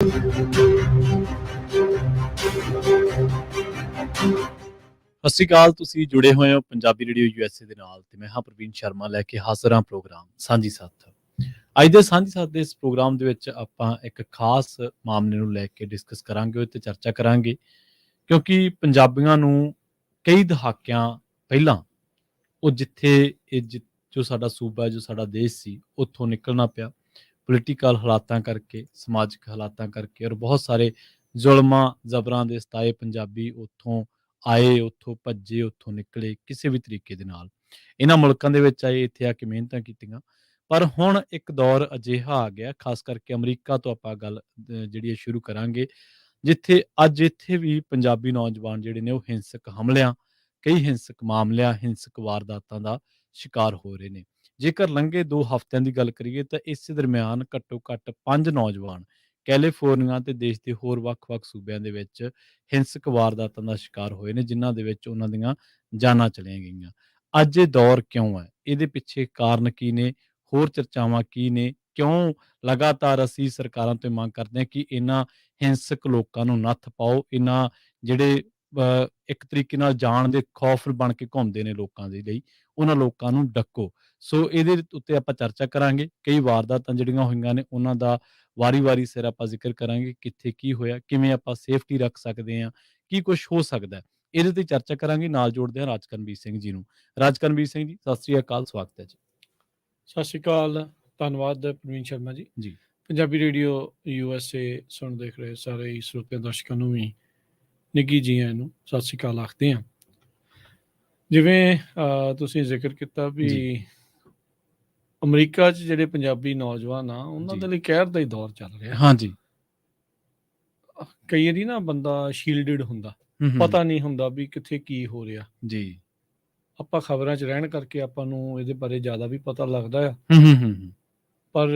ਸਤਿ ਸ਼੍ਰੀ ਅਕਾਲ। ਤੁਸੀਂ ਜੁੜੇ ਹੋਏ ਹੋ ਪੰਜਾਬੀ ਰੇਡੀਓ USA ਦੇ ਨਾਲ ਤੇ ਮੈਂ ਹਾਂ ਪ੍ਰਵੀਨ ਸ਼ਰਮਾ ਲੈ ਕੇ ਹਾਜ਼ਰ ਹਾਂ ਪ੍ਰੋਗਰਾਮ ਸਾਂਝੀ ਸਾਥ। ਅੱਜ ਦੇ ਸਾਂਝੀ ਸਾਥ ਦੇ ਇਸ ਪ੍ਰੋਗਰਾਮ ਦੇ ਵਿੱਚ ਆਪਾਂ ਇੱਕ ਖਾਸ ਮਾਮਲੇ ਨੂੰ ਲੈ ਕੇ ਡਿਸਕਸ ਕਰਾਂਗੇ ਤੇ ਚਰਚਾ ਕਰਾਂਗੇ, ਕਿਉਂਕਿ ਪੰਜਾਬੀਆਂ ਨੂੰ ਕਈ ਦਹਾਕਿਆਂ ਪਹਿਲਾਂ ਉਹ ਜਿੱਥੇ ਜੋ ਸਾਡਾ ਸੂਬਾ ਜੋ ਸਾਡਾ ਦੇਸ਼ ਸੀ ਉੱਥੋਂ ਨਿਕਲਣਾ ਪਿਆ ਪੋਲੀਟੀਕਲ ਹਾਲਾਤਾਂ ਕਰਕੇ, ਸਮਾਜਿਕ ਹਾਲਾਤਾਂ ਕਰਕੇ, ਔਰ ਬਹੁਤ ਸਾਰੇ ਜ਼ੁਲਮਾਂ ਜ਼ਬਰਾਂ ਦੇ ਸਤਾਏ ਪੰਜਾਬੀ ਉੱਥੋਂ ਆਏ, ਉੱਥੋਂ ਭੱਜੇ, ਉੱਥੋਂ ਨਿਕਲੇ ਕਿਸੇ ਵੀ ਤਰੀਕੇ ਦੇ ਨਾਲ ਇਹਨਾਂ ਮੁਲਕਾਂ ਦੇ ਵਿੱਚ ਆਏ, ਇੱਥੇ ਆ ਕੇ ਮਿਹਨਤਾਂ ਕੀਤੀਆਂ। ਪਰ ਹੁਣ ਇੱਕ ਦੌਰ ਅਜਿਹਾ ਆ ਗਿਆ, ਖਾਸ ਕਰਕੇ ਅਮਰੀਕਾ ਤੋਂ ਆਪਾਂ ਗੱਲ ਜਿਹੜੀ ਹੈ ਸ਼ੁਰੂ ਕਰਾਂਗੇ, ਜਿੱਥੇ ਅੱਜ ਇੱਥੇ ਵੀ ਪੰਜਾਬੀ ਨੌਜਵਾਨ ਜਿਹੜੇ ਨੇ ਉਹ ਹਿੰਸਕ ਹਮਲਿਆਂ, ਕਈ ਹਿੰਸਕ ਮਾਮਲਿਆਂ, ਹਿੰਸਕ ਵਾਰਦਾਤਾਂ ਦਾ ਸ਼ਿਕਾਰ ਹੋ ਰਹੇ ਨੇ। ਜੇਕਰ ਲੰਘੇ 2 ਹਫ਼ਤਿਆਂ ਦੀ ਗੱਲ ਕਰੀਏ ਤਾਂ ਇਸੇ ਦਰਮਿਆਨ ਘੱਟੋ ਘੱਟ 5 ਨੌਜਵਾਨ ਕੈਲੀਫੋਰਨੀਆ ਤੇ ਦੇਸ਼ ਦੇ ਹੋਰ ਵੱਖ-ਵੱਖ ਸੂਬਿਆਂ ਦੇ ਵਿੱਚ ਹਿੰਸਕ ਵਾਰਦਾਤਾਂ ਦਾ ਸ਼ਿਕਾਰ ਹੋਏ ਨੇ, ਜਿਨ੍ਹਾਂ ਦੇ ਵਿੱਚ ਉਹਨਾਂ ਦੀਆਂ ਜਾਨਾਂ ਚਲੀਆਂ ਗਈਆਂ। ਅੱਜ ਇਹ ਦੌਰ ਕਿਉਂ ਹੈ? ਇਹਦੇ ਪਿੱਛੇ ਕਾਰਨ ਕੀ ਨੇ? ਹੋਰ ਚਰਚਾਵਾਂ ਕੀ ਨੇ? ਕਿਉਂ ਲਗਾਤਾਰ ਅਸੀਂ ਸਰਕਾਰਾਂ ਤੋਂ ਮੰਗ ਕਰਦੇ ਹਾਂ ਕਿ ਇਹਨਾਂ ਹਿੰਸਕ ਲੋਕਾਂ ਨੂੰ ਨੱਥ ਪਾਓ, ਇਹਨਾਂ ਜਿਹੜੇ ਇੱਕ ਤਰੀਕੇ ਨਾਲ ਜਾਨ ਦੇ ਖੌਫ ਬਣ ਕੇ ਘੁੰਮਦੇ ਨੇ ਲੋਕਾਂ ਦੇ ਲਈ, ਉਹਨਾਂ ਲੋਕਾਂ ਨੂੰ ਡੱਕੋ। ਸੋ ਇਹਦੇ ਉੱਤੇ ਆਪਾਂ ਚਰਚਾ ਕਰਾਂਗੇ। ਕਈ ਵਾਰਦਾਤਾਂ ਜਿਹੜੀਆਂ ਹੋਈਆਂ ਨੇ ਉਹਨਾਂ ਦਾ ਵਾਰੀ-ਵਾਰੀ ਸਿਰ ਆਪਾਂ ਜ਼ਿਕਰ ਕਰਾਂਗੇ, ਕਿੱਥੇ ਕੀ ਹੋਇਆ, ਕਿਵੇਂ ਆਪਾਂ ਸੇਫਟੀ ਰੱਖ ਸਕਦੇ ਹਾਂ, ਕੀ ਕੁਛ ਹੋ ਸਕਦਾ ਹੈ। ਇਹਦੇ ਤੇ ਚਰਚਾ ਕਰਾਂਗੇ। ਨਾਲ ਜੋੜਦੇ ਹਾਂ ਰਾਜਕਰਨਵੀਰ ਸਿੰਘ ਜੀ ਨੂੰ। ਰਾਜਕਰਨਵੀਰ ਸਿੰਘ ਜੀ, ਸਤਿ ਸ੍ਰੀ ਅਕਾਲ, ਸਵਾਗਤ ਹੈ ਜੀ। ਸਤਿ ਸ਼੍ਰੀ ਅਕਾਲ, ਧੰਨਵਾਦ ਪ੍ਰਵੀਨ ਸ਼ਰਮਾ ਜੀ। ਜੀ ਪੰਜਾਬੀ ਰੇਡੀਓ USA ਸੁਣ ਦੇਖ ਰਹੇ ਸਾਰੇ ਹੀ ਸਰੋਤੇ ਦਰਸ਼ਕਾਂ ਨੂੰ ਵੀ ਨਿੱਘੀ ਜੀ ਆਇਆਂ ਨੂੰ ਸਤਿ ਸ਼੍ਰੀ ਅਕਾਲ ਆਖਦੇ ਹਾਂ। ਜਿਵੇਂ ਤੁਸੀਂ ਜ਼ਿਕਰ ਕੀਤਾ ਵੀ ਅਮਰੀਕਾ 'ਚ ਜਿਹੜੇ ਪੰਜਾਬੀ ਨੌਜਵਾਨ ਆ ਉਹਨਾਂ ਦੇ ਲਈ ਕਹਿਰ ਦਾ ਹੀ ਦੌਰ ਚੱਲ ਰਿਹਾ। ਹਾਂਜੀ, ਕਈ ਵਾਰੀ ਨਾ ਬੰਦਾ ਸ਼ੀਲਡਡ ਹੁੰਦਾ, ਪਤਾ ਨਹੀਂ ਹੁੰਦਾ ਵੀ ਕਿੱਥੇ ਕੀ ਹੋ ਰਿਹਾ ਜੀ। ਆਪਾਂ ਖਬਰਾਂ 'ਚ ਰਹਿਣ ਕਰਕੇ ਆਪਾਂ ਨੂੰ ਇਹਦੇ ਬਾਰੇ ਜ਼ਿਆਦਾ ਵੀ ਪਤਾ ਲੱਗਦਾ ਆ। ਪਰ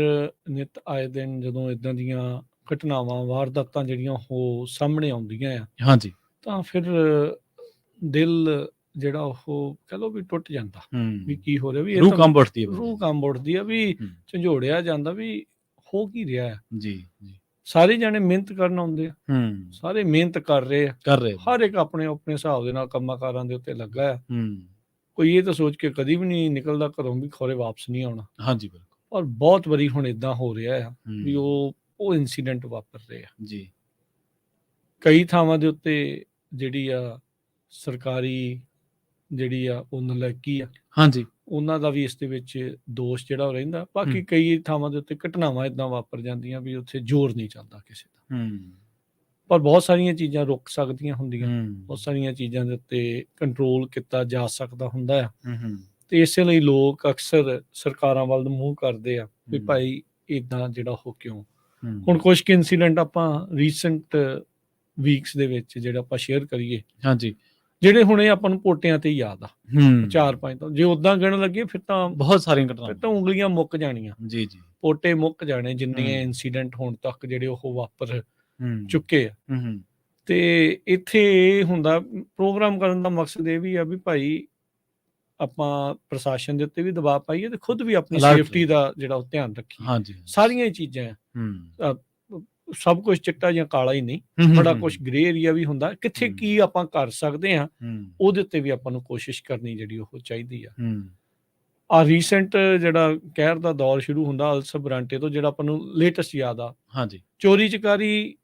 ਨਿੱਤ ਆਏ ਦਿਨ ਜਦੋਂ ਇਦਾਂ ਦੀਆਂ ਘਟਨਾਵਾਂ, ਵਾਰਦਾਤਾਂ ਜਿਹੜੀਆਂ ਉਹ ਸਾਹਮਣੇ ਆਉਂਦੀਆਂ ਆ, ਹਾਂਜੀ, ਤਾਂ ਫਿਰ ਦਿਲ ਜਿਹੜਾ ਉਹ ਕਹਿ ਲਓ ਵੀ ਟੁੱਟ ਜਾਂਦਾ ਵੀ ਕੀ ਹੋ ਰਿਹਾ, ਵੀ ਰੂਹ ਕੰਬ ਉੱਠਦੀ ਹੈ, ਰੂਹ ਕੰਬ ਉੱਠਦੀ ਆ, ਵੀ ਝੰਜੋੜਿਆ ਜਾਂਦਾ ਵੀ ਹੋ ਕੀ ਰਿਹਾ ਆ। ਜੀ ਜੀ। ਸਾਰੇ ਜਾਣੇ ਮਿਹਨਤ ਕਰਨ ਆਉਂਦੇ ਆ, ਸਾਰੇ ਮਿਹਨਤ ਕਰ ਰਹੇ ਆ, ਹਰ ਇੱਕ ਆਪਣੇ ਆਪਣੇ ਹਿਸਾਬ ਦੇ ਨਾਲ ਕੰਮਾਂ ਕਾਰਾਂ ਦੇ ਉੱਤੇ ਲੱਗਾ ਆ। ਕੋਈ ਇਹ ਤਾਂ ਸੋਚ ਕੇ ਕਦੀ ਵੀ ਨਹੀਂ ਨਿਕਲਦਾ ਘਰੋਂ ਵੀ ਖੌਰੇ ਵਾਪਸ ਨਹੀਂ ਆਉਣਾ। ਹਾਂਜੀ ਬਿਲਕੁਲ। ਔਰ ਬਹੁਤ ਵਾਰੀ ਹੁਣ ਏਦਾਂ ਹੋ ਰਿਹਾ ਆ ਵੀ ਉਹ ਇਨਸੀਡੈਂਟ ਵਾਪਰ ਰਹੇ ਆ ਜੀ। ਕਈ ਥਾਵਾਂ ਦੇ ਉੱਤੇ। ਜਿਹੜੀ ਆ ਸਰਕਾਰੀ ਜਿਹੜੀ ਆ ਉਹ ਨਲਾਇਕੀ ਆ, ਹਾਂਜੀ, ਉਹਨਾਂ ਦਾ ਵੀ ਇਸ ਦੇ ਵਿੱਚ ਦੋਸ਼ ਜਿਹੜਾ ਉਹ ਰਹਿੰਦਾ। ਬਾਕੀ ਕਈ ਥਾਵਾਂ ਦੇ ਉੱਤੇ ਘਟਨਾਵਾਂ ਏਦਾਂ ਵਾਪਰ ਜਾਂਦੀਆਂ ਵੀ ਉੱਥੇ ਜ਼ੋਰ ਨਹੀਂ ਚੱਲਦਾ ਕਿਸੇ ਦਾ। ਪਰ ਬਹੁਤ ਸਾਰੀਆਂ ਚੀਜ਼ਾਂ ਰੁਕ ਸਕਦੀਆਂ ਹੁੰਦੀਆਂ, ਬਹੁਤ ਸਾਰੀਆਂ ਚੀਜ਼ਾਂ ਦੇ ਉੱਤੇ ਕੰਟਰੋਲ ਕੀਤਾ ਜਾ ਸਕਦਾ ਹੁੰਦਾ ਆ। ਤੇ ਇਸੇ ਲਈ ਲੋਕ ਅਕਸਰ ਸਰਕਾਰਾਂ ਵੱਲ ਮੂੰਹ ਕਰਦੇ ਆ ਵੀ ਭਾਈ ਏਦਾਂ ਜਿਹੜਾ ਉਹ ਕਿਉਂ। ਹੁਣ ਕੁਝ ਕੁ ਇਨਸੀਡੈਂਟ ਆਪਾਂ ਰੀਸੈਂਟ ਵੀਕਸ ਦੇ ਵਿੱਚ ਜਿਹੜਾ ਆਪਾਂ ਸ਼ੇਅਰ ਕਰੀਏ, ਹਾਂਜੀ, ਜਿਹੜੇ ਹੁਣ ਇਹ ਆਪਾਂ ਨੂੰ ਪੋਟਿਆਂ ਤੇ ਯਾਦ ਆ। 4-5 ਤਾਂ ਜੇ ਉਦਾਂ ਗਿਣਨ ਲੱਗੇ ਫਿਰ ਤਾਂ ਬਹੁਤ ਸਾਰੀਆਂ ਘਟਨਾਵਾਂ, ਫਿਰ ਤਾਂ ਉਂਗਲੀਆਂ ਮੁੱਕ ਜਾਣੀਆਂ। ਜੀ ਜੀ, ਪੋਟੇ ਮੁੱਕ ਜਾਣੇ ਜਿੰਨੇ ਇਨਸੀਡੈਂਟ ਹੁਣ ਤੱਕ ਜਿਹੜੇ ਉਹ ਵਾਪਰ ਚੁੱਕੇ ਆ। ਤੇ ਇੱਥੇ ਇਹ ਹੁੰਦਾ, ਪ੍ਰੋਗਰਾਮ ਕਰਨ ਦਾ ਮਕਸਦ ਇਹ ਵੀ ਆ ਵੀ ਭਾਈ ਆਪਾਂ ਪ੍ਰਸ਼ਾਸਨ ਦੇ ਉੱਤੇ ਵੀ ਦਬਾਅ ਪਾਈਏ ਤੇ ਖੁਦ ਵੀ ਆਪਣੀ ਸੇਫਟੀ ਦਾ ਜਿਹੜਾ ਉਹ ਧਿਆਨ ਰੱਖੀਏ। ਸਾਰੀਆਂ ਹੀ ਚੀਜ਼ਾਂ ਆ, ਸਭ ਕੁਝ ਚਿੱਟਾ ਜਾਂ ਕਾਲਾ ਹੀ ਨਹੀਂ, ਬੜਾ ਕੁਝ ਗ੍ਰੇ ਏਰੀਆ ਵੀ ਹੁੰਦਾ। ਕਿੱਥੇ ਕੀ ਆਪਾਂ ਕਰ ਸਕਦੇ ਹਾਂ ਉਹਦੇ ਉੱਤੇ ਵੀ ਆਪਾਂ ਨੂੰ ਕੋਸ਼ਿਸ਼ ਕਰਨੀ ਜਿਹੜੀ ਉਹ ਚਾਹੀਦੀ ਆ। ਰੀਸੈਂਟ ਜਿਹੜਾ ਕਹਿਰ ਦਾ ਦੌਰ ਸ਼ੁਰੂ ਹੁੰਦਾ ਅਲਸਰ ਬਰਾਂਟੇ ਤੋਂ, ਜਿਹੜਾ ਆਪਾਂ ਨੂੰ ਲੇਟੈਸਟ ਯਾਦ ਆ। ਹਾਂਜੀ, ਚੋਰੀ ਚਕਾਰੀ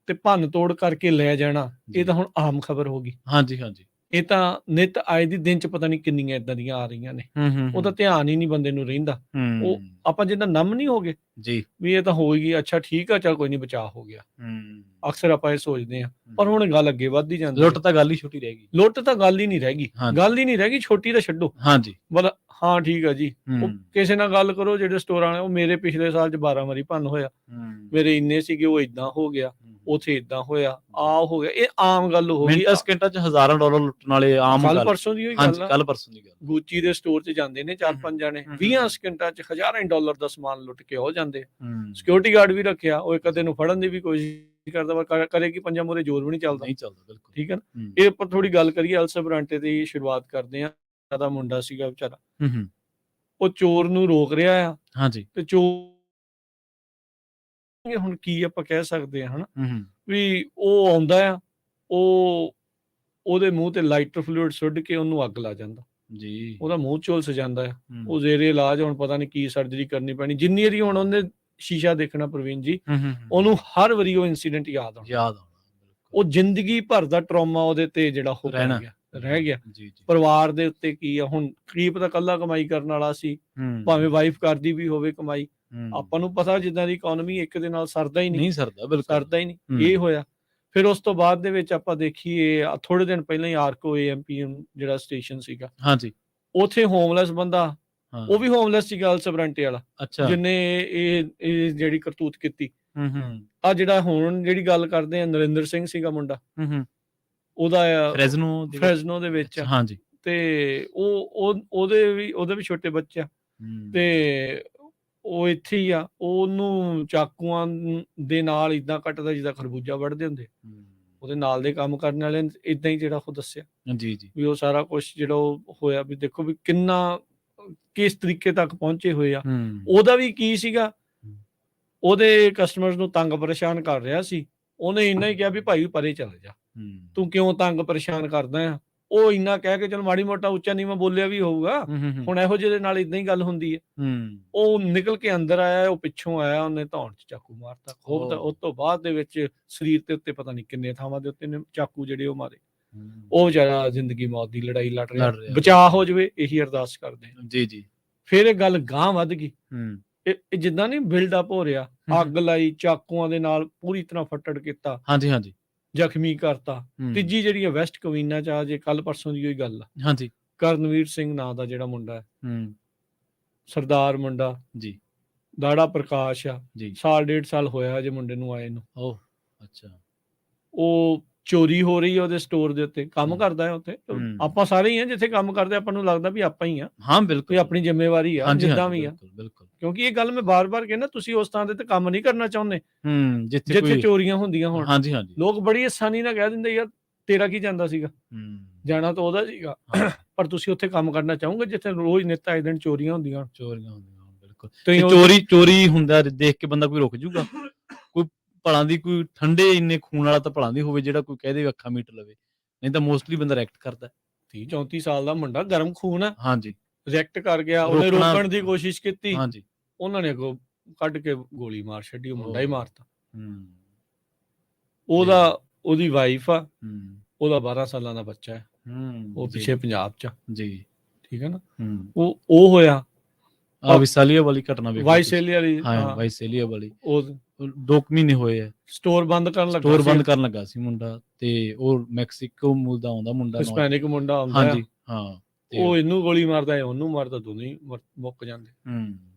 ਤੇ ਭੰਨ ਤੋੜ ਕਰਕੇ ਲੈ ਜਾਣਾ, ਇਹ ਤਾਂ ਹੁਣ ਆਮ ਖਬਰ ਹੋ ਗਈ। ਹਾਂਜੀ ਹਾਂਜੀ, ਇਹ ਤਾਂ ਨਿੱਤ ਆਏ ਦੀ ਦਿਨ ਚ ਪਤਾ ਨਹੀਂ ਕਿੰਨੀਆਂ ਏਦਾਂ ਦੀਆਂ ਆ ਰਹੀਆਂ ਨੇ। ਉਹਦਾ ਧਿਆਨ ਹੀ ਨਹੀਂ ਬੰਦੇ ਨੂੰ ਰਹਿੰਦਾ। ਉਹ ਆਪਾਂ ਜਿੱਦਾਂ ਨਮ ਨਹੀਂ ਹੋ ਗਏ ਜੀ ਵੀ ਇਹ ਤਾਂ ਹੋ ਹੀ ਗਈ, ਅੱਛਾ ਠੀਕ ਆ, ਚੱਲ ਕੋਈ ਨਹੀਂ, ਬਚਾਅ ਹੋ ਗਿਆ। ਅਕਸਰ ਆਪਾਂ ਇਹ ਸੋਚਦੇ ਹਾਂ, ਪਰ ਹੁਣ ਗੱਲ ਅੱਗੇ ਵੱਧਦੀ ਜਾਂਦੀ। ਲੁੱਟ ਤਾਂ ਗੱਲ ਹੀ ਛੋਟੀ ਰਹਿ ਗਈ, ਲੁੱਟ ਤਾਂ ਗੱਲ ਹੀ ਨਹੀਂ ਰਹਿ ਗਈ, ਗੱਲ ਹੀ ਨਹੀਂ ਰਹਿ ਗਈ, ਛੋਟੀ ਤਾਂ ਛੱਡੋ। ਹਾਂਜੀ, ਮਤਲਬ ਹਾਂ ਠੀਕ ਆ ਜੀ, ਉਹ ਕਿਸੇ ਨਾਲ ਗੱਲ ਕਰੋ ਜਿਹੜੇ ਸਟੋਰਾਂ ਵਾਲੇ, ਉਹ ਮੇਰੇ ਪਿਛਲੇ ਸਾਲ ਚ 12 ਵਾਰੀ ਭੰਨ ਹੋਇਆ, ਮੇਰੇ ਇੰਨੇ ਸੀਗੇ, ਉਹ ਏਦਾਂ ਹੋ ਗਿਆ, ਉੱਥੇ ਏਦਾਂ ਹੋਇਆ, ਆ ਹੋ ਗਿਆ। ਇਹ ਆਮ ਗੱਲ ਹੋ ਗਈ। ਮਿੰਟਾਂ ਸਕਿੰਟਾਂ ਚ ਹਜ਼ਾਰਾਂ ਡਾਲਰ ਲੁੱਟਣ ਵਾਲੇ ਆਮ ਗੱਲ। ਕੱਲ ਪਰਸੋਂ ਦੀ ਹੋਈ ਗੱਲ ਆ, ਕੱਲ ਪਰਸੋਂ ਦੀ ਗੱਲ। ਗੁੱਚੀ ਦੇ ਸਟੋਰ ਚ ਜਾਂਦੇ ਨੇ 4-5 ਜਾਣੇ, 20 ਸਕਿੰਟਾਂ ਚ ਹਜ਼ਾਰਾਂ ਡਾਲਰ ਦਾ ਸਮਾਨ ਲੁੱਟ ਕੇ ਹੋ ਜਾਂਦੇ। ਸਿਕਿਉਰਿਟੀ ਗਾਰਡ ਵੀ ਰੱਖਿਆ, ਉਹ ਇੱਕ ਅੱਧੇ ਨੂੰ ਫੜਨ ਦੀ ਵੀ ਕੋਸ਼ਿਸ਼ ਕਰਦਾ, ਪਰ ਕਰੇ ਕਿ ਪੰਜਾਂ ਮੂਹਰੇ ਜ਼ੋਰ ਵੀ ਨਹੀਂ ਚੱਲਦਾ। ਬਿਲਕੁਲ ਠੀਕ ਹੈ ਨਾ। ਇਹ ਆਪਾਂ ਥੋੜੀ ਗੱਲ ਕਰੀਏ ਅਲਸਰ ਬਰਾਂਟੇ ਦੀ ਸ਼ੁਰੂਆਤ ਕਰਦੇ ਆ। ਦਾ ਮੁੰਡਾ ਸੀਗਾ ਵਿਚਾਰਾ, ਉਹ ਚੋਰ ਨੂੰ ਰੋਕ ਰਿਹਾ ਆ। ਹਾਂਜੀ, ਤੇ ਚੋਰ ਹੁਣ ਕੀ ਆਪਾਂ ਕਹਿ ਸਕਦੇ ਹਾਂ ਹਨਾ ਹੂੰ ਵੀ ਉਹ ਆਉਂਦਾ ਆ, ਉਹ ਉਹਦੇ ਮੂੰਹ ਤੇ ਲਾਈਟਰ ਫਲੂਇਡ ਸੁੱਟ ਕੇ ਉਹਨੂੰ ਅੱਗ ਲਾ ਜਾਂਦਾ, ਜੀ ਉਹਦਾ ਮੂੰਹ ਝੁਲਸ ਜਾਂਦਾ ਆ, ਹੂੰ ਉਹ ਜ਼ੇਰੇ ਇਲਾਜ ਹੁਣ ਪਤਾ ਨਹੀਂ ਕੀ ਸਰਜਰੀ ਕਰਨੀ ਪੈਣੀ। ਜਿੰਨੀ ਵਾਰੀ ਹੁਣ ਉਹਨੇ ਸ਼ੀਸ਼ਾ ਦੇਖਣਾ ਪ੍ਰਵੀਨ ਜੀ, ਉਹਨੂੰ ਹਰ ਵਾਰੀ ਉਹ ਇਨਸੀਡੈਂਟ ਯਾਦ ਆਉਣਾ, ਯਾਦ ਆਉਣਾ ਉਹ ਜ਼ਿੰਦਗੀ ਭਰ ਦਾ ਟਰਾਮਾ ਉਹਦੇ ਤੇ ਜਿਹੜਾ ਉਹ ਪੈ ਰਹਿਣਾ। ਗਿਆ, ਰਹਿ ਗਿਆ। ਜੀ ਜੀ ਪਰਿਵਾਰ ਦੇ ਉੱਤੇ ਕੀ ਆ, ਹੁਣ ਕੀ ਪਤਾ ਕੱਲਾ ਕਮਾਈ ਕਰਨ ਵਾਲਾ ਸੀ, ਭਾਵੇਂ ਵਾਈਫ ਕਰਦੀ ਵੀ ਹੋਵੇ ਕਮਾਈ, ਆਪਾਂ ਨੂੰ ਪਤਾ ਜਿੱਦਾਂ ਦੀ ਇਕਨੋਮੀ ਇੱਕ ਦੇ ਨਾਲ ਸਰਦਾ ਹੀ ਨਹੀਂ ਸਰਦਾ, ਬਿਲਕੁਲ ਸਰਦਾ ਹੀ ਨਹੀਂ। ਇਹ ਹੋਇਆ। ਫਿਰ ਉਸ ਤੋਂ ਬਾਅਦ ਦੇ ਵਿੱਚ ਆਪਾਂ ਦੇਖੀਏ ਥੋੜੇ ਦਿਨ ਪਹਿਲਾਂ ਹੀ ਆਰਕੋ AMPM ਜਿਹੜਾ ਸਟੇਸ਼ਨ ਸੀਗਾ, ਹਾਂਜੀ ਉੱਥੇ ਹੋਮਲੈਸ ਬੰਦਾ, ਉਹ ਵੀ ਹੋਮਲੈਸ ਸੀਗਾ ਅਲਸਬਰੰਟੇ ਵਾਲਾ, ਅੱਛਾ ਜਿਹਨੇ ਇਹ ਜਿਹੜੀ ਕਰਤੂਤ ਕੀਤੀ। ਹੂੰ ਆ ਜਿਹੜਾ ਹੁਣ ਜਿਹੜੀ ਗੱਲ ਕਰਦੇ ਆ ਨਰਿੰਦਰ ਸਿੰਘ ਸੀਗਾ ਮੁੰਡਾ, ਉਹਦਾ ਫ੍ਰੈਜ਼ਨੋ ਦੇ ਵਿੱਚ, ਹਾਂਜੀ ਤੇ ਉਹਦੇ ਵੀ ਛੋਟੇ ਬੱਚੇ ਆ, ਤੇ ਉਹ ਇੱਥੇ ਹੀ ਆ, ਉਹਨੂੰ ਚਾਕੂਆਂ ਦੇ ਨਾਲ ਇਦਾਂ ਕੱਟਦਾ ਜਿੱਦਾਂ ਖਰਬੂਜਾ ਵੱਢਦੇ ਹੁੰਦੇ। ਉਹਦੇ ਨਾਲ ਦੇ ਕੰਮ ਕਰਨ ਵਾਲੇ ਇਦਾਂ ਹੀ ਜਿਹੜਾ ਉਹ ਦੱਸਿਆ ਜੀ ਜੀ ਵੀ ਉਹ ਸਾਰਾ ਕੁਝ ਜਿਹੜਾ ਉਹ ਹੋਇਆ, ਵੀ ਦੇਖੋ ਵੀ ਕਿੰਨਾ ਕਿਸ ਤਰੀਕੇ ਤੱਕ ਪਹੁੰਚੇ ਹੋਏ ਆ। ਉਹਦਾ ਵੀ ਕੀ ਸੀਗਾ, ਉਹਦੇ ਕਸਟਮਰਸ ਨੂੰ ਤੰਗ ਪਰੇਸ਼ਾਨ ਕਰ ਰਿਹਾ ਸੀ, ਉਹਨੇ ਇੰਨਾ ਹੀ ਕਿਹਾ ਵੀ ਭਾਈ ਪਰੇ ਚਲੇ ਜਾ, ਤੂੰ ਕਿਉਂ ਤੰਗ ਪਰੇਸ਼ਾਨ ਕਰਦਾ ਆ। ਉਹ ਇੰਨਾ ਕਹਿ ਕੇ ਚਲ ਮਾੜੀ ਮੋਟਾ ਉੱਚਾ ਨੀਵਾਂ ਬੋਲਿਆ ਵੀ ਹੋਊਗਾ, ਹੁਣ ਇਹੋ ਜਿਹੇ ਨਾਲ ਇਦਾਂ ਹੀ ਗੱਲ ਹੁੰਦੀ ਹੈ। ਉਹ ਨਿਕਲ ਕੇ ਅੰਦਰ ਆਇਆ, ਉਹ ਪਿੱਛੋਂ ਆਇਆ, ਉਹਨੇ ਧੌਣ 'ਚ ਚਾਕੂ ਮਾਰਤਾ ਖੂਬ। ਉਸ ਤੋਂ ਬਾਅਦ ਦੇ ਵਿੱਚ ਸਰੀਰ ਦੇ ਉੱਤੇ ਪਤਾ ਨਹੀਂ ਕਿੰਨੇ ਥਾਵਾਂ ਦੇ ਉੱਤੇ ਨੇ ਚਾਕੂ ਜਿਹੜੇ ਉਹ ਮਾਰੇ। ਉਹ ਵਿਚਾਰਾ ਜ਼ਿੰਦਗੀ ਮੌਤ ਦੀ ਲੜਾਈ ਲੜ ਰਿਹਾ, ਬਚਾਅ ਹੋ ਜਾਵੇ ਇਹੀ ਅਰਦਾਸ ਕਰਦੇ ਆ। ਜੀ ਜੀ ਫਿਰ ਇਹ ਗੱਲ ਗਾਂਹ ਵੱਧ ਗਈ, ਇਹ ਜਿੱਦਾਂ ਨਹੀਂ ਬਿਲਡਅਪ ਹੋ ਰਿਹਾ, ਅੱਗ ਲਾਈ, ਚਾਕੂਆਂ ਦੇ ਨਾਲ ਪੂਰੀ ਤਰ੍ਹਾਂ ਫੱਟੜ ਕੀਤਾ, ਹਾਂਜੀ ਹਾਂਜੀ ਜ਼ਖਮੀ ਕਰਤਾ। ਤੀਜੀ ਜਿਹੜੀ ਹੈ ਵੈਸਟ ਕਵੀਨਾ ਚ ਆ, ਜੇ ਕੱਲ ਪਰਸੋਂ ਦੀ ਹੋਈ ਗੱਲ ਆ, ਹਾਂਜੀ ਕਰਨਵੀਰ ਸਿੰਘ ਨਾਂ ਦਾ ਜਿਹੜਾ ਮੁੰਡਾ ਹੈ, ਸਰਦਾਰ ਮੁੰਡਾ ਜੀ, ਦਾੜਾ ਪ੍ਰਕਾਸ਼ ਆ, ਜੀ ਸਾਲ 1.5 ਸਾਲ ਹੋਇਆ ਜੇ ਮੁੰਡੇ ਨੂੰ ਆਏ ਨੂੰ। ਓਹ ਅੱਛਾ। ਉਹ ਚੋਰੀ ਹੋ ਰਹੀ ਹੈ ਉਹਦੇ ਸਟੋਰ ਦੇ ਉੱਤੇ, ਕੰਮ ਕਰਦਾ ਹੈ ਉੱਥੇ। ਆਪਾਂ ਸਾਰੇ ਹੀ ਆ ਜਿੱਥੇ ਕੰਮ ਕਰਦੇ, ਆਪਾਂ ਨੂੰ ਲੱਗਦਾ ਵੀ ਆਪਾਂ ਹੀ ਆ। ਹਾਂ ਬਿਲਕੁਲ, ਆਪਣੀ ਜ਼ਿੰਮੇਵਾਰੀ ਆ ਜਿੱਦਾਂ ਵੀ ਆ, ਬਿਲਕੁਲ। ਕਿਉਂਕਿ ਇਹ ਗੱਲ ਮੈਂ ਬਾਰ-ਬਾਰ ਕਹਿੰਦਾ, ਤੁਸੀਂ ਉਸ ਥਾਂ ਤੇ ਕੰਮ ਨਹੀਂ ਕਰਨਾ ਚਾਹੁੰਦੇ ਜਿੱਥੇ ਚੋਰੀਆਂ ਹੁੰਦੀਆਂ ਹੋਣ। ਹਾਂਜੀ ਹਾਂਜੀ, ਲੋਕ ਬੜੀ ਆਸਾਨੀ ਨਾਲ ਕਹਿ ਦਿੰਦੇ ਯਾਰ ਤੇਰਾ ਕੀ ਜਾਂਦਾ ਸੀਗਾ, ਜਾਣਾ ਤਾਂ ਉਹਦਾ ਸੀਗਾ, ਪਰ ਤੁਸੀਂ ਉੱਥੇ ਕੰਮ ਕਰਨਾ ਚਾਹੋਗੇ ਜਿੱਥੇ ਰੋਜ਼ ਨਿੱਤ ਆਏ ਦਿਨ ਚੋਰੀਆਂ ਹੁੰਦੀਆਂ। ਬਿਲਕੁਲ, ਚੋਰੀ ਹੁੰਦਾ ਦੇਖ ਕੇ ਬੰਦਾ ਕੋਈ ਰੁਕ ਜੂਗਾ? ਕੋਈ ਭਲਾਂ ਦੀ ਕੋਈ ਠੰਡੇ ਇੰਨੇ ਖੂਨ ਵਾਲਾ ਤਾਂ ਭਲਾਂ ਦੀ ਹੋਵੇ ਜਿਹੜਾ ਕੋਈ ਕਹਿ ਦੇ ਅੱਖਾਂ ਮੀਟ ਲਵੇ, ਨਹੀਂ ਤਾਂ ਮੋਸਟਲੀ ਬੰਦਾ ਰਿਐਕਟ ਕਰਦਾ। 30-34 ਸਾਲ ਦਾ ਮੁੰਡਾ, ਗਰਮ ਖੂਨ ਆ, ਹਾਂਜੀ, ਰਿਐਕਟ ਕਰ ਗਿਆ। ਉਹਨੇ ਰੋਕਣ ਦੀ ਕੋਸ਼ਿਸ਼ ਕੀਤੀ, ਹਾਂਜੀ, ਉਹਨਾਂ ਨੇ ਅੱਗੋਂ ਕੱਢ ਕੇ ਗੋਲੀ ਮਾਰ ਛੱਡੀ, ਉਹ ਮੁੰਡਾ ਹੀ ਮਾਰਤਾ। ਉਹਦੀ ਵਾਈਫ ਆ, ਉਹਦਾ 12 ਸਾਲਾਂ ਦਾ ਬੱਚਾ ਹੈ, ਉਹ ਪਿੱਛੇ ਪੰਜਾਬ ਚ ਜੀ, ਠੀਕ ਹੈ ਨਾ। ਉਹ ਹੋਇਆ ਵਿਸਾਲੀਆ ਵਾਲੀ ਘਟਨਾ, ਵਾਈਸੇਲੀਆ ਵਾਲੀ, ਉਹ 2 ਮਹੀਨੇ ਹੋਏ ਆ, ਸਟੋਰ ਬੰਦ ਕਰਨ ਲੱਗਾ ਸੀ ਮੁੰਡਾ, ਤੇ ਉਹ ਮੈਕਸੀਕੋ ਮੂਲ ਦਾ ਆਉਂਦਾ ਮੁੰਡਾ, ਹਿਸਪੈਨਿਕ ਮੁੰਡਾ ਆਉਂਦਾ, ਹਾਂਜੀ ਹਾਂ, ਉਹ ਇਹਨੂੰ ਗੋਲੀ ਮਾਰਦਾ, ਉਹਨੂੰ ਮਾਰਦਾ, ਦੋਨੇ ਮੁੱਕ ਜਾਂਦੇ।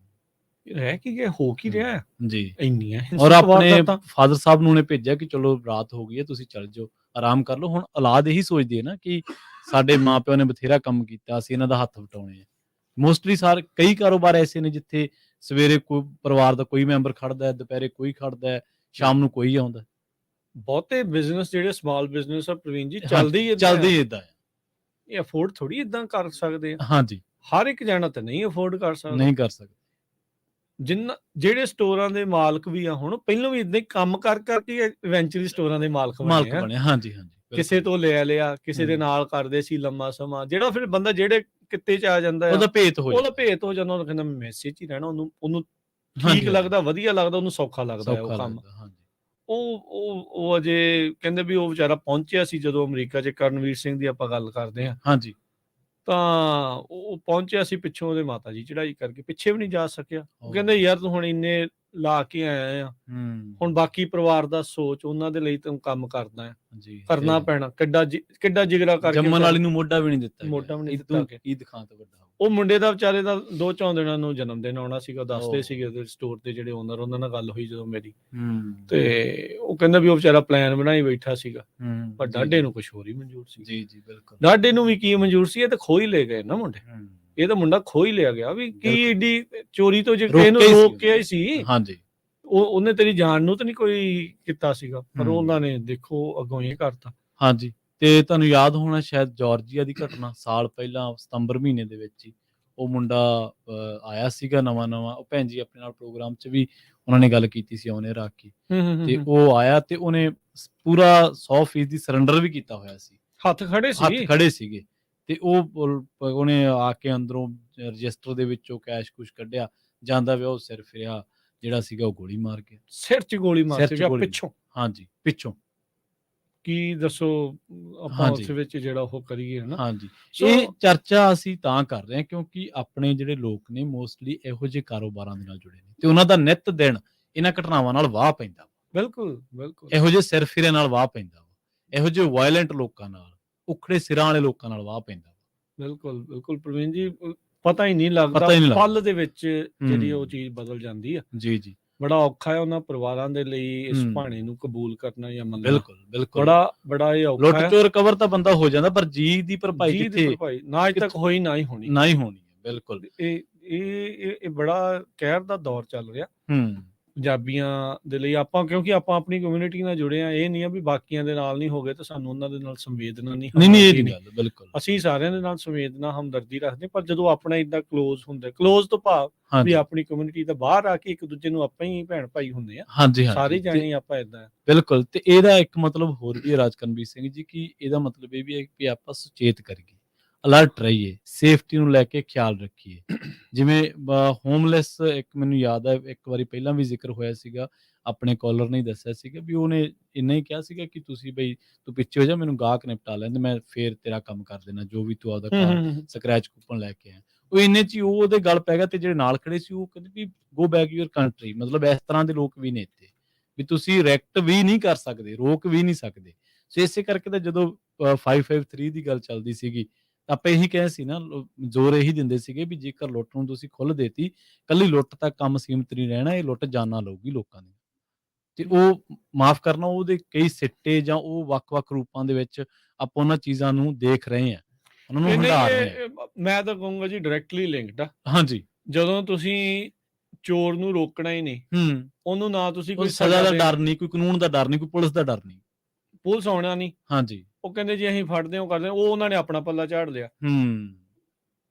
ਰਹਿ ਕੀ ਗਿਆ, ਹੋ ਕੀ ਰਿਹਾ ਜੀ, ਇੰਨੀਆਂ। ਔਰ ਆਪਣੇ ਫਾਦਰ ਸਾਹਿਬ ਨੂੰ ਉਹਨੇ ਭੇਜਿਆ ਕਿ ਚਲੋ ਰਾਤ ਹੋ ਗਈ ਹੈ, ਤੁਸੀਂ ਚੱਲ ਜਾਓ, ਆਰਾਮ ਕਰ ਲਓ। ਹੁਣ ਔਲਾਦ ਇਹੀ ਸੋਚਦੀ ਹੈ ਨਾ ਕਿ ਸਾਡੇ ਮਾਂ-ਪਿਓ ਨੇ ਬਥੇਰਾ ਕੰਮ ਕੀਤਾ, ਅਸੀਂ ਇਹਨਾਂ ਦਾ ਹੱਥ ਵਟਾਉਣੇ ਆ। ਮੋਸਟਲੀ ਕਈ ਕਾਰੋਬਾਰ ਐਸੇ ਨੇ ਜਿੱਥੇ ਸਵੇਰੇ ਕੋਈ ਪਰਿਵਾਰ ਦਾ ਕੋਈ ਮੈਂਬਰ ਖੜਦਾ ਹੈ, ਦੁਪਹਿਰੇ ਕੋਈ ਖੜਦਾ ਹੈ, ਸ਼ਾਮ ਨੂੰ ਕੋਈ ਆਉਂਦਾ। ਬਹੁਤੇ ਬਿਜ਼ਨਸ ਜਿਹੜੇ ਸਮਾਲ ਬਿਜ਼ਨਸ ਆ ਪ੍ਰਵੀਨ ਜੀ, ਚੱਲਦੇ ਹੀ ਏਦਾਂ ਆ। ਇਹ ਅਫੋਰਡ ਥੋੜੀ ਏਦਾਂ ਕਰ ਸਕਦੇ ਆ। ਹਾਂਜੀ, ਹਰ ਇੱਕ ਜਾਣਾ ਤਾਂ ਨਹੀਂ ਅਫੋਰਡ ਕਰ ਸਕਦਾ। ਜਿਹੜੇ ਸਟੋਰਾਂ ਦੇ ਮਾਲਕ ਵੀ ਆ, ਹੁਣ ਪਹਿਲਾਂ ਵੀ ਏਦਾਂ ਹੀ ਕੰਮ ਕਰਕੇ ਇਵੈਂਚੁਅਲੀ ਸਟੋਰਾਂ ਦੇ ਮਾਲਕ ਬਣੇ। ਹਾਂਜੀ ਹਾਂਜੀ, ਕਿਸੇ ਤੋਂ ਲੈ ਲਿਆ, ਕਿਸੇ ਦੇ ਨਾਲ ਕਰਦੇ ਸੀ ਲੰਮਾ ਸਮਾਂ, ਜਿਹੜਾ ਫਿਰ ਬੰਦਾ ਜਿਹੜੇ ਕਿੱਤੇ ਚ ਆ ਜਾਂਦਾ, ਉਹਦਾ ਭੇਤ ਹੋ ਜਾਂਦਾ। ਉਹਨੂੰ ਕਹਿੰਦਾ ਮੈਸੇਜ ਹੀ ਰਹਿਣਾ, ਉਹਨੂੰ ਠੀਕ ਲੱਗਦਾ, ਵਧੀਆ ਲੱਗਦਾ, ਉਹਨੂੰ ਸੌਖਾ ਲੱਗਦਾ ਉਹ ਕੰਮ। ਉਹ ਅਜੇ ਕਹਿੰਦੇ ਵੀ ਉਹ ਵਿਚਾਰਾ ਪਹੁੰਚਿਆ ਸੀ ਜਦੋਂ ਅਮਰੀਕਾ ਚ, ਕਰਨਵੀਰ ਸਿੰਘ ਦੀ ਆਪਾਂ ਗੱਲ ਕਰਦੇ ਹਾਂ, ਹਾਂਜੀ, ਤਾਂ ਉਹ ਪਹੁੰਚਿਆ ਸੀ, ਪਿੱਛੋਂ ਉਹਦੇ ਮਾਤਾ ਜੀ ਚੜਾਈ ਕਰਕੇ ਪਿੱਛੇ ਵੀ ਨਹੀਂ ਜਾ ਸਕਿਆ। ਉਹ ਕਹਿੰਦੇ ਯਾਰ ਤੂੰ ਹੁਣ ਇੰਨੇ ਲਾ ਕੇ ਆਇਆ ਆ, ਹੁਣ ਬਾਕੀ ਪਰਿਵਾਰ ਦਾ ਸੋਚ, ਉਹਨਾਂ ਦੇ ਲਈ ਤੂੰ ਕੰਮ ਕਰਦਾ ਹੈ, ਕਰਨਾ ਪੈਣਾ। ਕਿੱਡਾ ਜਿਗਰਾ ਕਰਕੇ, ਜੰਮਣ ਵਾਲੀ ਨੂੰ ਮੋਢਾ ਵੀ ਨਹੀਂ ਦਿੱਤਾ, ਕੀ ਦਿਖਾਂ ਤੋਂ ਵੱਡਾ। ਉਹ ਮੁੰਡੇ ਦਾ ਵਿਚਾਰੇ ਦਾ 2-4 ਦਿਨਾਂ ਨੂੰ ਜਨਮ ਦਿਨ ਆਉਣਾ ਸੀਗਾ, ਦੱਸਦੇ ਸੀਗੇ ਉਹਦੇ ਸਟੋਰ ਦੇ ਜਿਹੜੇ ਓਨਰ, ਉਹਨਾਂ ਨਾਲ ਗੱਲ ਹੋਈ ਜਦੋਂ ਮੇਰੀ, ਤੇ ਉਹ ਕਹਿੰਦਾ ਵੀ ਉਹ ਵਿਚਾਰਾ ਪਲਾਨ ਬਣਾਈ ਬੈਠਾ ਸੀਗਾ, ਪਰ ਡਾਢੇ ਨੂੰ ਕੁਝ ਹੋਰ ਹੀ ਮਨਜ਼ੂਰ ਸੀ। ਜੀ ਜੀ ਬਿਲਕੁਲ, ਡਾਢੇ ਨੂੰ ਵੀ ਕੀ ਮਨਜ਼ੂਰ ਸੀ, ਇਹ ਤਾਂ ਖੋ ਹੀ ਲੈ ਗਏ ਨਾ ਮੁੰਡੇ, ਇਹ ਤਾਂ ਮੁੰਡਾ ਖੋ ਹੀ ਲਿਆ ਗਿਆ। ਵੀ ਕੀ ਏਡੀ ਚੋਰੀ ਤੋਂ ਜੇ ਕਿਸੇ ਨੂੰ ਰੋਕ ਕੇ ਆਈ ਸੀ, ਹਾਂਜੀ, ਉਹਨੇ ਤੇਰੀ ਜਾਨ ਨੂੰ ਤਾਂ ਨਹੀਂ ਕੋਈ ਕੀਤਾ ਸੀਗਾ, ਪਰ ਉਹਨਾਂ ਨੇ ਦੇਖੋ ਅੱਗੋਂ ਇਹ ਕਰਤਾ। ਹਾਂਜੀ, ਤੇ ਤੁਹਾਨੂੰ ਯਾਦ ਹੋਣਾ ਸ਼ਾਇਦ ਜਾਰਜੀਆ ਦੀ ਘਟਨਾ, ਸਾਲ ਪਹਿਲਾਂ ਸਤੰਬਰ ਮਹੀਨੇ ਦੇ ਵਿੱਚ ਹੀ ਉਹ ਮੁੰਡਾ ਆਇਆ ਸੀਗਾ ਨਵਾਂ ਉਹ ਭੈਣ ਜੀ ਆਪਣੇ ਨਾਲ ਪ੍ਰੋਗਰਾਮ 'ਚ ਵੀ ਉਹਨਾਂ ਨੇ ਗੱਲ ਕੀਤੀ ਸੀ ਉਹਨੇ ਰੱਖ ਕੇ, ਤੇ ਉਹ ਆਇਆ ਤੇ ਉਹਨੇ ਪੂਰਾ 100% ਸਰੈਂਡਰ ਵੀ ਕੀਤਾ ਹੋਇਆ ਸੀ, ਹੱਥ ਖੜੇ ਸੀਗੇ, ਤੇ ਉਹਨੇ ਆ ਕੇ ਅੰਦਰੋਂ ਰਜਿਸਟਰ ਦੇ ਵਿੱਚੋਂ ਕੈਸ਼ ਕੁਛ ਕੱਢਿਆ, ਜਾਂਦਾ ਪਿਆ ਉਹ ਸਿਰ ਫਿਰਿਆ ਜਿਹੜਾ ਸੀਗਾ ਉਹ ਗੋਲੀ ਮਾਰ ਗਿਆ, ਸਿਰ 'ਚ ਗੋਲੀ ਮਾਰ ਪਿੱਛੋਂ। ਹਾਂਜੀ, ਪਿੱਛੋਂ। ਕੀ ਦੱਸੋ ਆਪਾਂ ਉਸ ਵਿੱਚ ਜਿਹੜਾ ਉਹ ਕਰੀਏ ਹਨਾ। ਹਾਂਜੀ, ਇਹ ਚਰਚਾ ਅਸੀਂ ਤਾਂ ਕਰ ਰਹੇ ਹਾਂ ਕਿਉਂਕਿ ਆਪਣੇ ਜਿਹੜੇ ਲੋਕ ਨੇ ਮੋਸਟਲੀ ਇਹੋ ਜਿਹੇ ਕਾਰੋਬਾਰਾਂ ਦੇ ਨਾਲ ਜੁੜੇ ਨੇ ਤੇ ਉਹਨਾਂ ਦਾ ਨਿੱਤ ਦਿਨ ਇਹਨਾਂ ਘਟਨਾਵਾਂ ਨਾਲ ਵਾਹ ਪੈਂਦਾ। ਬਿਲਕੁਲ ਇਹੋ ਜਿਹੇ ਸਿਰ ਫਿਰੇ ਨਾਲ ਵਾਹ ਪੈਂਦਾ, ਇਹੋ ਜਿਹੇ ਵਾਇਲੈਂਟ ਲੋਕਾਂ ਨਾਲ, ਉਖੜੇ ਸਿਰਾਂ ਵਾਲੇ ਲੋਕਾਂ ਨਾਲ ਵਾਹ ਪੈਂਦਾ। ਬਿਲਕੁਲ ਪ੍ਰਵੀਨ ਜੀ, ਪਤਾ ਹੀ ਨਹੀਂ ਲੱਗਦਾ ਪਲ ਦੇ ਵਿੱਚ ਜਿਹੜੀ ਉਹ ਚੀਜ਼ ਬਦਲ ਜਾਂਦੀ ਆ। ਜੀ ਬੜਾ ਔਖਾ ਹੈ ਉਹਨਾਂ ਪਰਿਵਾਰਾਂ ਦੇ ਲਈ ਇਸ ਭਾਣੇ ਨੂੰ ਕਬੂਲ ਕਰਨਾ ਜਾਂ ਮੰਨਣਾ। ਬਿਲਕੁਲ ਬੜਾ ਇਹ ਔਖਾ ਹੈ। ਲੁੱਟ ਚੋਰ ਕਵਰ ਤਾਂ ਬੰਦਾ ਹੋ ਜਾਂਦਾ, ਪਰ ਜੀ ਦੀ ਭਰਪਾਈ ਕਿੱਥੇ, ਨਾ ਅੱਜ ਤੱਕ ਹੋਈ ਨਾ ਹੀ ਹੋਣੀ। ਬਿਲਕੁਲ ਇਹ ਬੜਾ ਕਹਿਰ ਦਾ ਦੌਰ ਚੱਲ ਰਿਹਾ ਪੰਜਾਬੀਆਂ ਦੇ ਲਈ। ਆਪਾਂ ਕਿਉਂਕਿ ਆਪਾਂ ਆਪਣੀ ਕਮਿਊਨਿਟੀ ਨਾਲ ਜੁੜੇ ਆ, ਇਹ ਨਹੀਂ ਆ ਵੀ ਬਾਕੀਆਂ ਦੇ ਨਾਲ ਨਹੀਂ ਹੋ ਗਏ ਤਾਂ ਸਾਨੂੰ ਉਹਨਾਂ ਦੇ ਨਾਲ ਸੰਵੇਦਨਾ ਨਹੀਂ। ਬਿਲਕੁਲ ਅਸੀਂ ਸਾਰਿਆਂ ਦੇ ਨਾਲ ਸੰਵੇਦਨਾ ਹਮਦਰਦੀ ਰੱਖਦੇ, ਪਰ ਜਦੋਂ ਆਪਣਾ ਏਦਾਂ ਕਲੋਜ਼ ਹੁੰਦਾ, ਕਲੋਜ਼ ਤੋਂ ਭਾਵ ਵੀ ਆਪਣੀ ਕਮਿਊਨਿਟੀ ਤੋਂ ਬਾਹਰ ਆ ਕੇ ਇੱਕ ਦੂਜੇ ਨੂੰ ਆਪਾਂ ਹੀ ਭੈਣ ਭਾਈ ਹੁੰਦੇ ਆ। ਸਾਰੇ ਜਾਣੇ ਆਪਾਂ ਏਦਾਂ। ਬਿਲਕੁਲ, ਤੇ ਇਹਦਾ ਇੱਕ ਮਤਲਬ ਹੋਰ ਵੀ ਹੈ ਰਾਜਕਨਵੀਰ ਸਿੰਘ ਜੀ, ਕਿ ਇਹਦਾ ਮਤਲਬ ਇਹ ਵੀ ਹੈ ਕਿ ਆਪਾਂ ਸੁਚੇਤ ਕਰੀਏ, ਅਲਰਟ ਰਹੀਏ, ਸੇਫਟੀ ਨੂੰ ਲੈ ਕੇ ਖਿਆਲ ਰੱਖੀਏ। ਜਿਵੇਂ ਹੋਮਲੈਸ, ਇੱਕ ਮੈਨੂੰ ਯਾਦ ਹੈ ਇੱਕ ਵਾਰੀ ਪਹਿਲਾਂ ਵੀ ਜ਼ਿਕਰ ਹੋਇਆ ਸੀਗਾ, ਆਪਣੇ ਕਾਲਰ ਨੇ ਦੱਸਿਆ ਸੀਗਾ ਵੀ ਉਹਨੇ ਇੰਨਾ ਹੀ ਕਿਹਾ ਸੀਗਾ ਕਿ ਤੁਸੀਂ ਬਈ ਤੂੰ ਪਿੱਛੇ ਹੋ ਜਾ, ਮੈਨੂੰ ਗਾਹਕ ਨਿਪਟਾ ਲੈਂਦੇ, ਮੈਂ ਫੇਰ ਤੇਰਾ ਕੰਮ ਕਰ ਦੇਣਾ, ਜੋ ਵੀ ਤੂੰ ਆਪਦਾ ਸਕ੍ਰੈਚ ਕੂਪਨ ਲੈ ਕੇ ਆਇਆ। ਉਹ ਇੰਨੇ 'ਚ ਹੀ ਉਹ ਉਹਦੇ ਗੱਲ ਪੈ ਗਿਆ, ਤੇ ਜਿਹੜੇ ਨਾਲ ਖੜੇ ਸੀ ਉਹ ਕਹਿੰਦੇ ਵੀ ਗੋ ਬੈਕ ਯੂਅਰ ਕੰਟਰੀ। ਮਤਲਬ ਇਸ ਤਰ੍ਹਾਂ ਦੇ ਲੋਕ ਵੀ ਨੇ ਇੱਥੇ, ਵੀ ਤੁਸੀਂ ਰਿਐਕਟ ਵੀ ਨਹੀਂ ਕਰ ਸਕਦੇ, ਰੋਕ ਵੀ ਨਹੀਂ ਸਕਦੇ। ਸੋ ਇਸੇ ਕਰਕੇ ਤਾਂ ਜਦੋਂ 553 ਦੀ ਗੱਲ ਚੱਲਦੀ ਸੀਗੀ, ਆਪਾਂ ਇਹੀ ਕਹੇ ਸੀ ਨਾ, ਜ਼ੋਰ ਇਹੀ ਦਿੰਦੇ ਸੀਗੇ ਵੀ ਜੇਕਰ ਲੁੱਟ ਨੂੰ ਤੁਸੀਂ ਖੁੱਲ੍ਹ ਦੇਤੀ, ਕੱਲੀ ਲੁੱਟ ਤੱਕ ਕੰਮ ਸੀਮਿਤ ਨਹੀਂ ਰਹਿਣਾ, ਇਹ ਲੁੱਟ ਜਾਨਾਂ ਲਊਗੀ ਲੋਕਾਂ ਦੀ। ਤੇ ਉਹ ਮਾਫ਼ ਕਰਨਾ, ਉਹਦੇ ਕਈ ਸਿੱਟੇ ਜਾਂ ਉਹ ਵੱਖ-ਵੱਖ ਰੂਪਾਂ ਦੇ ਵਿੱਚ ਆਪਾਂ ਉਹਨਾਂ ਚੀਜ਼ਾਂ ਨੂੰ ਦੇਖ ਰਹੇ ਹਾਂ, ਉਹਨਾਂ ਨੂੰ ਹੰਢਾ ਰਹੇ ਹਾਂ। ਮੈਂ ਤਾਂ ਕਹੂੰਗਾ ਜੀ ਡਾਇਰੈਕਟਲੀ ਲਿੰਕਡ ਆ। ਹਾਂਜੀ, ਜਦੋਂ ਤੁਸੀਂ ਚੋਰ ਨੂੰ ਰੋਕਣਾ ਹੀ ਨਹੀਂ, ਉਹਨੂੰ ਨਾ ਤੁਸੀਂ ਕੋਈ ਸਜ਼ਾ ਦਾ ਡਰ ਨਹੀਂ, ਕੋਈ ਕਾਨੂੰਨ ਦਾ ਡਰ ਨਹੀਂ, ਕੋਈ ਪੁਲਿਸ ਦਾ ਡਰ ਨਹੀਂ, ਪੁਲਿਸ ਆਉਣਾ ਨਹੀਂ। ਹਾਂਜੀ, ਉਹ ਕਹਿੰਦੇ ਜੀ ਅਸੀਂ ਫੜਦੇ ਹਾਂ, ਕਰਦੇ, ਉਹ ਉਹਨਾਂ ਨੇ ਆਪਣਾ ਪੱਲਾ ਝਾੜ ਲਿਆ।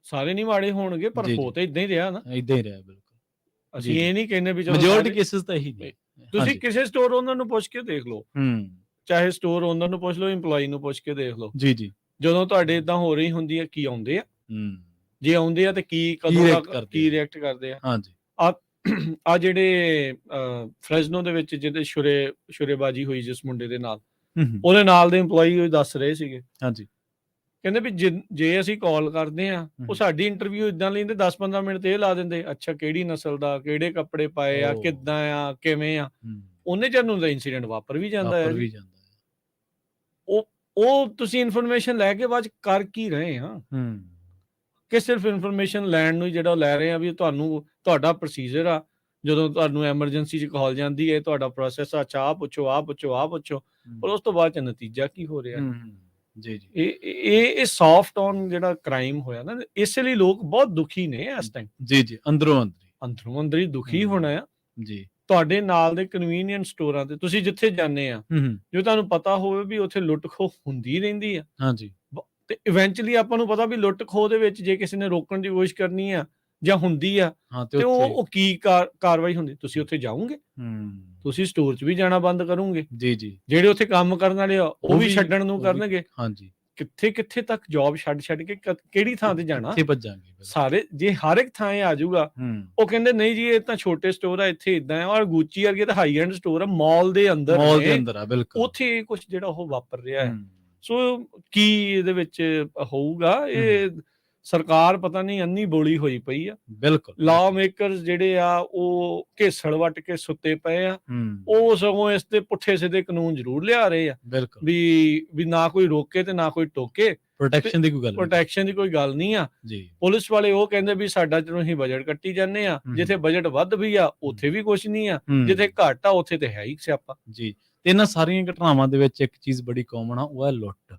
ਸਾਰੇ ਨਹੀਂ ਮਾੜੇ ਹੋਣਗੇ, ਪਰ ਹੋ ਤਾਂ ਇਦਾਂ ਹੀ ਰਿਹਾ ਨਾ, ਇਦਾਂ ਹੀ ਰਿਹਾ। ਬਿਲਕੁਲ, ਅਸੀਂ ਇਹ ਨਹੀਂ ਕਹਿੰਦੇ ਵੀ ਮੈਜੋਰਟੀ ਕੇਸਿਸ ਤਾਂ ਇਹੀ ਨੇ। ਤੁਸੀਂ ਕਿਸੇ ਸਟੋਰ ਓਨਰ ਨੂੰ ਪੁੱਛ ਕੇ ਦੇਖ ਲਓ, ਚਾਹੇ ਸਟੋਰ ਓਨਰ ਨੂੰ ਪੁੱਛ ਲਓ, ਇੰਪਲਾਈ ਨੂੰ ਪੁੱਛ ਕੇ ਦੇਖ ਲਓ। ਜੀ, ਜਦੋਂ ਤੁਹਾਡੇ ਇਦਾਂ ਹੋ ਰਹੀ ਹੁੰਦੀ ਹੈ, ਕੀ ਆਉਂਦੇ ਆ, ਜੇ ਆਉਂਦੇ ਆ ਤੇ ਕੀ ਰਿਐਕਟ ਕਰਦੇ ਆ। ਹਾਂਜੀ, ਆ ਜਿਹੜੇ ਫ੍ਰੈਜ਼ਨੋ ਦੇ ਵਿੱਚ ਜਿਹਦੇ ਸ਼ੁਰੇਬਾਜ਼ੀ ਹੋਈ ਜਿਸ ਮੁੰਡੇ ਦੇ ਨਾਲ, ਉਹਦੇ ਨਾਲ ਦੇ ਇੰਪਲਾਈ ਦੱਸ ਰਹੇ ਸੀਗੇ। ਹਾਂਜੀ, ਕਹਿੰਦੇ ਵੀ ਜੇ ਅਸੀਂ ਕਾਲ ਕਰਦੇ ਆ, ਉਹ ਸਾਡੀ ਇੰਟਰਵਿਊ ਇਦਾਂ ਲੈਂਦੇ 10-15 ਮਿੰਟ ਤੇ ਇਹ ਲਾ ਦਿੰਦੇ, ਅੱਛਾ ਕਿਹੜੀ ਨਸਲ ਦਾ, ਕਿਹੜੇ ਕੱਪੜੇ ਪਾਏ ਆ, ਕਿੱਦਾਂ ਆ, ਕਿਵੇਂ ਆ। ਉਹਨੇ ਜਦ ਦਾ ਇਨਸੀਡੈਂਟ ਵਾਪਰ ਵੀ ਜਾਂਦਾ ਹੈ। ਉਹ ਤੁਸੀਂ ਇਨਫੋਰਮੇਸ਼ਨ ਲੈ ਕੇ ਬਾਅਦ ਕਰ ਕੀ ਰਹੇ ਆ, ਕਿ ਸਿਰਫ ਇਨਫੋਰਮੇਸ਼ਨ ਲੈਣ ਨੂੰ ਜਿਹੜਾ ਲੈ ਰਹੇ ਆ ਵੀ ਤੁਹਾਡਾ ਪ੍ਰੋਸੀਜਰ ਆ, ਜਦੋਂ ਤੁਹਾਨੂੰ ਐਮਰਜੈਂਸੀ 'ਚ ਕਾਲ ਜਾਂਦੀ ਹੈ, ਤੁਹਾਡਾ ਪ੍ਰੋਸੈਸ ਆ, ਆਹ ਪੁੱਛੋ, ਪਰ ਉਸ ਤੋਂ ਬਾਅਦ 'ਚ ਨਤੀਜਾ ਕੀ ਹੋ ਰਿਹਾ। ਇਹ ਸੌਫਟ ਔਨ ਜਿਹੜਾ ਕ੍ਰਾਈਮ ਹੋਇਆ ਨਾ, ਇਸੇ ਲਈ ਲੋਕ ਬਹੁਤ ਦੁਖੀ ਨੇ ਇਸ ਟਾਈਮ। ਜੀ, ਅੰਦਰੋਂ ਅੰਦਰੀ ਦੁਖੀ ਹੋਣਾ ਆ। ਜੀ, ਤੁਹਾਡੇ ਨਾਲ ਦੇ ਕਨਵੀਨੀਅੰਟ ਸਟੋਰਾਂ ਤੇ ਤੁਸੀਂ ਜਿੱਥੇ ਜਾਂਦੇ ਆ, ਜੋ ਤੁਹਾਨੂੰ ਪਤਾ ਹੋਵੇ ਵੀ ਉੱਥੇ ਲੁੱਟ ਖੋਹ ਹੁੰਦੀ ਰਹਿੰਦੀ ਆ। ਹਾਂਜੀ, ਤੇ ਇਵੈਂਚੁਅਲੀ ਆਪਾਂ ਨੂੰ ਪਤਾ ਵੀ ਲੁੱਟ ਖੋਹ ਦੇ ਵਿੱਚ ਜੇ ਕਿਸੇ ਨੇ ਰੋਕਣ ਦੀ ਕੋਸ਼ਿਸ਼ ਕਰਨੀ ਆ ਜਾਂ ਹੁੰਦੀ ਆ, ਤੇ ਉਹ ਕੀ ਕਾਰਵਾਈ ਹੁੰਦੀ, ਤੁਸੀਂ ਉੱਥੇ ਜਾਓਗੇ, ਤੁਸੀਂ ਸਟੋਰ 'ਚ ਵੀ ਜਾਣਾ ਬੰਦ ਕਰੋਗੇ। ਜੀ, ਜਿਹੜੇ ਉੱਥੇ ਕੰਮ ਕਰਨ ਵਾਲੇ ਆ ਉਹ ਵੀ ਛੱਡਣ ਨੂੰ ਕਰਨਗੇ। ਹਾਂਜੀ, ਕਿੱਥੇ ਤੱਕ ਜੌਬ ਛੱਡ ਕੇ ਕਿਹੜੀ ਥਾਂ ਤੇ ਜਾਣਾ, ਸਾਰੇ ਜੇ ਹਰ ਇੱਕ ਥਾਂ ਆ ਜਾਊਗਾ। ਉਹ ਕਹਿੰਦੇ ਨਹੀਂ ਜੀ ਇਹ ਤਾਂ ਛੋਟੇ ਸਟੋਰ ਆ, ਇੱਥੇ ਇਦਾਂ ਆ, ਔਰ ਗੁੱਚੀ ਵਰਗੇ ਤਾਂ ਹਾਈ ਐਂਡ ਸਟੋਰ ਆ, ਮਾਲ ਦੇ ਅੰਦਰ ਆ, ਬਿਲਕੁਲ ਉੱਥੇ ਕੁਝ ਜਿਹੜਾ ਉਹ ਵਾਪਰ ਰਿਹਾ ਹੈ। ਸੋ ਕੀ ਇਹਦੇ ਵਿੱਚ ਹੋਊਗਾ, ਇਹ ਸਰਕਾਰ ਪਤਾ ਨਹੀਂ ਅੰਨੀ ਬੋਲੀ ਹੋਈ ਪਈ ਆ। ਬਿਲਕੁਲ, ਲਾਅ ਮੇਕਰਸ ਜਿਹੜੇ ਆ ਉਹ ਘੇਸੜ ਵੱਟ ਕੇ ਸੁੱਤੇ ਪਏ ਆ, ਉਹ ਸਗੋਂ ਇਸ ਤੇ ਪੁੱਠੇ ਸਿੱਧੇ ਕਾਨੂੰਨ ਜ਼ਰੂਰ ਲਿਆ ਰਹੇ ਆ ਵੀ ਨਾ ਕੋਈ ਰੋਕੇ ਤੇ ਨਾ ਕੋਈ ਟੋਕੇ। ਪ੍ਰੋਟੈਕਸ਼ਨ ਦੀ ਕੋਈ ਗੱਲ ਨਹੀਂ ਆ। ਪੁਲਿਸ ਵਾਲੇ ਉਹ ਕਹਿੰਦੇ ਵੀ ਸਾਡਾ ਜਦੋਂ ਅਸੀਂ ਬਜਟ ਕੱਟੀ ਜਾਂਦੇ ਆ, ਜਿੱਥੇ ਬਜਟ ਵੱਧ ਵੀ ਆ ਉੱਥੇ ਵੀ ਕੁਛ ਨਹੀਂ ਆ, ਜਿੱਥੇ ਘੱਟ ਆ ਉੱਥੇ ਤੇ ਹੈ ਹੀ ਸਿਆਪਾ। ਜੀ, ਤੇ ਇਹਨਾਂ ਸਾਰੀਆਂ ਘਟਨਾਵਾਂ ਦੇ ਵਿੱਚ ਇੱਕ ਚੀਜ਼ ਬੜੀ ਕਾਮਨ ਆ, ਉਹ ਹੈ ਲੁੱਟ।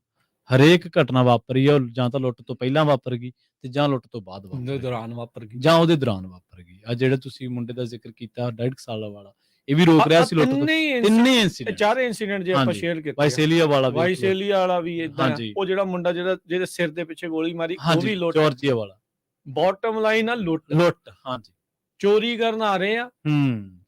ਹਰੇਕ ਘਟਨਾ ਵਾਪਰੀ ਆ, ਜਾਂ ਤਾਂ ਲੁੱਟ ਤੋਂ ਪਹਿਲਾਂ ਵਾਪਰ ਗਈ ਤੇ ਜਾਂ ਲੁੱਟ ਤੋਂ ਬਾਅਦ ਵਾਪਰ ਗਈ, ਜਾਂ ਉਹਦੇ ਦੌਰਾਨ ਵਾਪਰ ਗਈ। ਆ ਜਿਹੜੇ ਤੁਸੀਂ ਮੁੰਡੇ ਦਾ ਜ਼ਿਕਰ ਕੀਤਾ 1.5 ਸਾਲ ਵਾਲਾ, ਇਹ ਵੀ ਰੋਕ ਰਿਹਾ ਸੀ ਲੁੱਟ ਤੋਂ। ਤਿੰਨੇ ਇੰਸੀਡੈਂਟ, ਚਾਰੇ ਇੰਸੀਡੈਂਟ ਜੇ ਆਪਾਂ ਸ਼ੇਅਰ ਕੀਤੇ, ਵਾਈਸੇਲੀਆ ਵਾਲਾ ਵੀ ਇਦਾਂ, ਉਹ ਜਿਹੜਾ ਮੁੰਡਾ ਜਿਹਦੇ ਸਿਰ ਦੇ ਪਿੱਛੇ ਗੋਲੀ ਮਾਰੀ, ਉਹ ਵੀ ਲੁੱਟ, ਜਾਰਜੀਆ ਵਾਲਾ ਬਾਟਮ ਲਾਈਨ ਆ ਲੁੱਟ। ਹਾਂਜੀ। ਚੋਰੀ ਕਰਨ ਆ ਰਹੇ ਆ।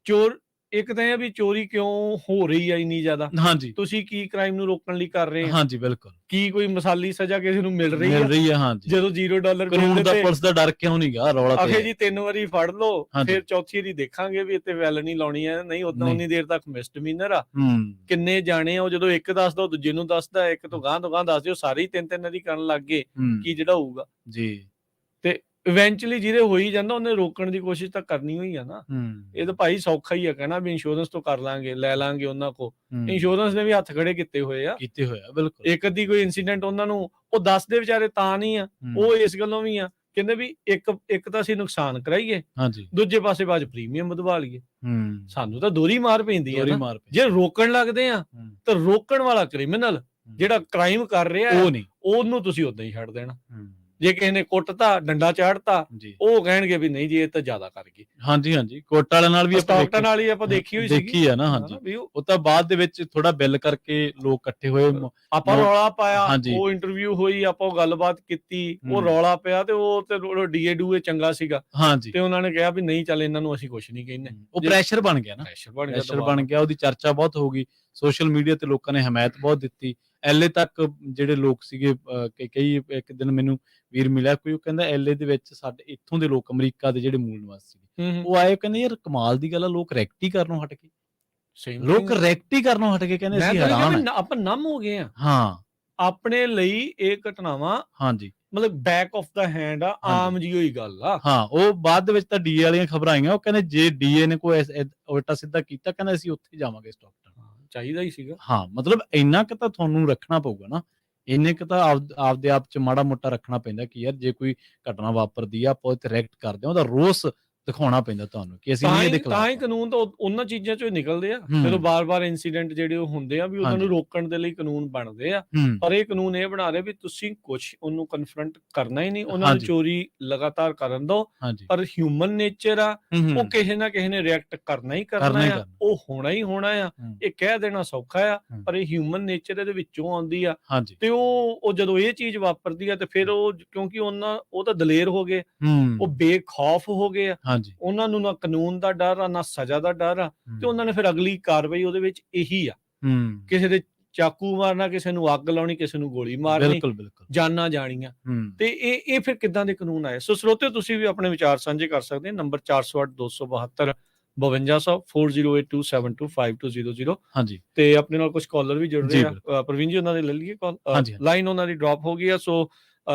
ਚੋਰ ਇੱਕ ਤਾਂ ਇਹ ਵੀ ਚੋਰੀ ਕਿਉਂ ਹੋ ਰਹੀ ਆ ਇੰਨੀ ਜ਼ਿਆਦਾ, ਹਾਂਜੀ, ਤੁਸੀਂ ਕੀ ਕ੍ਰਾਈਮ ਨੂੰ ਰੋਕਣ ਲਈ ਕਰ ਰਹੇ ਆ? ਹਾਂਜੀ, ਬਿਲਕੁਲ। ਕੀ ਕੋਈ ਮਿਸਾਲੀ ਸਜ਼ਾ ਕਿਸੇ ਨੂੰ ਮਿਲ ਰਹੀ ਆ? ਹਾਂਜੀ। ਜਦੋਂ $0 ਕਾਨੂੰਨ ਦਾ, ਪੁਲਿਸ ਦਾ ਡਰ ਕਿਉਂ ਨਹੀਂਗਾ? ਰੌਲਾ ਆਖੇ ਜੀ 3 ਵਾਰੀ ਫੜ ਲਓ, ਹਾਂਜੀ। ਫਿਰ ਚੌਥੀ ਵਾਰੀ ਦੇਖਾਂਗੇ ਵੀ ਇੱਥੇ ਵੈਲ ਨਹੀਂ ਲਾਉਣੀ ਹੈ, ਨਹੀਂ ਉਦਾਂ ਉਨੀ ਦੇਰ ਤੱਕ ਮਿਸਡਮੀਨਰ ਆ। ਕਿੰਨੇ ਜਾਣੇ ਆ, ਉਹ ਜਦੋਂ ਇੱਕ ਦੱਸਦਾ ਉਹ ਦੂਜੇ ਨੂੰ ਦੱਸਦਾ, ਇੱਕ ਤੋਂ ਗਾਂਹ ਦੱਸਦੇ, ਉਹ ਸਾਰੇ ਹੀ 3-3 ਵਾਰੀ ਕਰਨ ਲੱਗ ਗਏ, ਕੀ ਜਿਹੜਾ ਹੋਊਗਾ ਜੀ। ਤੇ ਇਵੈਂਚੁਅਲੀ ਜਿਹਦੇ ਹੋ ਹੀ ਜਾਂਦਾ ਉਹਨੇ ਰੋਕਣ ਦੀ ਕੋਸ਼ਿਸ਼ ਤਾਂ ਕਰਨੀ ਹੋਈ ਆ ਨਾ। ਇਹ ਤਾਂ ਭਾਈ ਸੌਖਾ ਹੀ ਆ ਕਹਿਣਾ ਵੀ ਇੰਸ਼ੋਰੈਂਸ ਤੋਂ ਕਰ ਲਾਂਗੇ, ਲੈ ਲਾਂਗੇ ਉਹਨਾਂ ਕੋ। ਇੰਸ਼ੋਰੈਂਸ ਨੇ ਵੀ ਹੱਥ ਖੜੇ ਕੀਤੇ ਹੋਏ ਆ, ਬਿਲਕੁਲ। ਇੱਕ ਅੱਧੀ ਕੋਈ ਇਨਸੀਡੈਂਟ ਉਹਨਾਂ ਨੂੰ ਉਹ ਦੱਸਦੇ ਵਿਚਾਰੇ ਤਾਂ ਨਹੀਂ ਆ, ਉਹ ਇਸ ਗੱਲੋਂ ਵੀ ਆ, ਕਹਿੰਦੇ ਵੀ ਇੱਕ ਤਾਂ ਅਸੀਂ ਨੁਕਸਾਨ ਕਰਾਈਏ, ਦੂਜੇ ਪਾਸੇ ਬਾਅਦ ਪ੍ਰੀਮੀਅਮ ਵਧਵਾ ਲਈਏ। ਸਾਨੂੰ ਤਾਂ ਦੋਹਰੀ ਮਾਰ ਪੈਂਦੀ ਆ ਨਾ। ਜੇ ਰੋਕਣ ਲੱਗਦੇ ਆ ਤਾਂ ਰੋਕਣ ਵਾਲਾ ਕ੍ਰਿਮੀਨਲ ਜਿਹੜਾ ਕ੍ਰਾਈਮ ਕਰ ਰਿਹਾ ਉਹਨੂੰ ਤੁਸੀਂ ਉਦਾਂ ਹੀ ਛੱਡ ਦੇਣਾ। ਜੇ ਕਿਸੇ ਨੇ ਕੁੱਟਤਾ, ਡੰਡਾ ਚਾੜਤਾ, ਉਹ ਕਹਿਣਗੇ ਵੀ ਨਹੀਂ ਜੀ ਇਹ ਤਾਂ ਜ਼ਿਆਦਾ ਕਰ ਗਈ। ਹਾਂਜੀ, ਕੋਰਟ ਵਾਲਿਆਂ ਨਾਲ ਵੀ ਆਪਾਂ ਦੇਖੀ ਹੋਈ ਦੇਖੀ ਆ ਨਾ। ਹਾਂਜੀ, ਉਹ ਤਾਂ ਬਾਅਦ ਦੇ ਵਿੱਚ ਥੋੜਾ ਬਿੱਲ ਕਰਕੇ ਲੋਕ ਇਕੱਠੇ ਹੋਏ, ਆਪਾਂ ਰੌਲਾ ਪਾਇਆ, ਉਹ ਇੰਟਰਵਿਊ ਹੋਈ, ਆਪਾਂ ਉਹ ਗੱਲਬਾਤ ਕੀਤੀ, ਉਹ ਰੌਲਾ ਪਿਆ ਤੇ ਉਹ ਡੀਏ ਚੰਗਾ ਸੀਗਾ ਤੇ ਉਹਨਾਂ ਨੇ ਕਿਹਾ ਵੀ ਨਹੀਂ ਚੱਲ ਇਹਨਾਂ ਨੂੰ ਅਸੀਂ ਕੁਛ ਨਹੀਂ ਕਹਿੰਦੇ। ਉਹ ਪ੍ਰੈਸ਼ਰ ਬਣ ਗਿਆ ਨਾ, ਪ੍ਰੈਸ਼ਰ ਬਣ ਗਿਆ, ਉਹਦੀ ਚਰਚਾ ਬਹੁਤ ਹੋ ਗਈ ਸੋਸ਼ਲ ਮੀਡੀਆ ਤੇ, ਲੋਕਾਂ ਨੇ ਹਮਾਇਤ ਬਹੁਤ ਦਿੱਤੀ। LA ਤੱਕ ਜਿਹੜੇ ਲੋਕ ਸੀਗੇ, ਕਈ ਇੱਕ ਦਿਨ ਮੈਨੂੰ ਵੀਰ ਮਿਲਿਆ ਕੋਈ, ਉਹ ਕਹਿੰਦਾ LA ਦੇ ਵਿੱਚ ਸਾਡੇ ਇੱਥੋਂ ਦੇ ਲੋਕ, ਅਮਰੀਕਾ ਦੇ ਜਿਹੜੇ ਮੂਲ ਨਿਵਾਸੀ ਸੀਗੇ, ਉਹ ਆਏ, ਕਹਿੰਦੇ ਯਾਰ ਕਮਾਲ ਦੀ ਗੱਲ ਆ, ਲੋਕ ਰੈਕਟ ਹੀ ਕਰਨੋਂ ਹਟ ਗਏ, ਕਹਿੰਦੇ ਅਸੀਂ ਹੈਰਾਨ ਆ, ਆਪਾਂ ਨਮ ਹੋ ਗਏ ਆ। ਹਾਂ, ਆਪਣੇ ਲਈ ਇਹ ਘਟਨਾਵਾਂ ਮਤਲਬ ਬੈਕ ਆਫ ਦਾ ਹੈਂਡ ਆ, ਆਮ ਜੀ ਹੋਈ ਗੱਲ ਆ। ਹਾਂ, ਉਹ ਬਾਅਦ ਦੇ ਵਿੱਚ ਤਾਂ DA ਵਾਲੀਆਂ ਖਬਰਾਂ ਆਈਆਂ, ਉਹ ਕਹਿੰਦੇ ਜੇ DA ਨੇ ਕੋਈ ਉਲਟਾ ਸਿੱਧਾ ਕੀਤਾ, ਕਹਿੰਦਾ ਅਸੀਂ ਉੱਥੇ ਜਾਵਾਂਗੇ ਸਟਾਕਟਨ। ਚਾਹੀਦਾ ਹੀ ਸੀਗਾ। ਹਾਂ, ਮਤਲਬ ਇੰਨਾ ਕੁ ਤਾਂ ਤੁਹਾਨੂੰ ਰੱਖਣਾ ਪਊਗਾ ਨਾ, ਇੰਨੇ ਕੁ ਤਾਂ ਆਪਦੇ ਆਪ ਚ ਮਾੜਾ ਮੋਟਾ ਰੱਖਣਾ ਪੈਂਦਾ ਕਿ ਯਾਰ ਜੇ ਕੋਈ ਘਟਨਾ ਵਾਪਰਦੀ ਆ, ਆਪਾਂ ਉੱਥੇ ਰਿਐਕਟ ਕਰਦੇ ਆ, ਉਹਦਾ ਰੋਸ ਦਿਖਾਉਣਾ ਪੈਂਦਾ ਤੁਹਾਨੂੰ ਕਿ ਅਸੀਂ ਨਹੀਂ ਦਿਖਾਉਂਦੇ। ਤਾਂ ਹੀ ਕਾਨੂੰਨ ਤਾਂ ਉਹਨਾਂ ਚੀਜ਼ਾਂ ਚੋਂ ਨਿਕਲਦੇ ਆ, ਜਦੋਂ ਬਾਰ-ਬਾਰ ਇਨਸੀਡੈਂਟ ਜਿਹੜੇ ਉਹ ਹੁੰਦੇ ਆ ਵੀ ਉਹਨਾਂ ਨੂੰ ਰੋਕਣ ਦੇ ਲਈ ਕਾਨੂੰਨ ਬਣਦੇ ਆ। ਪਰ ਇਹ ਕਾਨੂੰਨ ਇਹ ਬਣਾ ਰਹੇ ਵੀ ਤੁਸੀਂ ਕੁਝ ਉਹਨੂੰ ਕਨਫਰੰਟ ਕਰਨਾ ਹੀ ਨਹੀਂ, ਉਹਨਾਂ ਨੂੰ ਚੋਰੀ ਲਗਾਤਾਰ ਕਰਨ ਦਿਓ, ਪਰ ਹਿਊਮਨ ਨੇਚਰ ਆ, ਉਹ ਕਿਸੇ ਨਾ ਕਿਸੇ ਨੇ ਰਿਐਕਟ ਕਰਨਾ ਹੀ ਕਰਨਾ ਆ, ਉਹ ਹੋਣਾ ਹੀ ਹੋਣਾ ਆ। ਇਹ ਕਹਿ ਦੇਣਾ ਸੌਖਾ ਆ, ਪਰ ਇਹ ਹਿਊਮਨ ਨੇਚਰ ਇਹਦੇ ਵਿੱਚੋਂ ਆਉਂਦੀ ਆ। ਤੇ ਉਹ ਜਦੋਂ ਇਹ ਚੀਜ਼ ਵਾਪਰਦੀ ਆ ਤੇ ਫਿਰ ਉਹ ਕਿਉਂਕਿ ਉਹ ਤਾਂ ਦਲੇਰ ਹੋ ਗਏ, ਉਹ ਬੇਖੌਫ ਹੋ ਗਏ ਆ, ਉਹਨਾਂ ਨੂੰ ਨਾ ਕਾਨੂੰਨ ਦਾ ਡਰ ਆ, ਨਾ ਸਜ਼ਾ ਦਾ ਡਰ ਆ, ਤੇ ਉਹਨਾਂ ਨੇ ਫਿਰ ਅਗਲੀ ਕਾਰਵਾਈ ਉਹਦੇ ਵਿੱਚ ਇਹੀ ਆ, ਕਿਸੇ ਦੇ ਚਾਕੂ ਮਾਰਨਾ, ਕਿਸੇ ਨੂੰ ਅੱਗ ਲਾਉਣੀ, ਕਿਸੇ ਨੂੰ ਗੋਲੀ ਮਾਰਨੀ, ਜਾਨਾਂ ਜਾਣੀਆਂ। ਤੇ ਇਹ ਫਿਰ ਕਿੱਦਾਂ ਦੇ ਕਾਨੂੰਨ ਆਏ? ਸੋ ਸਰੋਤਿਓ, ਤੁਸੀਂ ਵੀ ਆਪਣੇ ਵਿਚਾਰ ਸਾਂਝੇ ਕਰ ਸਕਦੇ ਹੋ। ਨੰਬਰ 408-272 5200 4082725200। ਹਾਂਜੀ, ਤੇ ਆਪਣੇ ਨਾਲ ਕੁਝ ਕਾਲਰ ਵੀ ਜੁੜ ਰਹੇ ਆ। ਪ੍ਰਵੀਨ ਜੀ, ਉਹਨਾਂ ਦੇ ਲੈ ਲਈਏ ਕਾਲ? ਲਾਈਨ ਉਹਨਾਂ ਦੀ ਡ੍ਰੌਪ ਹੋ ਗਈ ਆ, ਸੋ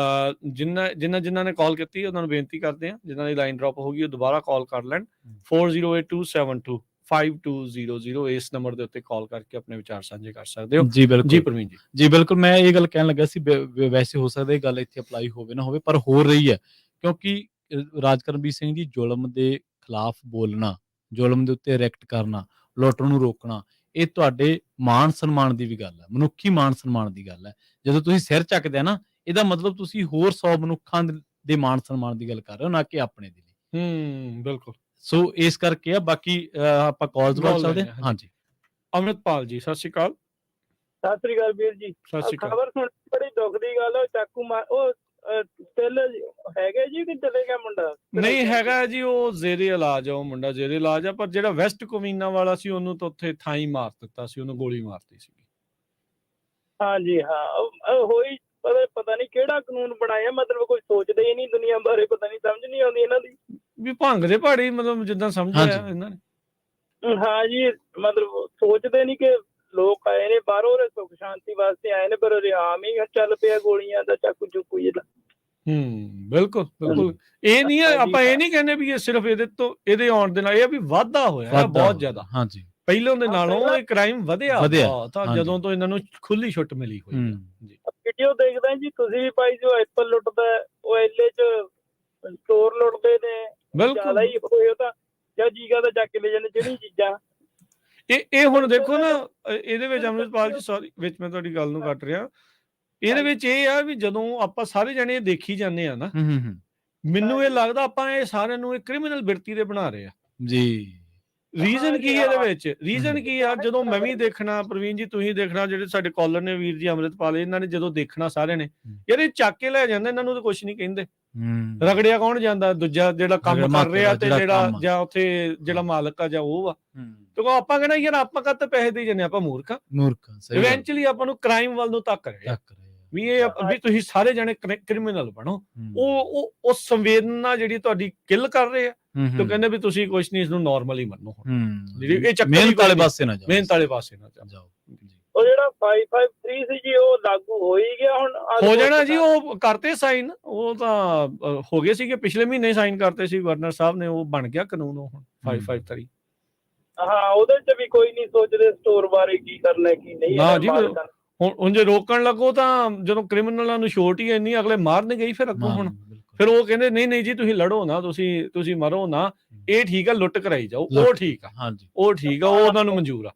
ਜਿਨ੍ਹਾਂ ਨੇ ਕਾਲ ਕੀਤੀ ਉਹਨਾਂ ਨੂੰ ਬੇਨਤੀ ਕਰਦੇ ਆ, ਜਿਨ੍ਹਾਂ ਦੀ ਲਾਈਨ ਡ੍ਰੌਪ ਹੋ ਗਈ ਉਹ ਦੁਬਾਰਾ ਕਾਲ ਕਰ ਲੈਣ 4082725200। ਇਸ ਨੰਬਰ ਦੇ ਉੱਤੇ ਕਾਲ ਕਰਕੇ ਆਪਣੇ ਵਿਚਾਰ ਸਾਂਝੇ ਕਰ ਸਕਦੇ ਹੋ। ਜੀ ਬਿਲਕੁਲ ਜੀ ਪ੍ਰਵੀਨ ਜੀ ਬਿਲਕੁਲ, ਮੈਂ ਇਹ ਗੱਲ ਕਹਿਣ ਲੱਗਾ ਸੀ, ਵੈਸੇ ਹੋ ਸਕਦਾ ਇਹ ਗੱਲ ਇੱਥੇ ਅਪਲਾਈ ਹੋਵੇ ਨਾ ਹੋਵੇ, ਪਰ ਹੋ ਰਹੀ ਹੈ, ਕਿਉਂਕਿ ਰਾਜ ਕਰਮਵੀਰ ਸਿੰਘ ਜੀ, ਜ਼ੁਲਮ ਦੇ ਖਿਲਾਫ ਬੋਲਣਾ, ਜ਼ੁਲਮ ਦੇ ਉੱਤੇ ਰਿਐਕਟ ਕਰਨਾ, ਲੁੱਟ ਨੂੰ ਰੋਕਣਾ, ਇਹ ਤੁਹਾਡੇ ਮਾਣ ਸਨਮਾਨ ਦੀ ਵੀ ਗੱਲ ਹੈ, ਮਨੁੱਖੀ ਮਾਣ ਸਨਮਾਨ ਦੀ ਗੱਲ ਹੈ। ਜਦੋਂ ਤੁਸੀਂ ਸਿਰ ਚੱਕਦੇ ਆ ਨਾ, ਇਹਦਾ ਮਤਲਬ ਤੁਸੀਂ ਹੋਰ 100 ਮਨੁੱਖਾਂ ਦੇ ਮਾਣ ਸਨਮਾਨ ਦੀ ਗੱਲ ਕਰ ਰਹੇ ਹੋ, ਨਾ ਕਿ ਆਪਣੇ ਦੇ ਲਈ। ਬਿਲਕੁਲ। ਸੋ ਇਸ ਕਰਕੇ ਆ, ਬਾਕੀ ਆਪਾਂ ਕਾਲਸ ਵੱਲ ਚੱਲਦੇ ਹਾਂ। ਹਾਂਜੀ, ਅਮਰਿਤਪਾਲ ਜੀ, ਸਤਿ ਸ਼੍ਰੀ ਅਕਾਲ। ਸਤਿ ਸ੍ਰੀ ਅਕਾਲ ਵੀਰ ਜੀ। ਸਤਿ ਸ਼੍ਰੀ ਅਕਾਲ। ਖਬਰ ਸੁਣ ਬੜੀ ਦੁੱਖ ਦੀ ਗੱਲ ਹੈ, ਚਾਕੂ ਮਾਰ ਉਹ still ਹੈਗੇ ਜੀ ਕਿ ਚਲੇ ਗਿਆ ਮੁੰਡਾ? ਨਹੀਂ ਹੈਗਾ ਜੀ, ਉਹ ਜ਼ੇਰੇ ਇਲਾਜ ਆ, ਉਹ ਮੁੰਡਾ ਜ਼ੇਰੇ ਇਲਾਜ ਆ, ਪਰ ਜਿਹੜਾ ਵੈਸਟ ਕੋਵੀਨਾ ਵਾਲਾ ਸੀ ਉਹਨੂੰ ਤਾਂ ਉੱਥੇ ਥਾਂ ਹੀ ਮਾਰ ਦਿੱਤਾ ਸੀ, ਉਹਨੂੰ ਗੋਲੀ ਮਾਰਤੀ ਸੀ। ਹਾਂਜੀ ਹਾਂ, ਹੋਈ ਪਤਾ ਨਹੀਂ ਕਿਹੜਾ ਕਾਨੂੰਨ ਬਣਾਇਆ, ਮਤਲਬ ਕੋਈ ਸੋਚਦੇ ਹੀ ਨਹੀਂ ਦੁਨੀਆ ਬਾਰੇ, ਪਤਾ ਨਹੀਂ ਸਮਝ ਨਹੀਂ ਆਉਂਦੀ ਇਹਨਾਂ ਦੀ ਵੀ ਭੰਗ ਦੇ ਪਹਾੜੀ, ਮਤਲਬ ਜਿੱਦਾਂ ਸਮਝਿਆ ਇਹਨਾਂ ਨੇ। ਹਾਂ ਜੀ, ਮਤਲਬ ਸੋਚਦੇ ਨਹੀਂ ਕਿ ਲੋਕ ਆਏ ਨੇ ਬਾਹਰੋਂ ਸੁੱਖ ਸ਼ਾਂਤੀ ਵਾਸਤੇ ਆਏ ਨੇ, ਪਰ ਆਮ ਹੀ ਚੱਲ ਪਿਆ ਗੋਲੀਆਂ ਦਾ, ਚਾਕੂ ਚੁੱਕੂ ਜਿਹਦਾ। ਬਿਲਕੁਲ ਬਿਲਕੁਲ। ਇਹ ਨਹੀਂ ਆਪਾਂ ਇਹ ਨਹੀਂ ਕਹਿੰਦੇ ਵੀ ਇਹ ਸਿਰਫ ਇਹਦੇ ਆਉਣ ਦੇ ਨਾਲ ਇਹ ਵੀ ਵਾਧਾ ਹੋਇਆ ਬਹੁਤ ਜ਼ਿਆਦਾ। ਹਾਂਜੀ, ਪਹਿਲਾਂ ਦੇ ਨਾਲੋਂ ਇਹ ਕ੍ਰਾਈਮ ਵਧਿਆ ਤਾਂ ਜਦੋਂ ਤੋਂ ਇਹਨਾਂ ਨੂੰ ਖੁੱਲੀ ਛੁੱਟ ਮਿਲੀ ਹੋਈ ਹੈ ਜੀ। ਵੀਡੀਓ ਦੇਖਦਾ ਜੀ, ਤੁਸੀਂ ਵੀ ਭਾਈ, ਜੋ ਐਪਲ ਲੁੱਟਦਾ ਉਹ LA ਚ ਸਟੋਰ ਲੁੱਟਦੇ ਨੇ, ਜ਼ਿਆਦਾ ਹੀ ਹੋਇਆ ਤਾਂ ਜਾਂ ਜੀਗਾ ਦਾ ਚੱਕ ਲੈ ਜਾਂਦੇ ਜਿਹੜੀ ਚੀਜ਼ਾਂ। ਇਹ ਹੁਣ ਦੇਖੋ ਨਾ, ਇਹਦੇ ਵਿੱਚ ਅਮਰਿਤਪਾਲ ਜੀ, ਸੌਰੀ ਵਿੱਚ ਮੈਂ ਤੁਹਾਡੀ ਗੱਲ ਨੂੰ ਕੱਟ ਰਿਹਾ, ਇਹਦੇ ਵਿੱਚ ਇਹ ਆ ਵੀ ਜਦੋਂ ਆਪਾਂ ਸਾਰੇ ਜਣੇ ਦੇਖੀ ਜਾਂਦੇ ਆ ਨਾ, ਮੈਨੂੰ ਇਹ ਲੱਗਦਾ ਆਪਾਂ ਇਹ ਸਾਰਿਆਂ ਨੂੰ ਇਹ ਕ੍ਰਿਮੀਨਲ ਬਿਰਤੀ ਦੇ ਬਣਾ ਰਹੇ ਆ ਜੀ। ਰੀਜ਼ਨ ਕੀ ਹੈ ਇਹਦੇ ਵਿੱਚ? ਰੀਜ਼ਨ ਕੀ ਆ? ਜਦੋਂ ਮੈਂ ਵੀ ਦੇਖਣਾ, ਪ੍ਰਵੀਨ ਜੀ ਤੁਸੀਂ ਦੇਖਣਾ, ਜਿਹੜੇ ਸਾਡੇ ਕਾਲਰ ਨੇ ਵੀਰ ਜੀ ਅਮਰਿਤਪਾਲ, ਇਹਨਾਂ ਨੇ ਜਦੋਂ ਦੇਖਣਾ ਸਾਰਿਆਂ ਨੇ, ਯਾਰ ਇਹ ਚੱਕ ਕੇ ਲੈ ਜਾਂਦੇ, ਇਹਨਾਂ ਨੂੰ ਤਾਂ ਕੁਛ ਨਹੀਂ ਕਹਿੰਦੇ, ਰਗੜਿਆ ਕੌਣ ਜਾਂਦਾ? ਦੂਜਾ ਜਿਹੜਾ ਕੰਮ ਕਰ ਰਿਹਾ ਤੇ ਜਿਹੜਾ ਜਾਂ ਉੱਥੇ ਜਿਹੜਾ ਮਾਲਕ ਆ ਜਾਂ ਉਹ ਆ। ਤੇ ਆਪਾਂ ਕਹਿੰਦਾ ਯਾਰ ਆਪਾਂ ਕਦ ਪੈਸੇ ਦੇ ਜਾਂਦੇ, ਆਪਾਂ ਮੂਰਖ ਇਵੈਂਚੁਅਲੀ ਆਪਾਂ ਨੂੰ ਕ੍ਰਾਈਮ ਵੱਲ ਨੂੰ ਧੱਕ ਰਹੇ ਵੀ ਇਹ ਵੀ ਤੁਸੀਂ ਸਾਰੇ ਜਣੇ ਕ੍ਰਿਮੀਨਲ ਬਣੋ। ਉਹ ਸੰਵੇਦਨਾ ਜਿਹੜੀ ਤੁਹਾਡੀ ਕਿਲ ਕਰ ਰਹੇ ਆ ਤੇ ਕਹਿੰਦੇ ਵੀ ਤੁਸੀਂ ਕੁਛ ਨਹੀਂ, ਇਸਨੂੰ ਨਾਰਮਲ ਹੀ ਮੰਨੋ। ਇਹ ਚੱਕਰ ਮਿਹਨਤ ਵਾਲੇ ਪਾਸੇ ਨਾ ਜਾਓ। ਉਹ ਜਿਹੜਾ 553 ਸੀ ਜੀ ਉਹ ਲਾਗੂ ਹੋ ਹੀ ਗਿਆ, ਹੁਣ ਹੋ ਜਾਣਾ ਜੀ। ਉਹ ਕਰਤੇ ਸਾਈਨ, ਉਹ ਤਾਂ ਹੋ ਗਏ ਸੀਗੇ, ਪਿਛਲੇ ਮਹੀਨੇ ਸਾਈਨ ਕਰਤੇ ਸੀ ਗਵਰਨਰ ਸਾਹਿਬ ਨੇ, ਉਹ ਬਣ ਗਿਆ ਕਾਨੂੰਨ ਉਹ ਹੁਣ 553। ਹਾਂ, ਉਹਦੇ ਚ ਵੀ ਕੋਈ ਨਹੀਂ ਸੋਚਦੇ ਸਟੋਰ ਬਾਰੇ ਕੀ ਕਰਨਾ ਕੀ ਨਹੀਂ। ਨਾ ਜੀ, ਹੁਣ ਜੇ ਰੋਕਣ ਲੱਗੋ ਤਾਂ ਜਦੋਂ ਕ੍ਰਿਮੀਨਲਾਂ ਨੂੰ ਛੋਟ ਹੀ ਇੰਨੀ, ਅਗਲੇ ਮਾਰਨ ਗਈ ਫਿਰ ਅੱਗੋਂ। ਹੁਣ ਫਿਰ ਉਹ ਕਹਿੰਦੇ ਨਹੀਂ ਜੀ ਤੁਸੀਂ ਲੜੋ ਨਾ, ਤੁਸੀਂ ਮਰੋ ਨਾ, ਇਹ ਠੀਕ ਆ, ਲੁੱਟ ਕਰਾਈ ਜਾਓ, ਉਹ ਠੀਕ ਆ, ਉਹ ਠੀਕ ਆ, ਉਹ ਉਹਨਾਂ ਨੂੰ ਮਨਜ਼ੂਰ ਆ।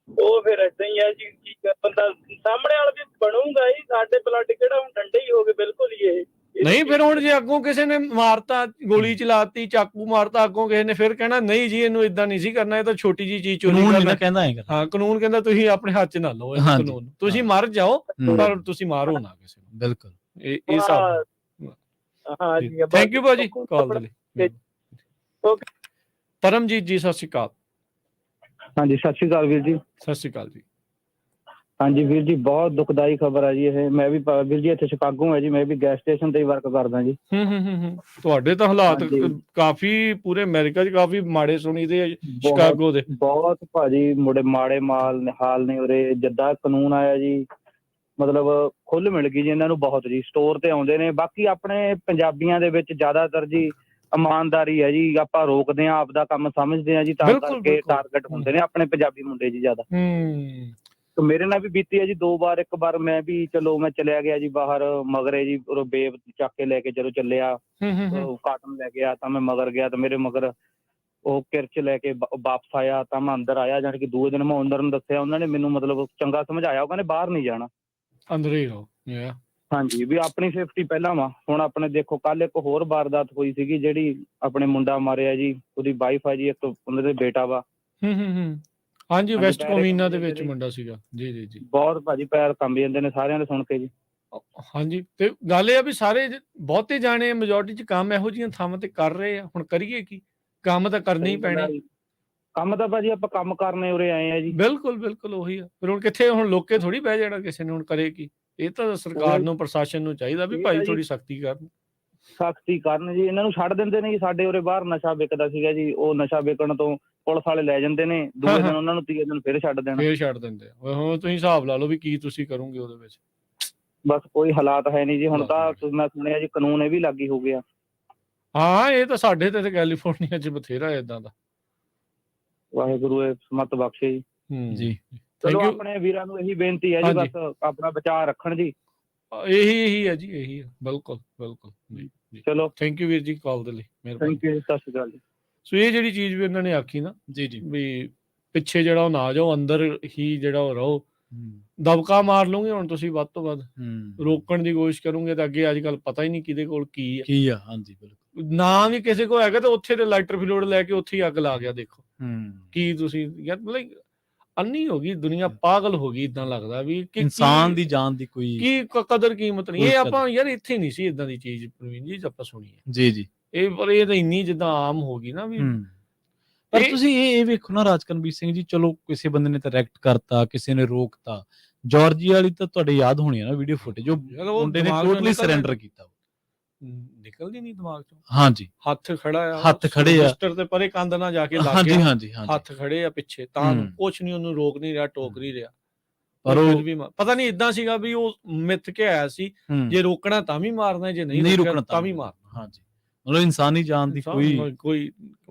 ਉਹ ਫਿਰ ਏਦਾਂ ਹੀ ਹੈ ਜੀ, ਕੀ ਬੰਦਾ ਸਾਹਮਣੇ ਵਾਲਾ ਵੀ ਬਣੂਗਾ ਹੀ। ਸਾਡੇ ਬਲੱਡ ਕਿਹੜਾ ਹੁਣ ਠੰਡੇ ਹੀ ਹੋ ਗਏ ਬਿਲਕੁਲ ਹੀ। ਇਹ ਨਹੀਂ, ਫਿਰ ਹੁਣ ਜੇ ਅੱਗੋਂ ਕਿਸੇ ਨੇ ਮਾਰਤਾ, ਗੋਲੀ ਚਲਾਤੀ, ਚਾਕੂ ਮਾਰਤਾ, ਅੱਗੋਂ ਕਿਸੇ ਨੇ ਫਿਰ ਕਹਿਣਾ ਨਹੀਂ ਜੀ ਇਹਨੂੰ ਇਦਾਂ ਨਹੀਂ ਸੀ ਕਰਨਾ, ਇਹ ਤਾਂ ਛੋਟੀ ਜੀ ਚੀਜ਼ ਚੋਰੀ ਕਰਨਾ। ਹਾਂ, ਕਾਨੂੰਨ ਕਹਿੰਦਾ ਤੁਸੀਂ ਆਪਣੇ ਹੱਥ 'ਚ ਨਾ ਲਓ ਇਹ ਕਾਨੂੰਨ, ਤੁਸੀਂ ਮਰ ਜਾਓ ਪਰ ਤੁਸੀਂ ਮਾਰੋ ਨਾ ਕਿਸੇ ਨੂੰ। ਬਿਲਕੁਲ ਇਹ ਸਭ। ਹਾਂ ਜੀ, ਥੈਂਕ ਯੂ ਭਾਜੀ ਕਾਲ ਦੇ ਲਈ। ਪਰਮਜੀਤ ਜੀ ਸਤਿ ਸ਼੍ਰੀ ਅਕਾਲ। ਹਾਂਜੀ ਸਤਿ ਸ਼੍ਰੀ ਅਕਾਲ ਵੀਰ ਜੀ। ਸਤਿ ਸ਼੍ਰੀ ਅਕਾਲ ਜੀ। ਹਾਂਜੀ ਵੀਰ ਜੀ, ਬਹੁਤ ਦੁਖਦਾਈ ਖਬਰ ਹੈ ਜੀ ਇਹ। ਮੈਂ ਵੀ ਵੀਰ ਜੀ ਇੱਥੇ ਸ਼ਿਕਾਗੋ ਹੈ ਜੀ, ਮੈਂ ਵੀ ਗੈਸ ਸਟੇਸ਼ਨ ਤੇ ਹੀ ਵਰਕ ਕਰਦਾ ਜੀ। ਤੁਹਾਡੇ ਤਾਂ ਹਾਲਾਤ ਕਾਫੀ ਪੂਰੇ ਅਮਰੀਕਾ 'ਚ ਕਾਫੀ ਮਾੜੇ ਸੁਣੀਦੇ ਸ਼ਿਕਾਗੋ ਦੇ। ਬਹੁਤ ਭਾਜੀ ਮਾੜੇ ਹਾਲ ਨੇ ਉਰੇ। ਜਿੱਦਾਂ ਕਾਨੂੰਨ ਆਇਆ ਜੀ, ਮਤਲਬ ਖੁੱਲ੍ਹ ਮਿਲ ਗਈ ਜੀ ਇਹਨਾਂ ਨੂੰ ਬਹੁਤ ਜੀ। ਸਟੋਰ ਤੇ ਆਉਂਦੇ ਨੇ। ਬਾਕੀ ਆਪਣੇ ਪੰਜਾਬੀਆਂ ਦੇ ਵਿੱਚ ਜ਼ਿਆਦਾਤਰ ਜੀ ਇਮਾਨਦਾਰੀ ਹੈ ਜੀ, ਆਪਾਂ ਰੋਕਦੇ ਹਾਂ, ਆਪਦਾ ਕੰਮ ਸਮਝਦੇ ਹਾਂ ਜੀ, ਤਾਂ ਕਰਕੇ ਟਾਰਗੇਟ ਹੁੰਦੇ ਨੇ ਆਪਣੇ ਪੰਜਾਬੀ ਮੁੰਡੇ ਜੀ ਜ਼ਿਆਦਾ। ਮੇਰੇ ਨਾਲ ਵੀ ਬੀਤੀ ਹੈ ਜੀ 2 ਵਾਰ। ਇੱਕ ਵਾਰ ਮੈਂ ਵੀ ਚਲੋ ਮੈਂ ਚਲਿਆ ਗਿਆ ਜੀ ਬਾਹਰ, ਮਗਰੇ ਜੀ ਬੇਬ ਚੱਕ ਕੇ ਲੈ ਕੇ ਚਲੋ ਚੱਲਿਆ, ਕਾਟਨ ਲੈ ਗਿਆ ਤਾਂ ਮੈਂ ਮਗਰ ਗਿਆ, ਤਾਂ ਮੇਰੇ ਮਗਰ ਉਹ ਕਿਰਚ ਲੈ ਕੇ ਵਾਪਸ ਆਇਆ, ਤਾਂ ਮੈਂ ਅੰਦਰ ਆਇਆ। ਜਾਣੀ ਕਿ ਦੂਏ ਦਿਨ ਮੈਂ ਓਨਰ ਨੂੰ ਦੱਸਿਆ, ਉਹਨਾਂ ਨੇ ਮੈਨੂੰ ਮਤਲਬ ਚੰਗਾ ਸਮਝਾਇਆ। ਉਹ ਕਹਿੰਦੇ ਬਾਹਰ ਨਹੀਂ ਜਾਣਾ, ਅੰਦਰ ਹੀ ਰਹੋ। ਹਾਂਜੀ, ਵੀ ਆਪਣੀ ਸੇਫਟੀ ਪਹਿਲਾਂ ਵਾ। ਹੁਣ ਆਪਣੇ ਦੇਖੋ ਕੱਲ ਇੱਕ ਹੋਰ ਵਾਰਦਾਤ ਹੋਈ ਸੀਗੀ, ਜਿਹੜੀ ਆਪਣੇ ਮੁੰਡਾ ਮਾਰਿਆ ਜੀ, ਉਹਦੀ ਵਾਈਫ ਆ ਜੀ, ਇੱਕ ਉਹਨਾਂ ਦੇ ਬੇਟਾ ਵਾ। ਹਾਂਜੀ, ਵੈਸਟ ਕੋਵੀਨਾ ਦੇ ਵਿੱਚ ਮੁੰਡਾ ਸੀਗਾ ਜੀ। ਬਹੁਤ ਭਾਜੀ ਪੈਰ ਕੰਬ ਜਾਂਦੇ ਨੇ ਸਾਰਿਆਂ ਦੇ ਸੁਣ ਕੇ ਜੀ। ਹਾਂਜੀ, ਤੇ ਗੱਲ ਇਹ ਆ ਵੀ ਸਾਰੇ ਬਹੁਤੇ ਜਾਣੇ ਮੈਜੋਰਟੀ 'ਚ ਕੰਮ ਇਹੋ ਜਿਹੀਆਂ ਥਾਵਾਂ ਤੇ ਕਰ ਰਹੇ ਆ। ਹੁਣ ਕਰੀਏ ਕੀ? ਕੰਮ ਤਾਂ ਕਰਨੇ ਹੀ ਪੈਣੇ। ਕੰਮ ਤਾਂ ਭਾਜੀ ਆਪਾਂ ਕੰਮ ਕਰਨੇ ਉਰੇ ਆਏ ਆ ਜੀ। ਬਿਲਕੁਲ ਉਹੀ ਆ। ਫਿਰ ਹੁਣ ਕਿੱਥੇ, ਹੁਣ ਲੋਕੇ ਥੋੜੀ ਬਹਿ ਜਾਣਾ ਕਿਸੇ ਨੇ। ਹੁਣ ਕਰੇ ਕੀ? ਇਹ ਤਾਂ ਸਰਕਾਰ ਨੂੰ, ਪ੍ਰਸ਼ਾਸਨ ਨੂੰ ਚਾਹੀਦਾ ਵੀ ਭਾਈ ਥੋੜੀ ਸਖਤੀ ਕਰਨ ਜੀ। ਇਹਨਾਂ ਨੂੰ ਛੱਡ ਦਿੰਦੇ ਨੇ ਜੀ। ਸਾਡੇ ਉਰੇ ਬਾਹਰ ਨਸ਼ਾ ਵਿਕਦਾ ਸੀਗਾ ਜੀ, ਉਹ ਨਸ਼ਾ ਵਿਕਣ ਤੋਂ ਪੁਲਿਸ ਵਾਲੇ ਲੈ ਜਾਂਦੇ ਨੇ, ਦੂਜੇ ਦਿਨ ਉਹਨਾਂ ਨੂੰ ਤੀਏ ਦਿਨ ਫਿਰ ਛੱਡ ਦਿੰਦੇ। ਹੁਣ ਤੁਸੀਂ ਹਿਸਾਬ ਲਾ ਲਓ ਵੀ ਕੀ ਤੁਸੀਂ ਕਰੋਗੇ ਉਹਦੇ ਵਿੱਚ। ਬਸ ਕੋਈ ਹਾਲਾਤ ਹੈ ਨਹੀਂ ਜੀ। ਹੁਣ ਤਾਂ ਮੈਂ ਸੁਣਿਆ ਜੀ ਕਾਨੂੰਨ ਇਹ ਵੀ ਲਾਗੂ ਹੋ ਗਿਆ। ਹਾਂ, ਇਹ ਤਾਂ ਸਾਡੇ ਤੇ ਕੈਲੀਫੋਰਨੀਆ 'ਚ ਬਥੇਰਾ ਏਦਾਂ ਦਾ। ਵਾਹਿਗੁਰੂ ਇਹ ਸਮਤ ਬਖਸ਼ੇ ਜੀ। ਚਲੋ ਆਪਣੇ ਵੀਰਾਂ ਨੂੰ ਇਹੀ ਬੇਨਤੀ ਹੈ ਜੀ, ਬਸ ਆਪਣਾ ਬਚਾਅ ਰੱਖਣ ਜੀ। ਇਹੀ ਹੈ ਜੀ, ਇਹੀ ਹੈ। ਬਿਲਕੁਲ ਚਲੋ ਥੈਂਕ ਯੂ ਵੀਰ ਜੀ ਕਾਲ ਦੇ ਲਈ। ਥੈਂਕ ਯੂ, ਸਤਿ ਸ਼੍ਰੀ ਅਕਾਲ ਜੀ। ਸੋ ਇਹ ਜਿਹੜੀ ਚੀਜ਼ ਵੀ ਉਹਨਾਂ ਨੇ ਆਖੀ ਨਾ ਜੀ ਵੀ ਪਿੱਛੇ ਜਿਹੜਾ ਉਹ ਨਾ ਜਾਓ, ਅੰਦਰ ਹੀ ਜਿਹੜਾ ਉਹ ਰਹੋ। ਦਬਕਾ ਮਾਰ ਲਓਗੇ ਹੁਣ ਤੁਸੀਂ ਵੱਧ ਤੋਂ ਵੱਧ, ਰੋਕਣ ਦੀ ਕੋਸ਼ਿਸ਼ ਕਰੋਗੇ ਤਾਂ ਅੱਗੇ ਅੱਜ ਕੱਲ ਪਤਾ ਹੀ ਨਹੀਂ ਕਿਹਦੇ ਕੋਲ ਕੀ ਆ। ਹਾਂਜੀ ਬਿਲਕੁਲ। ਨਾ ਵੀ ਕਿਸੇ ਕੋਲ ਹੈਗਾ ਤਾਂ ਉੱਥੇ ਦੇ ਲਾਈਟਰ ਫਲੋਡ ਲੈ ਕੇ ਉੱਥੇ ਹੀ ਅੱਗ ਲਾ ਗਿਆ। ਦੇਖੋ ਕੀ ਤੁਸੀਂ ਯਾਰ, ਮਤਲਬ ਅੰਨੀ ਹੋ ਗਈ ਦੁਨੀਆ, ਪਾਗਲ ਹੋ ਗਈ। ਇਦਾਂ ਲੱਗਦਾ ਵੀ ਇਨਸਾਨ ਦੀ ਜਾਨ ਦੀ ਕੋਈ ਕੀ ਕਦਰ ਕੀਮਤ ਨਹੀਂ। ਇਹ ਆਪਾਂ ਯਾਰ ਇੱਥੇ ਨਹੀਂ ਸੀ ਇਦਾਂ ਦੀ ਚੀਜ਼ ਪ੍ਰਵੀਨ ਜੀ ਆਪਾਂ ਸੁਣੀ ਹੈ ਜੀ। ਇਹ ਤਾਂ ਇੰਨੀ ਜਿੱਦਾਂ ਆਮ ਹੋ ਗਈ ਨਾ ਵੀ। ਪਰ ਤੁਸੀਂ ਇਹ ਵੇਖੋ ਨਾ ਰਾਜਕਰਮਵੀਰ ਸਿੰਘ ਜੀ, ਚਲੋ ਕਿਸੇ ਬੰਦੇ ਨੇ ਤਾਂ ਰੈਕਟ ਕਰਤਾ, ਕਿਸੇ ਨੇ ਰੋਕਤਾ। ਜਾਰਜੀਆ ਵਾਲੀ ਤਾਂ ਤੁਹਾਡੇ ਯਾਦ ਹੋਣੀ ਆ ਨਾ ਵੀਡੀਓ ਫੁਟੇਜ, ਉਹ ਮੁੰਡੇ ਨੇ ਟੋਟਲੀ ਸਰੈਂਡਰ ਕੀਤਾ। ਨਿਕਲਦੀ ਨਹੀਂ ਦਿਮਾਗ ਚੋਂ। ਹਾਂਜੀ, ਹੱਥ ਖੜਾ ਆ, ਹੱਥ ਖੜੇ ਆ, ਰਜਿਸਟਰ ਤੇ ਪਰੇ ਕੰਧ ਨਾ ਜਾ ਕੇ ਲੱਗ ਗਿਆ। ਹਾਂਜੀ ਹੱਥ ਖੜੇ ਆ ਪਿੱਛੇ, ਤਾਂ ਕੁਛ ਨਹੀਂ ਉਹਨੂੰ ਰੋਕ ਨਹੀਂ ਰਿਹਾ, ਟੋਕ ਨਹੀਂ ਰਿਹਾ। ਪਰ ਉਹ ਵੀ ਪਤਾ ਨਹੀਂ ਇਦਾਂ ਸੀਗਾ ਵੀ ਉਹ ਮਿੱਥ ਕੇ ਆਇਆ ਸੀ, ਜੇ ਰੋਕਣਾ ਤਾਂ ਵੀ ਮਾਰਨਾ, ਜੇ ਨਹੀਂ ਰੋਕਣਾ ਤਾਂ ਵੀ ਮਾਰਨਾ। ਹਾਂਜੀ, ਮਤਲਬ ਇਨਸਾਨੀ ਜਾਨ ਦੀ ਕੋਈ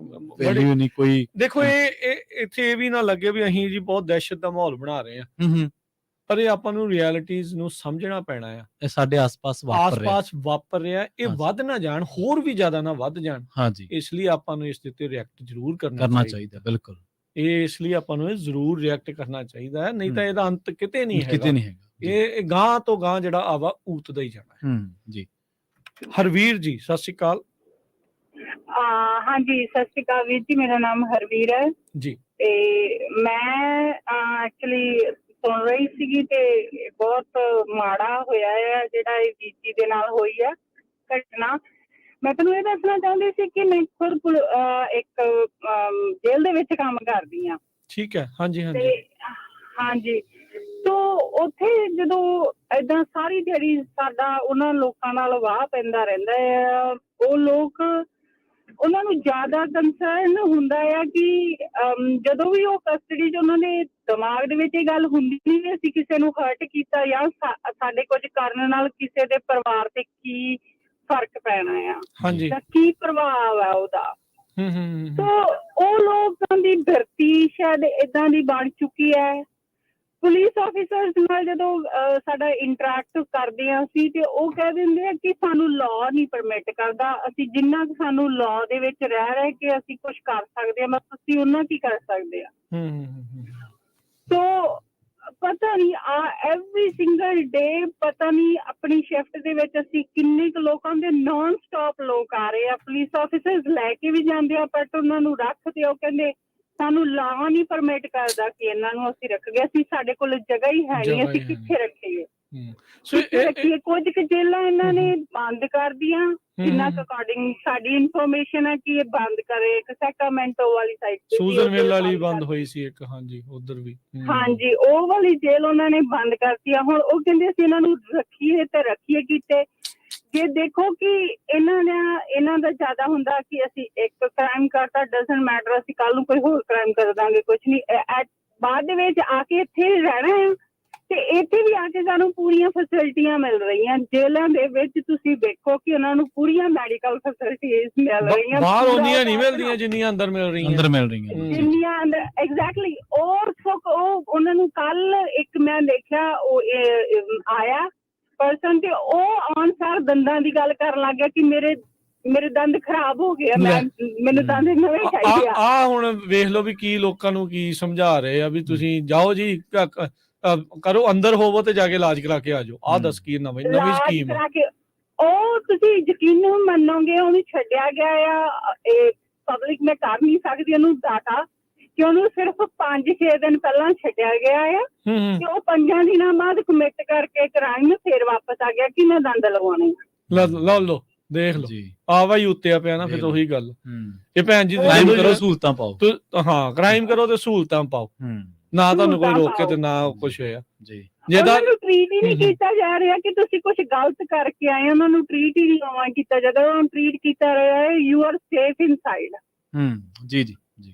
ਵੈਲਿਊ ਨਹੀਂ ਕੋਈ। ਦੇਖੋ ਇਹ ਇੱਥੇ ਇਹ ਵੀ ਨਾ ਲੱਗੇ ਵੀ ਅਸੀਂ ਜੀ ਬਹੁਤ ਦਹਿਸ਼ਤ ਦਾ ਮਾਹੌਲ ਬਣਾ ਰਹੇ ਆ, ਪਰ ਇਹ ਆਪਾਂ ਨੂੰ ਰਿਐਲਿਟੀਜ਼ ਨੂੰ ਸਮਝਣਾ ਪੈਣਾ ਆ। ਇਹ ਸਾਡੇ ਆਸ-ਪਾਸ ਵਾਪਰ ਰਿਹਾ। ਇਹ ਵੱਧ ਨਾ ਜਾਣ, ਹੋਰ ਵੀ ਜ਼ਿਆਦਾ ਨਾ ਵੱਧ ਜਾਣ। ਹਾਂਜੀ, ਇਸ ਲਈ ਆਪਾਂ ਨੂੰ ਇਸ ਦੇ ਉੱਤੇ ਰਿਐਕਟ ਜ਼ਰੂਰ ਕਰਨਾ ਚਾਹੀਦਾ। ਬਿਲਕੁਲ, ਇਹ ਇਸ ਲਈ ਆਪਾਂ ਨੂੰ ਇਹ ਜ਼ਰੂਰ ਰਿਐਕਟ ਕਰਨਾ ਚਾਹੀਦਾ ਹੈ, ਨਹੀਂ ਤਾਂ ਇਹਦਾ ਅੰਤ ਕਿਤੇ ਨਹੀਂ ਹੈਗਾ। ਇਹ ਗਾਂ ਤੋਂ ਗਾਂ ਜਿਹੜਾ ਆਵਾ ਊਤਦਾ ਹੀ ਜਾਣਾ ਜੀ। ਹਰਵੀਰ ਜੀ ਸਤਿ ਸ਼੍ਰੀ ਅਕਾਲ। ਹਾਂਜੀ ਸਤਿ ਸ਼੍ਰੀ ਅਕਾਲ ਵੀਰ ਜੀ, ਮੇਰਾ ਨਾਮ ਹਰਵੀਰ ਹੈ ਜੀ। ਤੇ ਮੈਂ ਐਕਚੁਅਲੀ ਸੁਣ ਰਹੀ ਸੀਗੀ ਤੇ ਬਹੁਤ ਮਾੜਾ ਹੋਇਆ ਹੈ ਜਿਹੜਾ ਇਹ ਬੀਜੀ ਦੇ ਨਾਲ ਹੋਈ ਆ। ਘਟਨਾ ਮੈਂ ਤੁਹਾਨੂੰ ਇਹ ਦੱਸਣਾ ਚਾਹੁੰਦੀ ਸੀ ਕਿ ਮੈਂ ਖੁਦ ਇੱਕ ਜੇਲ੍ਹ ਦੇ ਵਿੱਚ ਕੰਮ ਕਰਦੀ ਹਾਂ। ਠੀਕ ਹੈ, ਹਾਂਜੀ ਹਾਂਜੀ। ਤੇ ਹਾਂਜੀ, ਤੋ ਉੱਥੇ ਜਦੋਂ ਏਦਾਂ ਸਾਰੀ ਦਿਹਾੜੀ ਸਾਡਾ ਉਹਨਾਂ ਲੋਕਾਂ ਨਾਲ ਵਾਹ ਪੈਂਦਾ ਰਹਿੰਦਾ ਆ, ਉਹ ਲੋਕ ਉਹਨਾਂ ਨੂੰ ਜ਼ਿਆਦਾ ਕੰਸਰਨ ਹੁੰਦਾ ਆ ਕਿ ਜਦੋਂ ਵੀ ਉਹ ਕਸਟਡੀ 'ਚ ਉਹਨਾਂ ਦੇ ਦਿਮਾਗ ਦੇ ਵਿੱਚ ਇਹ ਗੱਲ ਹੁੰਦੀ ਨਹੀਂ ਵੀ ਅਸੀਂ ਕਿਸੇ ਨੂੰ ਹਰਟ ਕੀਤਾ ਜਾਂ ਸਾਡੇ ਕੁਝ ਕਰਨ ਨਾਲ ਕਿਸੇ ਦੇ ਪਰਿਵਾਰ ਤੇ ਕੀ ਫਰਕ ਪੈਣਾ ਆ, ਹਾਂਜੀ, ਤਾਂ ਕੀ ਪ੍ਰਭਾਵ ਆ ਉਹਦਾ। ਹੂੰ। ਤੋ ਉਹ ਲੋਕਾਂ ਦੀ ਧਰਤੀ ਸ਼ਾਇਦ ਏਦਾਂ ਦੀ ਬਣ ਚੁੱਕੀ ਹੈ। ਪੁਲਿਸ ਆਫੀਸਰਸ ਨਾਲ ਜਦੋਂ ਸਾਡਾ ਇੰਟਰੈਕਟ ਕਰਦੇ ਹਾਂ ਅਸੀਂ, ਤੇ ਉਹ ਕਹਿ ਦਿੰਦੇ ਆ ਕਿ ਸਾਨੂੰ ਲਾਅ ਨਹੀਂ ਪਰਮਿਟ ਕਰਦਾ, ਅਸੀਂ ਜਿੰਨਾ ਕੁ ਸਾਨੂੰ ਲਾਅ ਦੇ ਵਿੱਚ ਰਹਿ ਕੇ ਅਸੀਂ ਕੁਝ ਕਰ ਸਕਦੇ ਹਾਂ, ਬਸ ਅਸੀਂ ਉਹਨਾਂ ਕੀ ਕਰ ਸਕਦੇ ਆ। ਤੋ ਪਤਾ ਨਹੀਂ ਐਵਰੀ ਸਿੰਗਲ ਡੇ ਪਤਾ ਨਹੀਂ ਆਪਣੀ ਸ਼ਿਫਟ ਦੇ ਵਿੱਚ ਅਸੀਂ ਕਿੰਨੇ ਕੁ ਲੋਕਾਂ ਦੇ ਨਾਨ ਸਟਾਪ ਲੋਕ ਆ ਰਹੇ ਆ। ਪੁਲਿਸ ਆਫੀਸਰਸ ਲੈ ਕੇ ਵੀ ਜਾਂਦੇ ਆ, ਬਟ ਉਹਨਾਂ ਨੂੰ ਰੱਖਦੇ, ਉਹ ਕਹਿੰਦੇ ਸਾਨੂੰ ਲਾਅ ਨਹੀਂ ਪਰਮਿਟ ਕਰਦਾ ਕਿ ਇਹਨਾਂ ਨੂੰ ਅਸੀਂ ਰੱਖੀਏ, ਅਸੀਂ ਸਾਡੇ ਕੋਲ ਜਗ੍ਹਾ ਹੀ ਹੈ ਨਹੀਂ, ਅਸੀਂ ਕਿੱਥੇ ਰੱਖੀਏ। ਕੁਝ ਕੁ ਜੇਲਾਂ ਇਹਨਾਂ ਨੇ ਬੰਦ ਕਰਦੀਆਂ, ਜਿੰਨਾ ਕੁ ਅਕੋਰਡਿੰਗ ਸਾਡੀ ਇਨਫੋਰਮੇਸ਼ਨ ਹੈ ਕਿ ਇਹ ਬੰਦ ਕਰੇ। ਇੱਕ ਸੈਕਰਾਮੈਂਟੋ ਵਾਲੀ ਸਾਈਡ ਤੇ ਸੂਜ਼ਨ ਮਿਲ ਵਾਲੀ ਬੰਦ ਹੋਈ ਸੀ ਇੱਕ, ਹਾਂਜੀ ਉਧਰ ਵੀ, ਹਾਂਜੀ ਉਹ ਵਾਲੀ ਜੇਲ੍ਹ ਉਹਨਾਂ ਨੇ ਬੰਦ ਕਰਤੀ ਆ। ਹੁਣ ਉਹ ਕਹਿੰਦੇ ਅਸੀਂ ਇਹਨਾਂ ਨੂੰ ਰੱਖੀਏ ਤੇ ਰੱਖੀਏ ਕਿਤੇ। ਜੇ ਦੇਖੋ ਕਿ ਇਹਨਾਂ ਦਾ ਜ਼ਿਆਦਾ ਹੁੰਦਾ ਕਿ ਅਸੀਂ ਇੱਕ ਕ੍ਰਾਈਮ ਕਰਤਾ, ਡਜ਼ਨਟ ਮੈਟਰ, ਅਸੀਂ ਕੱਲ ਨੂੰ ਕੋਈ ਹੋਰ ਕ੍ਰਾਈਮ ਕਰ ਦਾਂਗੇ, ਕੁਛ ਨਹੀਂ। ਬਾਅਦ ਦੇ ਵਿੱਚ ਆ ਕੇ ਇੱਥੇ ਰਹਿਣਾ ਹੈ ਤੇ ਇੱਥੇ ਵੀ ਆ ਕੇ ਸਾਨੂੰ ਪੂਰੀਆਂ ਫੈਸਿਲਿਟੀਆਂ ਮਿਲ ਰਹੀਆਂ। ਜੇਲ੍ਹਾਂ ਦੇ ਵਿੱਚ ਤੁਸੀਂ ਦੇਖੋ ਕਿ ਉਹਨਾਂ ਨੂੰ ਪੂਰੀਆਂ ਮੈਡੀਕਲ ਫੈਸਿਲਿਟੀਜ਼ ਮਿਲ ਰਹੀਆਂ, ਬਾਹਰ ਉਹਨੀਆਂ ਨਹੀਂ ਮਿਲਦੀਆਂ ਜਿੰਨੀਆਂ ਅੰਦਰ ਮਿਲ ਰਹੀਆਂ, ਜਿੰਨੀਆਂ ਅੰਦਰ। ਐਗਜ਼ੈਕਟਲੀ। ਉਹ ਉਹਨਾਂ ਨੂੰ ਕੱਲ ਇੱਕ ਮੈਂ ਦੇਖਿਆ, ਉਹ ਆਇਆ ਪਰਸਨ ਤੇ ਉਹ ਅਨਸਾਰ ਦੰਦਾਂ ਦੀ ਗੱਲ ਕਰਨ ਲੱਗ ਗਿਆ ਕਿ ਮੇਰੇ ਦੰਦ ਖਰਾਬ ਹੋ ਗਏ, ਮੈਨੂੰ ਦੰਦ ਨਵੇਂ ਚਾਹੀਦੇ ਆ। ਹੁਣ ਵੇਖ ਲਓ ਵੀ ਕੀ ਲੋਕਾਂ ਨੂੰ ਕੀ ਸਮਝਾ ਰਹੇ ਆ ਵੀ ਤੁਸੀਂ ਜਾਓ ਜੀ ਕਰੋ, ਅੰਦਰ ਹੋਵੋ ਤੇ ਜਾ ਕੇ ਇਲਾਜ ਕਰਾ ਕੇ ਆ ਜਾਓ। ਆਹ ਦੱਸ ਕੀ ਨਵੀਂ ਸਕੀਮ ਆ। ਉਹ ਤੁਸੀਂ ਯਕੀਨ ਮੰਨੋਗੇ, ਉਹਨੂੰ ਛੱਡਿਆ ਗਿਆ ਆ। ਇਹ ਪਬਲਿਕ ਮੈਂ ਕਰ ਨਹੀਂ ਸਕਦੀ ਉਹਨੂੰ ਡਾਟਾ ਕਿ ਉਹਨੂੰ ਸਿਰਫ 5-6 ਦਿਨ ਪਹਿਲਾਂ ਛੱਡਿਆ ਗਿਆ ਆ ਤੇ ਉਹ 5 ਦਿਨਾਂ ਬਾਅਦ ਕਮਿਟ ਕਰਕੇ ਕ੍ਰਾਈਮ ਫੇਰ ਵਾਪਸ ਆ ਗਿਆ ਕਿ ਮੈਂ ਦੰਦ ਲਗਵਾਉਣੇ। ਲਓ ਦੇਖ ਲਓ, ਆਵਾ ਹੀ ਉੱਤੇ ਪਿਆ ਨਾ। ਫਿਰ ਉਹੀ ਗੱਲ, ਇਹ ਭੈਣ ਜੀ ਕ੍ਰਾਈਮ ਕਰੋ ਸਹੂਲਤਾਂ ਪਾਓ। ਹਾਂ, ਕ੍ਰਾਈਮ ਕਰੋ ਤੇ ਸਹੂਲਤਾਂ ਪਾਓ, ਨਾ ਤੁਹਾਨੂੰ ਕੋਈ ਰੋਕੇ ਤੇ ਨਾ ਕੁਛ ਹੋਇਆ ਜੀ। ਉਹਨਾਂ ਨੂੰ ਟਰੀਟ ਹੀ ਨਹੀਂ ਕੀਤਾ ਜਾ ਰਿਹਾ ਕਿ ਤੁਸੀਂ ਕੁਛ ਗਲਤ ਕਰਕੇ ਆਏ, ਉਹਨਾਂ ਨੂੰ ਟਰੀਟ ਹੀ ਨਹੀਂ ਕੀਤਾ ਜਾਂਦਾ। ਉਹਨਾਂ ਨੂੰ ਟਰੀਟ ਕੀਤਾ ਰਿਹਾ ਹੈ ਯੂ ਆਰ ਸੇਫ ਇਨਸਾਈਡ। ਜੀ ਜੀ ਜੀ।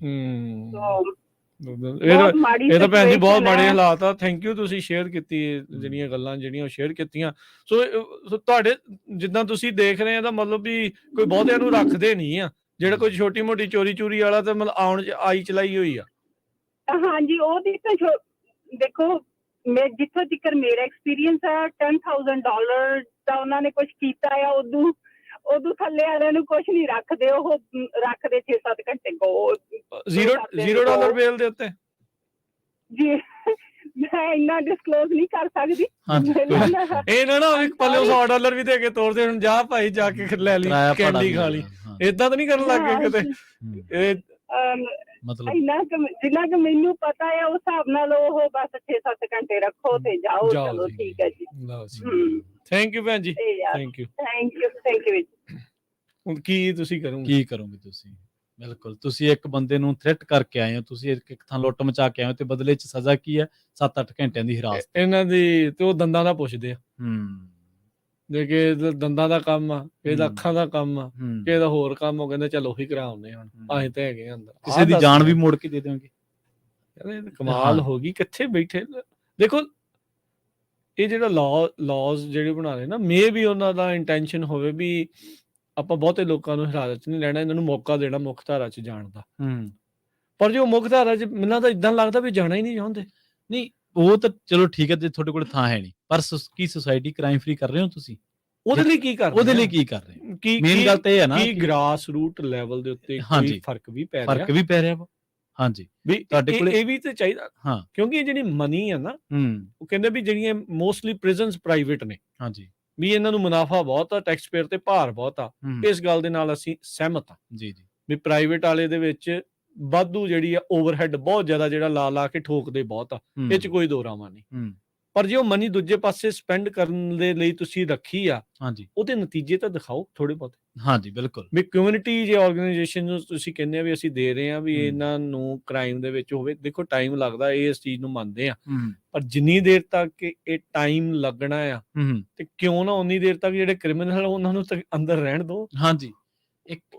ਇਹ ਤਾਂ ਭੈਣ ਜੀ ਬਹੁਤ ਮਾੜੇ ਹਾਲਾਤ ਆ। ਥੈਂਕ ਯੂ, ਤੁਸੀਂ ਸ਼ੇਅਰ ਕੀਤੀ ਜਿਹੜੀਆਂ ਗੱਲਾਂ ਜਿਹੜੀਆਂ ਸ਼ੇਅਰ ਕੀਤੀਆਂ। ਸੋ ਤੁਹਾਡੇ ਜਿੱਦਾਂ ਤੁਸੀਂ ਦੇਖ ਰਹੇ ਆ ਤਾਂ ਮਤਲਬ ਵੀ ਕੋਈ ਬਹੁਤਿਆਂ ਨੂੰ ਰੱਖਦੇ ਨਹੀਂ ਆ। ਜਿਹੜਾ ਕੋਈ ਛੋਟੀ ਮੋਟੀ ਚੋਰੀ ਵਾਲਾ ਤਾਂ ਮਤਲਬ ਆਈ ਚਲਾਈ ਹੋਈ ਆ। ਹਾਂਜੀ, ਉਹਦੀ ਤਾਂ ਦੇਖੋ ਮੈਂ ਜਿੱਥੋਂ ਤੱਕ ਮੇਰਾ ਐਕਸਪੀਰੀਅੰਸ ਆ, $10,000 ਦਾ ਉਹਨਾਂ ਨੇ ਕੁਛ ਕੀਤਾ ਆ, ਉਦੋਂ ਥੱਲੇ ਵਾਲਿਆਂ ਨੂੰ ਕੁਛ ਨਹੀਂ ਰੱਖਦੇ। ਉਹ ਰੱਖਦੇ 6-7 ਘੰਟੇ $0 ਬੇਲ ਦੇ ਉੱਤੇ ਜੀ। ਮੈਂ ਇੰਨਾ ਡਿਸਕਲੋਜ਼ ਨਹੀਂ ਕਰ ਸਕਦੀ। ਇਹ ਨਾ ਇੱਕ ਪੱਲੇ $100 ਵੀ ਦੇ ਕੇ ਤੋਰਦੇ, ਹੁਣ ਜਾ ਭਾਈ ਜਾ ਕੇ ਲੈ ਲਈ ਕੈਂਡੀ ਖਾ ਲਈ, ਏਦਾਂ ਤਾਂ ਨਹੀਂ ਕਰਨ ਲੱਗ ਗਏ ਕਿਤੇ। ਮਤਲਬ ਜਿੰਨਾ ਕਿ ਮੈਨੂੰ ਪਤਾ ਹੈ ਉਸ ਹਿਸਾਬ ਨਾਲ ਉਹ ਬਸ 6-7 ਘੰਟੇ ਰੱਖੋ ਤੇ ਜਾਓ। ਚਲੋ ਠੀਕ ਹੈ ਜੀ। ਥੈਂਕ ਯੂ ਭੈਣ ਜੀ, ਥੈਂਕ ਯੂ। ਹੁਣ ਕੀ ਤੁਸੀਂ ਕਰੋਗੇ ਤੁਸੀਂ? ਬਿਲਕੁਲ, ਤੁਸੀਂ ਇੱਕ ਬੰਦੇ ਨੂੰ ਥ੍ਰੈਟ ਕਰਕੇ ਆਏ ਹੋ, ਤੁਸੀਂ ਇੱਕ ਥਾਂ ਲੁੱਟ ਮਚਾ ਕੇ ਆਏ ਹੋ ਤੇ ਬਦਲੇ 'ਚ ਸਜ਼ਾ ਕੀ ਹੈ? 7-8 ਘੰਟਿਆਂ ਦੀ ਹਿਰਾਸਤ ਇਹਨਾਂ ਦੀ। ਤੇ ਉਹ ਦੰਦਾਂ ਦਾ ਪੁੱਛਦੇ ਆ, ਦੇਖੇ ਦੰਦਾਂ ਦਾ ਕੰਮ ਆ, ਇਹਦਾ ਅੱਖਾਂ ਦਾ ਕੰਮ ਆ, ਇਹਦਾ ਹੋਰ ਕੰਮ। ਉਹ ਕਹਿੰਦੇ ਚਲ ਉਹੀ ਕਰਾਉਂਦੇ ਹੁਣ, ਅਸੀਂ ਤਾਂ ਹੈਗੇ ਅੰਦਰ। ਕਿਸੇ ਦੀ ਜਾਨ ਵੀ ਮੋੜ ਕੇ ਦੇ ਦੇਵਾਂਗੇ। ਕਮਾਲ ਹੋ ਗਈ, ਕਿੱਥੇ ਬੈਠੇ। ਦੇਖੋ ਇਹ ਜਿਹੜਾ ਲਾਜ਼ ਜਿਹੜੇ ਬਣਾ ਰਹੇ ਨਾ, ਮੇ ਵੀ ਉਹਨਾਂ ਦਾ ਇੰਟੈਂਸ਼ਨ ਹੋਵੇ ਵੀ ਆਪਾਂ ਬਹੁਤੇ ਲੋਕਾਂ ਨੂੰ ਹਿਰਾਸਤ 'ਚ ਨਹੀਂ ਲੈਣਾ, ਇਹਨਾਂ ਨੂੰ ਮੌਕਾ ਦੇਣਾ ਮੁੱਖ ਧਾਰਾ 'ਚ ਜਾਣ ਦਾ। ਪਰ ਜੋ ਮੁੱਖ ਧਾਰਾ 'ਚ ਮੈਨੂੰ ਤਾਂ ਇਦਾਂ ਲੱਗਦਾ ਵੀ ਜਾਣਾ ਹੀ ਨਹੀਂ ਚਾਹੁੰਦੇ। ਨਹੀਂ, ਉਹ ਤਾਂ ਚਲੋ ਠੀਕ ਹੈ, ਤੇ ਤੁਹਾਡੇ ਕੋਲ ਥਾਂ ਹੈ ਨਹੀਂ, ਪਰ ਕੀ ਸੁਸਾਇਟੀ ਕ੍ਰਾਈਮ ਫ੍ਰੀ ਕਰ ਰਹੇ ਹੋ ਤੁਸੀਂ? ਉਹਦੇ ਲਈ ਕੀ ਕਰ ਰਹੇ ਹੋ? ਮੇਨ ਗੱਲ ਤਾਂ ਇਹ ਹੈ ਨਾ ਕਿ ਗ੍ਰਾਸ ਰੂਟ ਲੈਵਲ ਦੇ ਉੱਤੇ ਕੋਈ ਫਰਕ ਵੀ ਪੈ ਰਿਹਾ ਵਾ। ਹਾਂਜੀ, ਵੀ ਤੁਹਾਡੇ ਕੋਲ ਇਹ ਵੀ ਤੇ ਚਾਹੀਦਾ। ਹਾਂ, ਕਿਉਂਕਿ ਇਹ ਜਿਹੜੀ ਮਨੀ ਆ ਨਾ, ਉਹ ਕਹਿੰਦੇ ਵੀ ਜਿਹੜੀਆਂ ਮੋਸਟਲੀ ਪ੍ਰਿਜ਼ਨਸ ਪ੍ਰਾਈਵੇਟ ਨੇ, ਹਾਂਜੀ, ਵੀ ਇਹਨਾਂ ਨੂੰ ਮੁਨਾਫਾ ਬਹੁਤ ਆ, ਟੈਕਸ ਪੇਅਰ ਤੇ ਭਾਰ ਬਹੁਤ ਆ। ਇਸ ਗੱਲ ਦੇ ਨਾਲ ਅਸੀਂ ਸਹਿਮਤ ਆ ਜੀ ਜੀ, ਵੀ ਪ੍ਰਾਈਵੇਟ ਵਾਲੇ ਦੇ ਵਿੱਚ ਵਾਧੂ ਜਿਹੜੀ ਆ ਓਵਰਹੈਡ ਬਹੁਤ ਜ਼ਿਆਦਾ, ਜਿਹੜਾ ਲਾ ਕੇ ਠੋਕਦੇ ਬਹੁਤ ਆ, ਇਹ 'ਚ ਕੋਈ ਦੋ ਰਾਵਾਂ ਨਹੀਂ। ਪਰ ਜੇ ਉਹ ਮਨੀ ਦੂਜੇ ਪਾਸੇ ਸਪੈਂਡ ਕਰਨ ਦੇ ਲਈ ਤੁਸੀਂ ਰੱਖੀ ਆ, ਹਾਂਜੀ ਉਹਦੇ ਨਤੀਜੇ ਤਾਂ ਦਿਖਾਓ ਥੋੜੇ ਬਹੁਤ। ਹਾਂਜੀ ਬਿਲਕੁਲ ਵੀ ਕਮਿਊਨਿਟੀ ਜੇ ਆਰਗੇਨਾਈਜੇਸ਼ਨ ਨੂੰ ਤੁਸੀਂ ਕਹਿੰਦੇ ਆ ਵੀ ਅਸੀਂ ਦੇ ਰਹੇ ਆ ਵੀ ਇਹਨਾਂ ਨੂੰ ਕ੍ਰਾਈਮ ਦੇ ਵਿੱਚ ਹੋਵੇ, ਦੇਖੋ ਟਾਈਮ ਲੱਗਦਾ, ਇਹ ਇਸ ਚੀਜ਼ ਨੂੰ ਮੰਨਦੇ ਆ, ਪਰ ਜਿੰਨੀ ਦੇਰ ਤੱਕ ਇਹ ਟਾਈਮ ਲੱਗਣਾ ਆ ਤੇ ਕਿਉਂ ਨਾ ਉਨੀ ਦੇਰ ਤੱਕ ਜਿਹੜੇ ਕ੍ਰਿਮੀਨਲ ਉਹਨਾਂ ਨੂੰ ਅੰਦਰ ਰਹਿਣ ਦਿਓ। ਹਾਂਜੀ,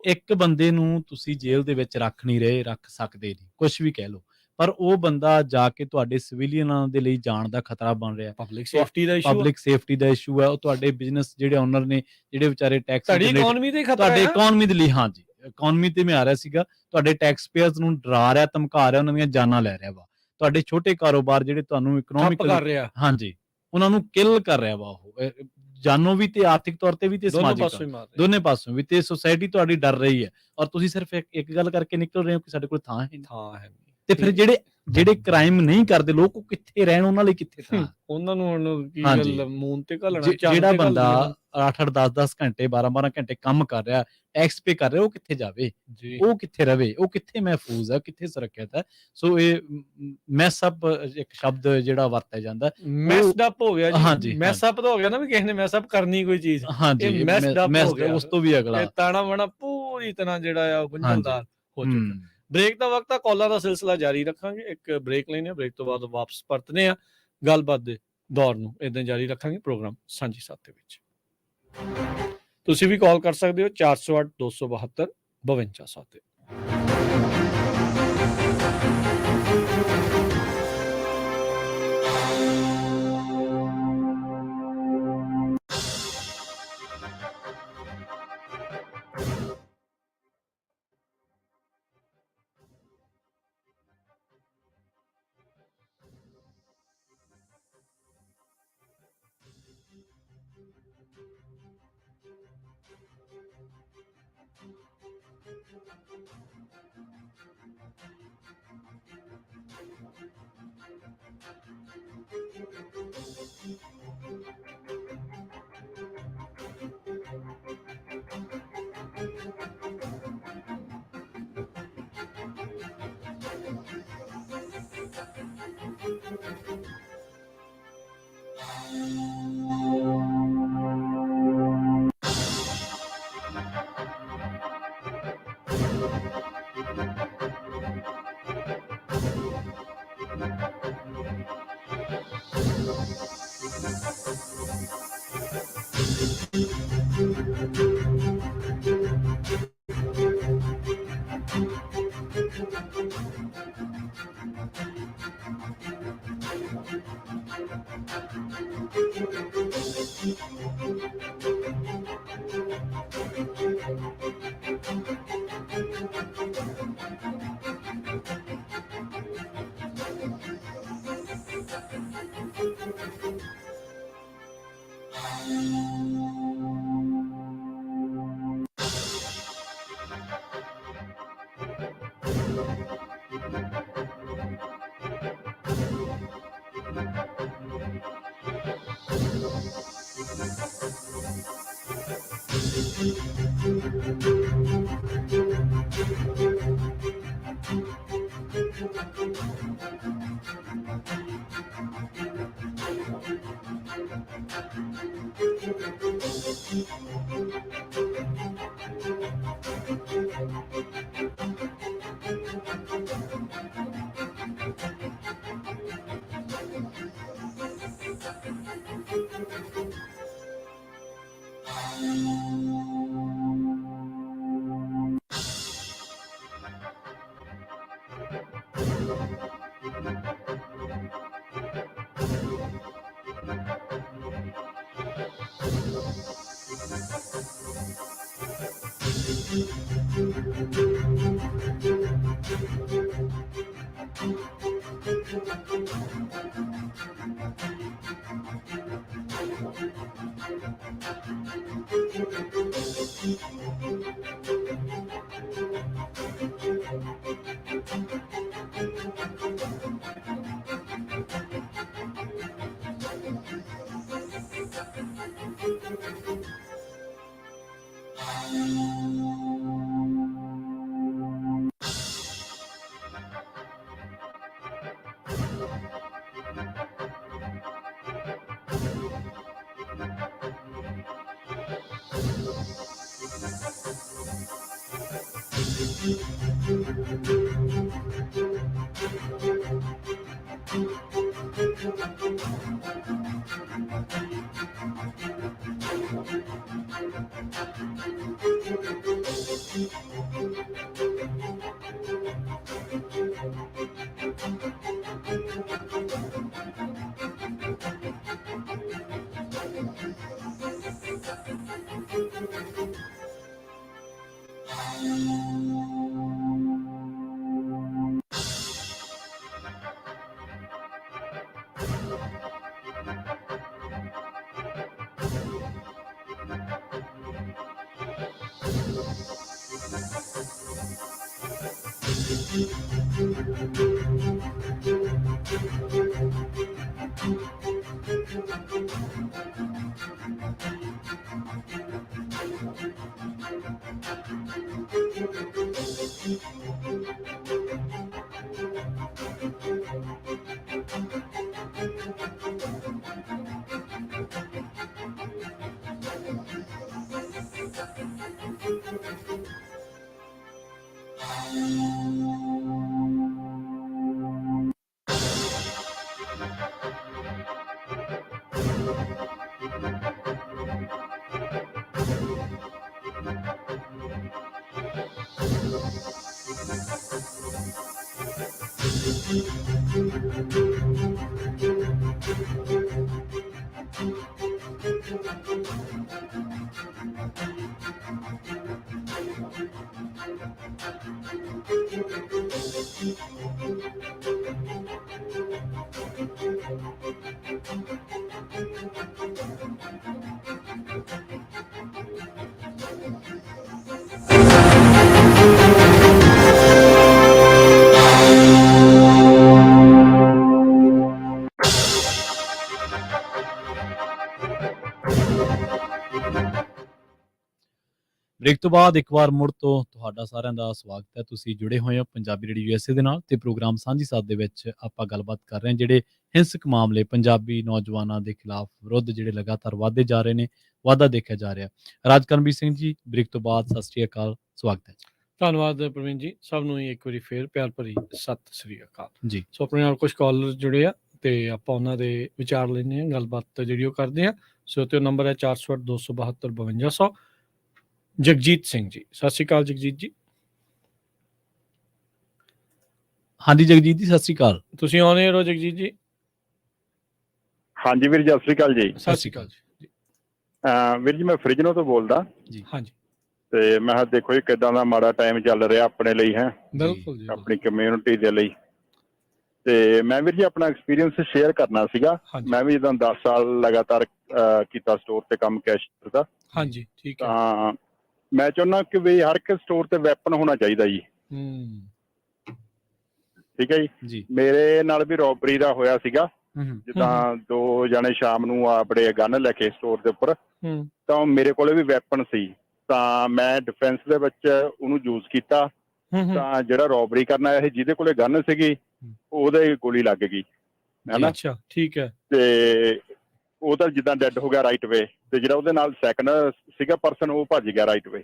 ਇੱਕ ਬੰਦੇ ਨੂੰ ਤੁਸੀਂ ਜੇਲ੍ਹ ਦੇ ਵਿੱਚ ਰੱਖ ਨਹੀਂ ਰਹੇ, ਰੱਖ ਸਕਦੇ ਨਹੀਂ, ਕੁਝ ਵੀ ਕਹਿ ਲਓ, ਪਰ ਉਹ ਬੰਦਾ ਜਾ ਕੇ ਤੁਹਾਡੇ ਸਿਵਿਲੀਅਨਾਂ ਦੇ ਲਈ ਜਾਣ ਦਾ ਖਤਰਾ ਬਣ ਰਿਹਾ। ਪਬਲਿਕ ਸੇਫਟੀ ਦਾ ਇਸ਼ੂ, ਪਬਲਿਕ ਸੇਫਟੀ ਦਾ ਇਸ਼ੂ ਹੈ। ਉਹ ਤੁਹਾਡੇ ਬਿਜ਼ਨਸ ਜਿਹੜੇ ਓਨਰ ਨੇ, ਜਿਹੜੇ ਵਿਚਾਰੇ ਟੈਕਸ, ਤੁਹਾਡੀ ਇਕਨੋਮੀ ਦੇ ਖਤਰਾ, ਤੁਹਾਡੇ ਇਕਨੋਮੀ ਦੇ ਲਈ, ਹਾਂਜੀ ਇਕਨੋਮੀ ਤੇ ਮੈਂ ਆ ਰਿਹਾ ਸੀਗਾ, ਤੁਹਾਡੇ ਟੈਕਸ ਪੇਅਰਸ ਨੂੰ ਡਰਾ ਰਿਹਾ, ਧਮਕਾ ਰਿਹਾ, ਉਹਨਾਂ ਦੀਆਂ ਜਾਨਾਂ ਲੈ ਰਿਹਾ ਵਾ। ਤੁਹਾਡੇ ਛੋਟੇ ਕਾਰੋਬਾਰ ਜਿਹੜੇ ਤੁਹਾਨੂੰ ਇਕਨੋਮਿਕਲ ਕਰ ਰਿਹਾ, ਹਾਂਜੀ ਉਹਨਾਂ ਨੂੰ ਕਿਲ ਕਰ ਰਿਹਾ ਵਾ, ਉਹ ਜਾਨੋਂ ਵੀ ਤੇ ਆਰਥਿਕ ਤੌਰ ਤੇ ਵੀ ਤੇ ਸਮਾਜਿਕ ਦੋਨੇ ਪਾਸੋਂ ਵੀ, ਤੇ ਸੋਸਾਇਟੀ ਤੁਹਾਡੀ ਡਰ ਰਹੀ ਹੈ, ਔਰ ਤੁਸੀਂ ਸਿਰਫ ਇੱਕ ਗੱਲ ਕਰਕੇ ਨਿਕਲ ਰਹੇ ਹੋ ਕਿ ਸਾਡੇ ਕੋਲ ਥਾਂ ਹੈ। ਤੇ ਫਿਰ ਜਿਹੜੇ ਕ੍ਰਾਈਮ ਨਹੀਂ ਕਰਦੇ ਲੋਕ, ਉਹ ਕਿੱਥੇ ਰਹਿਣ, ਉਹਨਾਂ ਲਈ ਕਿੱਥੇ ਥਾਂ? ਉਹਨਾਂ ਨੂੰ ਹੁਣ ਕੀ ਗੱਲ ਮੂਨ ਤੇ ਘੱਲਣਾ? ਜਿਹੜਾ ਬੰਦਾ 8-8 10-10 ਘੰਟੇ 12-12 ਘੰਟੇ ਕੰਮ ਕਰ ਰਿਹਾ, ਟੈਕਸ ਪੇ ਕਰ ਰਿਹਾ, ਉਹ ਕਿੱਥੇ ਜਾਵੇ, ਉਹ ਕਿੱਥੇ ਰਵੇ, ਉਹ ਕਿੱਥੇ ਮਹਿਫੂਜ਼ ਹੈ, ਕਿੱਥੇ ਸੁਰੱਖਿਅਤ ਹੈ? ਸੋ ਇਹ ਮੈਸ ਅਪ ਇੱਕ ਸ਼ਬਦ ਜਿਹੜਾ ਵਰਤਿਆ ਜਾਂਦਾ, ਮੈਸਡ ਅਪ ਹੋ ਗਿਆ ਜੀ। ਮੈਸ ਅਪ ਤਾਂ ਹੋ ਗਿਆ ਨਾ, ਵੀ ਕਿਸੇ ਨੇ ਮੈਸ ਅਪ ਕਰਨੀ ਕੋਈ ਚੀਜ਼, ਹਾਂਜੀ ਮੈਸਡ ਅਪ ਹੋ ਗਿਆ। ਉਸ ਤੋਂ ਵੀ ਅਗਲਾ ਤਾਣਾ ਬਾਣਾ ਪੂਰੀ ਤਰ੍ਹਾਂ ਜਿਹੜਾ ਆ ਗੁੰਝਲਦਾਰ ਹੋ ਚੁੱਕਾ। ਬ੍ਰੇਕ ਦਾ ਵਕਤ ਆ, ਕਾਲਾਂ ਦਾ ਸਿਲਸਿਲਾ ਜਾਰੀ ਰੱਖਾਂਗੇ। ਇੱਕ ਬ੍ਰੇਕ ਲੈਣੇ ਆ, ਬ੍ਰੇਕ ਤੋਂ ਬਾਅਦ ਵਾਪਸ ਪਰਤਨੇ ਆ, ਗੱਲਬਾਤ ਦੇ ਦੌਰ ਨੂੰ ਇਦਾਂ ਜਾਰੀ ਰੱਖਾਂਗੇ ਪ੍ਰੋਗਰਾਮ ਸਾਂਝੀ ਸਾਥ ਦੇ ਵਿੱਚ। ਤੁਸੀਂ ਵੀ ਕਾਲ ਕਰ ਸਕਦੇ ਹੋ 408 272 52 7। ਬ੍ਰੇਕ ਤੋਂ ਬਾਅਦ ਇੱਕ ਵਾਰ ਮੁੜ ਤੋਂ ਤੁਹਾਡਾ ਸਾਰਿਆਂ ਦਾ ਸਵਾਗਤ ਹੈ। ਤੁਸੀਂ ਜੁੜੇ ਹੋਏ ਹੋ ਪੰਜਾਬੀ ਰੇਡੀਓ ਯੂਐਸਏ ਦੇ ਨਾਲ ਤੇ ਪ੍ਰੋਗਰਾਮ ਸਾਂਝੀ ਸਾਥ ਦੇ ਵਿੱਚ ਆਪਾਂ ਗੱਲਬਾਤ ਕਰ ਰਹੇ ਹਾਂ ਜਿਹੜੇ ਹਿੰਸਕ ਮਾਮਲੇ ਪੰਜਾਬੀ ਨੌਜਵਾਨਾਂ ਦੇ ਖਿਲਾਫ ਵਿਰੁੱਧ ਜਿਹੜੇ ਲਗਾਤਾਰ ਵਧਦੇ ਜਾ ਰਹੇ ਨੇ, ਵਾਧਾ ਦੇਖਿਆ ਜਾ ਰਿਹਾ। ਰਾਜਕਰਮਵੀਰ ਸਿੰਘ ਜੀ, ਬ੍ਰੇਕ ਤੋਂ ਬਾਅਦ ਸਤਿ ਸ੍ਰੀ ਅਕਾਲ, ਸਵਾਗਤ ਹੈ। ਧੰਨਵਾਦ ਪ੍ਰਵੀਨ ਜੀ, ਸਭ ਨੂੰ ਇੱਕ ਵਾਰੀ ਫੇਰ ਪਿਆਰ ਭਰੀ ਸਤਿ ਸ੍ਰੀ ਅਕਾਲ ਜੀ। ਸੋ ਆਪਣੇ ਨਾਲ ਕੁਝ ਕਾਲਰ ਜੁੜੇ ਆ ਤੇ ਆਪਾਂ ਉਹਨਾਂ ਦੇ ਵਿਚਾਰ ਲੈਂਦੇ ਹਾਂ, ਗੱਲਬਾਤ ਜਿਹੜੀ ਉਹ ਕਰਦੇ ਆ। ਸੋ ਤੇ ਨੰਬਰ ਹੈ 408 272 5200। ਜਗਜੀਤ ਸਿੰਘ ਜੀ, ਸਤਿ ਸ੍ਰੀ ਅਕਾਲ ਜਗਜੀਤ ਜੀ। ਹਾਂਜੀ ਜਗਜੀਤ ਜੀ, ਸਤਿ ਸ੍ਰੀ ਅਕਾਲ। ਤੁਸੀਂ ਆਉਣੇ ਹੋ ਜਗਜੀਤ ਜੀ? ਹਾਂਜੀ ਵੀਰ ਜੀ, ਸਤਿ ਸ੍ਰੀ ਅਕਾਲ ਜੀ। ਸਤਿ ਸ੍ਰੀ ਅਕਾਲ ਜੀ। ਵੀਰ ਜੀ, ਮੈਂ ਫਰਿਜਨੋ ਤੋਂ ਬੋਲਦਾ ਜੀ। ਹਾਂਜੀ। ਤੇ ਮੈਂ ਕਿਹਾ ਦੇਖੋ ਜੀ ਕਿੱਦਾਂ ਦਾ ਮਾੜਾ ਟਾਈਮ ਚੱਲ ਰਿਹਾ ਆਪਣੇ ਲਈ, ਹੈ ਬਿਲਕੁਲ ਜੀ, ਆਪਣੀ ਕਮਿਊਨਿਟੀ ਦੇ ਲਈ। ਤੇ ਮੈਂ ਵੀਰ ਜੀ ਆਪਣਾ ਐਕਸਪੀਰੀਅੰਸ ਸ਼ੇਅਰ ਕਰਨਾ ਸੀਗਾ। ਮੈਂ ਵੀ ਜਦੋਂ 10 ਸਾਲ ਲਗਾਤਾਰ ਕੀਤਾ ਸਟੋਰ ਤੇ ਕੰਮ, ਕੈਸ਼ੀਅਰ ਦਾ। ਹਾਂਜੀ, ਠੀਕ ਹੈ। ਤਾਂ ਮੈਂ ਚਾਹੁੰਦਾ ਕਿ ਵੀ ਹਰ ਇੱਕ ਸਟੋਰ ਤੇ ਵੈਪਨ ਹੋਣਾ ਚਾਹੀਦਾ ਜੀ। ਠੀਕ ਹੈ ਜੀ। ਮੇਰੇ ਨਾਲ ਵੀ ਰੋਬਰੀ ਦਾ ਹੋਇਆ ਸੀਗਾ, ਜਿੱਦਾਂ 2 ਜਣੇ ਸ਼ਾਮ ਨੂੰ ਆਪਣੇ ਗਨ ਲੈ ਕੇ ਸਟੋਰ ਦੇ ਉੱਪਰ, ਤਾਂ ਮੇਰੇ ਕੋਲੇ ਵੀ ਵੈਪਨ ਸੀ। ਤਾਂ ਮੈਂ ਡਿਫੈਂਸ ਦੇ ਵਿੱਚ ਉਹਨੂੰ ਯੂਜ਼ ਕੀਤਾ। ਤਾਂ ਜਿਹੜਾ ਰੋਬਰੀ ਕਰਨ ਆਇਆ ਸੀ, ਜਿਹਦੇ ਕੋਲੇ ਗਨ ਸੀਗੀ, ਉਹਦੇ ਗੋਲੀ ਲੱਗ ਗਈ, ਹੈ ਨਾ। ਅੱਛਾ, ਠੀਕ ਹੈ। ਤੇ ਉਹ ਤਾਂ ਜਿੱਦਾਂ ਡੈਡ ਹੋ ਗਿਆ ਰਾਈਟ ਵੇ, ਤੇ ਜਿਹੜਾ ਉਹਦੇ ਨਾਲ ਸੈਕੰਡ ਸੀਗਾ ਪਰਸਨ, ਉਹ ਭੱਜ ਗਿਆ ਰਾਈਟ ਵੇ।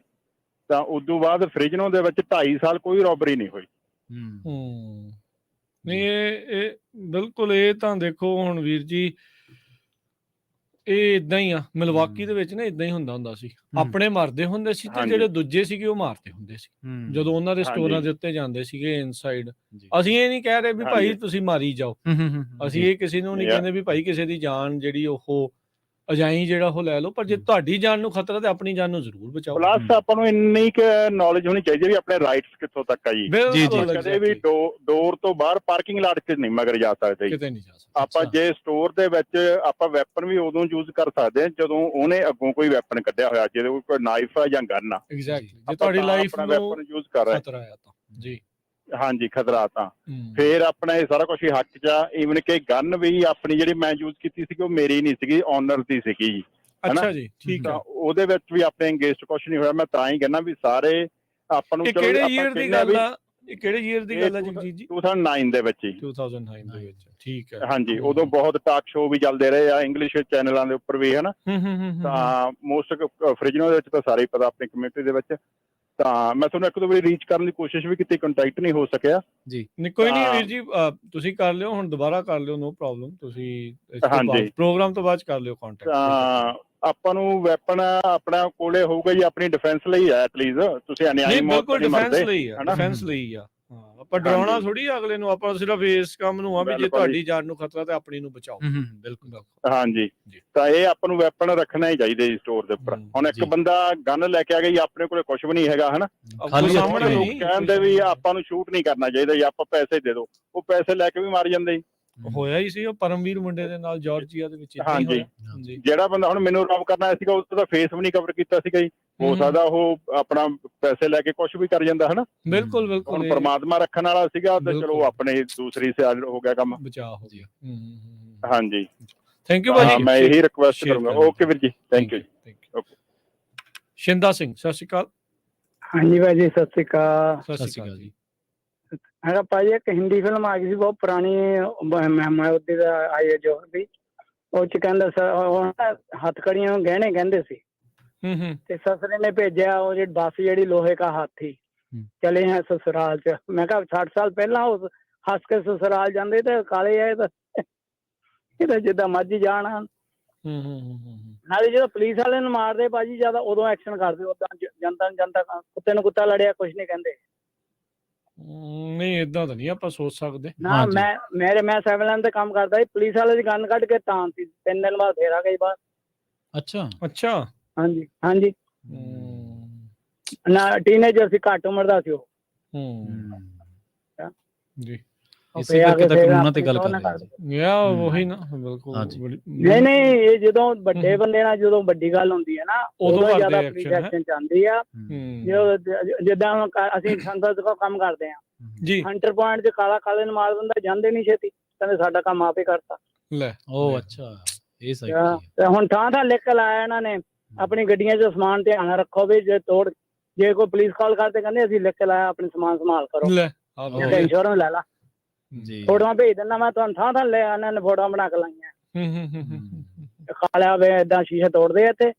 ਤਾਂ ਉਦੋਂ ਬਾਅਦ ਫਰਿਜਨੋ ਦੇ ਵਿੱਚ 2.5 ਸਾਲ ਕੋਈ ਰੋਬਰੀ ਨਹੀਂ ਹੋਈ। ਨਹੀਂ, ਇਹ ਬਿਲਕੁਲ, ਇਹ ਤਾਂ ਦੇਖੋ ਹੁਣ ਵੀਰ ਜੀ, ਇਹ ਇਦਾਂ ਹੀ ਆ। ਮਿਲਵਾਕੀ ਦੇ ਵਿੱਚ ਨਾ ਇਦਾਂ ਹੀ ਹੁੰਦਾ ਸੀ। ਆਪਣੇ ਮਰਦੇ ਹੁੰਦੇ ਸੀ ਤੇ ਜਿਹੜੇ ਦੂਜੇ ਸੀਗੇ ਉਹ ਮਾਰਦੇ ਹੁੰਦੇ ਸੀ ਜਦੋਂ ਉਹਨਾਂ ਦੇ ਸਟੋਰਾਂ ਦੇ ਉੱਤੇ ਜਾਂਦੇ ਸੀਗੇ ਇਨਸਾਈਡ। ਅਸੀਂ ਇਹ ਨਹੀਂ ਕਹਿ ਰਹੇ ਵੀ ਭਾਈ ਤੁਸੀਂ ਮਾਰੀ ਜਾਓ, ਅਸੀਂ ਇਹ ਕਿਸੇ ਨੂੰ ਨਹੀਂ ਕਹਿੰਦੇ ਵੀ ਭਾਈ ਕਿਸੇ ਦੀ ਜਾਨ ਜਿਹੜੀ ਉਹ ਅਜਾਈ ਜਿਹੜਾ ਉਹ ਲੈ ਲਓ, ਪਰ ਜੇ ਤੁਹਾਡੀ ਜਾਨ ਨੂੰ ਖਤਰਾ ਤੇ ਆਪਣੀ ਜਾਨ ਨੂੰ ਜ਼ਰੂਰ ਬਚਾਓ। ਪਲੱਸ ਆਪਾਂ ਨੂੰ ਇੰਨੀ ਕੁ ਨੌਲੇਜ ਹੋਣੀ ਚਾਹੀਦੀ ਵੀ ਆਪਣੇ ਰਾਈਟਸ ਕਿੱਥੋਂ ਤੱਕ ਆ ਜੀ। ਕਦੇ ਵੀ ਡੋਰ ਤੋਂ ਬਾਹਰ ਪਾਰਕਿੰਗ ਲਾਟ 'ਚ ਨਹੀਂ ਮਗਰ ਜਾ ਸਕਦੇ ਜੀ। ਕਿਤੇ ਨਹੀਂ ਜਾ ਸਕਦੇ। ਆਪਾਂ ਜੇ ਸਟੋਰ ਦੇ ਵਿੱਚ ਆਪਾਂ ਵੈਪਨ ਵੀ ਉਦੋਂ ਯੂਜ਼ ਕਰ ਸਕਦੇ ਹਾਂ ਜਦੋਂ ਉਹਨੇ ਅੱਗੋਂ ਕੋਈ ਵੈਪਨ ਕੱਢਿਆ ਹੋਇਆ, ਜਿਹਦੇ ਕੋਈ ਨਾਈਫ ਆ ਜਾਂ ਗਨ ਆ। ਐਗਜ਼ੈਕਟਲੀ, ਜੇ ਤੁਹਾਡੀ ਲਾਈਫ ਨੂੰ ਵੈਪਨ ਯੂਜ਼ ਕਰ ਰਿਹਾ ਖਤਰਾ ਆ ਤਾਂ ਜੀ। ਹਾਂਜੀ, ਖਤਰਾ ਤਾਂ ਫੇਰ ਆਪਣਾ ਇਹ ਸਾਰਾ ਕੁਝ ਹੀ ਹੱਕ 'ਚ ਆ। ਈਵਨ ਕਿ ਗਨ ਵੀ ਆਪਣੀ ਜਿਹੜੀ ਮੈਂ ਯੂਜ਼ ਕੀਤੀ ਸੀਗੀ, ਉਹ ਮੇਰੀ ਨਹੀਂ ਸੀਗੀ, ਓਨਰ ਦੀ ਸੀਗੀ ਜੀ। ਅੱਛਾ ਜੀ, ਠੀਕ ਆ। ਉਹਦੇ ਵਿੱਚ ਵੀ ਆਪਣੇ ਇੰਗੇਜਡ ਕੁਝ ਨਹੀਂ ਹੋਇਆ। ਮੈਂ ਤਾਂ ਹੀ ਕਹਿੰਦਾ ਵੀ ਸਾਰੇ ਆਪਾਂ ਨੂੰ। ਕਿਹੜੇ ਈਅਰ ਦੀ ਗੱਲ ਆ? ਇਹ ਕਿਹੜੇ ਈਅਰ ਦੀ ਗੱਲ ਆ ਜਗਜੀਤ ਜੀ? 2009 ਦੇ ਵਿੱਚ ਹੀ। 2009 ਦੇ ਵਿੱਚ, ਠੀਕ ਹੈ। ਹਾਂਜੀ, ਉਦੋਂ ਬਹੁਤ ਟਾਕ ਸ਼ੋਅ ਵੀ ਚੱਲਦੇ ਰਹੇ ਆ ਇੰਗਲਿਸ਼ ਚੈਨਲਾਂ ਦੇ ਉੱਪਰ ਵੀ, ਹੈ ਨਾ। ਤਾਂ ਮੋਸਟ ਫਰਿਜਨੋ ਦੇ ਵਿੱਚ ਤਾਂ ਸਾਰੇ ਹੀ ਪਤਾ ਆਪਣੀ ਕਮਿਊਨਿਟੀ ਦੇ ਵਿੱਚ। ਤਾਂ ਮੈਂ ਤੁਹਾਨੂੰ ਇੱਕ ਦੋ ਵਾਰੀ ਰੀਚ ਕਰਨ ਦੀ ਕੋਸ਼ਿਸ਼ ਵੀ ਕੀਤੀ, ਕੰਟੈਕਟ ਨਹੀਂ ਹੋ ਸਕਿਆ ਜੀ। ਕੋਈ ਨਹੀਂ ਵੀਰ ਜੀ, ਤੁਸੀਂ ਕਰ ਲਿਓ, ਹੁਣ ਦੁਬਾਰਾ ਕਰ ਲਿਓ, ਨੋ ਪ੍ਰੋਬਲਮ। ਤੁਸੀਂ ਇਸ ਤੋਂ ਹਾਂਜੀ। ਬਾਅਦ ਪ੍ਰੋਗਰਾਮ ਤੋਂ ਬਾਅਦ ਕਰ ਲਿਓ ਕੰਟੈਕਟ। ਤਾਂ ਆਪਾਂ ਨੂੰ ਵੈਪਨ ਆਪਣਾ ਕੋਲੇ ਹੋਊਗਾ ਜੀ, ਆਪਣੀ ਡਿਫੈਂਸ ਲਈ ਹੈ ਐਟਲੀਸਟ। ਤੁਸੀਂ ਅਨਿਆਈ ਮੌਤ ਬਿਲਕੁਲ ਨਹੀਂ ਡਿਫੈਂਸ ਮਰਦੇ, ਲਈ ਆ, ਹਨਾ? ਡਿਫੈਂਸ ਲਈ ਆ। ਹਾਂ, ਆਪਾਂ ਡਰਾਉਣਾ ਥੋੜੀ ਅਗਲੇ ਨੂੰ, ਆਪਾਂ ਸਿਰਫ ਇਸ ਕੰਮ ਨੂੰ ਆ ਵੀ ਜੇ ਬਿਲਕੁਲ ਤੁਹਾਡੀ ਜਾਨ ਨੂੰ ਖਤਰਾ ਤੇ ਆਪਣੀ ਨੂੰ ਬਚਾਓ। ਬਿਲਕੁਲ। ਹਾਂਜੀ, ਜੀ। ਤਾਂ ਇਹ ਆਪਾਂ ਨੂੰ ਵੈਪਨ ਰੱਖਣਾ ਹੀ ਚਾਹੀਦਾ ਜੀ ਸਟੋਰ ਦੇ ਉੱਪਰ। ਹੁਣ ਇੱਕ ਜੀ। ਬੰਦਾ ਗਨ ਲੈ ਕੇ ਆ ਗਿਆ ਜੀ, ਆਪਣੇ ਕੋਲੇ ਕੁਝ ਵੀ ਨਹੀਂ ਹੈਗਾ, ਹਨਾ? ਖਾਲੀ ਸਾਹਮਣੇ ਹੱਥ ਲੋਕ ਨਹੀਂ ਕਹਿੰਦੇ ਵੀ ਆਪਾਂ ਨੂੰ ਸ਼ੂਟ ਨਹੀਂ ਕਰਨਾ ਚਾਹੀਦਾ ਜੀ, ਆਪਾਂ ਪੈਸੇ ਦੇ ਦਿਓ। ਉਹ ਪੈਸੇ ਲੈ ਕੇ ਵੀ ਮਾਰ ਜਾਂਦੇ ਜੀ। ਹੋਇਆ ਹੀ ਸੀ ਉਹ ਪਰਮਵੀਰ ਮੁੰਡੇ ਦੇ ਨਾਲ ਜਾਰਜੀਆ ਦੇ ਵਿੱਚ। ਹਾਂਜੀ। ਜੀ। ਜਿਹੜਾ ਬੰਦਾ ਹੁਣ ਮੈਨੂੰ ਰੌਬ ਕਰਨ ਆਇਆ ਸੀਗਾ, ਉਹਦਾ ਫੇਸ ਵੀ ਨਹੀਂ ਕਵਰ ਕੀਤਾ ਸੀਗਾ ਜੀ। ਹੋ ਸਕਦਾ ਉਹ ਆਪਣਾ ਪੈਸੇ ਲੈ ਕੇ ਕੁਝ ਵੀ ਕਰ ਜਾਂਦਾ, ਹਨਾ? ਬਿਲਕੁਲ ਬਿਲਕੁਲ। ਹੁਣ ਪਰਮਾਤਮਾ ਰੱਖਣ ਵਾਲਾ ਸੀਗਾ ਤੇ ਚਲੋ ਆਪਣੇ ਦੂਸਰੀ ਸਾਈਡ ਹੋ ਗਿਆ ਕੰਮ, ਬਚਾਅ ਹੋ ਗਿਆ। ਹਾਂਜੀ। ਥੈਂਕ ਯੂ ਭਾਜੀ, ਮੈਂ ਇਹੀ ਰਿਕੁਐਸਟ ਕਰੂੰਗਾ। ਓਕੇ ਵੀਰ ਜੀ, thank you. Okay. Shinda Singh, ਸਤਿ ਸ਼੍ਰੀ ਅਕਾਲ। ਹਾਂਜੀ ਭਾਜੀ, ਸਤਿ ਸ਼੍ਰੀ ਅਕਾਲ। ਸਤਿ ਸ਼੍ਰੀ ਅਕਾਲ ਜੀ। ਹੈਗਾ ਭਾਜੀ, ਇੱਕ ਹਿੰਦੀ ਫਿਲਮ ਆ ਗਈ ਸੀ ਬਹੁਤ ਪੁਰਾਣੀ, ਉਹਦੇ ਦਾ ਆਈ ਹੈ ਜੋ ਵੀ, ਉਹ ਚ ਕਹਿੰਦਾ ਹੱਥਕੜੀਆਂ ਨੂੰ ਗਹਿਣੇ ਕਹਿੰਦੇ ਸੀ। ਤੇ ਸਸਰੇ ਨੇ ਭੇਜਿਆ ਉਹ ਜਿਹੜੀ ਬੱਸ, ਜਿਹੜੀ ਲੋਹੇ ਕਾ ਹਾਥੀ, ਚਲੇ ਹੈ ਸਸੁਰਾਲ ਚ। ਮੈਂ ਕਿਹਾ 60 ਸਾਲ ਪਹਿਲਾਂ ਉਹ ਹੱਸ ਕੇ ਸਸੁਰਾਲ ਜਾਂਦੇ ਤੇ ਕਾਲੇ ਆਏ ਤਾਂ ਇਹ ਤਾਂ ਜਿੱਦਾਂ ਮਰਜੀ ਜਾਣ। ਨਾਲੇ ਜਦੋਂ ਪੁਲਿਸ ਵਾਲੇ ਨੂੰ ਮਾਰਦੇ ਭਾਜੀ ਜਿਆਦਾ, ਉਦੋਂ ਐਕਸ਼ਨ ਕਰਦੇ, ਉਦਾਂ ਜਨਤਾ ਕੁੱਤੇ ਨੂੰ ਕੁੱਤਾ ਲੜਿਆ ਕੁਝ ਨਹੀਂ ਕਹਿੰਦੇ। ਨਹੀਂ ਏਦਾਂ ਤਾਂ ਨਹੀਂ ਆਪਾਂ ਸੋਚ ਸਕਦੇ ਨਾ। ਮੈਂ ਸਿਵਲ ਤੇ ਕੰਮ ਕਰਦਾ ਸੀ, ਪੁਲਿਸ ਵਾਲੇ ਦੀ ਗਨ ਕੱਢ ਕੇ ਤਾਂ ਸੀ 3 ਦਿਨ ਬਾਅਦ ਫੇਰ ਆ ਗਈ ਬਾਹਰ। ਅੱਛਾ। ਹਾਂਜੀ ਹਾਂਜੀ। ਨਾ ਟੀਨੇਜਰ ਸੀ, ਘੱਟ ਉਮਰ ਦਾ ਸੀ ਉਹ। ਜੀ। ਇਸੇ ਕਰਕੇ ਤਾਂ ਕਾਨੂੰਨਾਂ ਤੇ ਗੱਲ ਕਰ ਰਹੇ ਹਾਂ। ਉਹੀ ਨਾ, ਬਿਲਕੁਲ। ਨਹੀਂ ਇਹ ਜਦੋਂ ਵੱਡੇ ਬੰਦੇ ਨਾਲ ਜਦੋਂ ਵੱਡੀ ਗੱਲ ਹੁੰਦੀ ਹੈ ਨਾ, ਉਦੋਂ ਜ਼ਿਆਦਾ ਪੁਲਿਸ ਐਕਸ਼ਨ ਚਾਹੁੰਦੀ ਆ। ਜਿੱਦਾਂ ਅਸੀਂ ਸੰਸਦ ਕੋਲ ਕੰਮ ਕਰਦੇ ਹਾਂ ਜੀ, ਹੰਟਰ ਪੁਆਇੰਟ ਚ ਕਾਲੇ ਨੂੰ ਮਾਰ ਦਿੰਦਾ, ਜਾਂਦੇ ਨਹੀਂ ਛੇਤੀ, ਕਹਿੰਦੇ ਸਾਡਾ ਕੰਮ ਆਪੇ ਕਰਤਾ। ਲੈ ਉਹ ਅੱਛਾ, ਇਹ ਸਹੀ ਤੇ ਹੁਣ ਥਾਂ ਲਿਖ ਕੇ ਲਾਇਆ ਇਹਨਾਂ ਨੇ, ਆਪਣੀ ਗੱਡੀਆਂ 'ਚ ਸਮਾਨ ਧਿਆਨ ਰੱਖੋ ਵੀ ਜੇ ਕੋਈ ਪੁਲਿਸ ਕਾਲ ਕਰਦੇ, ਕਹਿੰਦੇ ਅਸੀਂ ਲਿਖ ਕੇ ਲਾਇਆ ਆਪਣੀ ਸਮਾਨ ਸੰਭਾਲ ਕਰੋ, ਇੰਸ਼ੋਰੈਂਸ ਲੈ ਲਾ। ਫੋਟੋਆਂ ਭੇਜ ਦਿੰਦਾ ਮੈਂ ਤੁਹਾਨੂੰ, ਥਾਂ ਲੈ ਇਹਨਾਂ ਨੇ ਫੋਟੋਆਂ ਬਣਾ ਕੇ ਲਾਈਆਂ। ਕਾਲਿਆ ਵੇ ਏਦਾਂ ਸ਼ੀਸ਼ੇ ਤੋੜਦੇ ਆ ਤੇ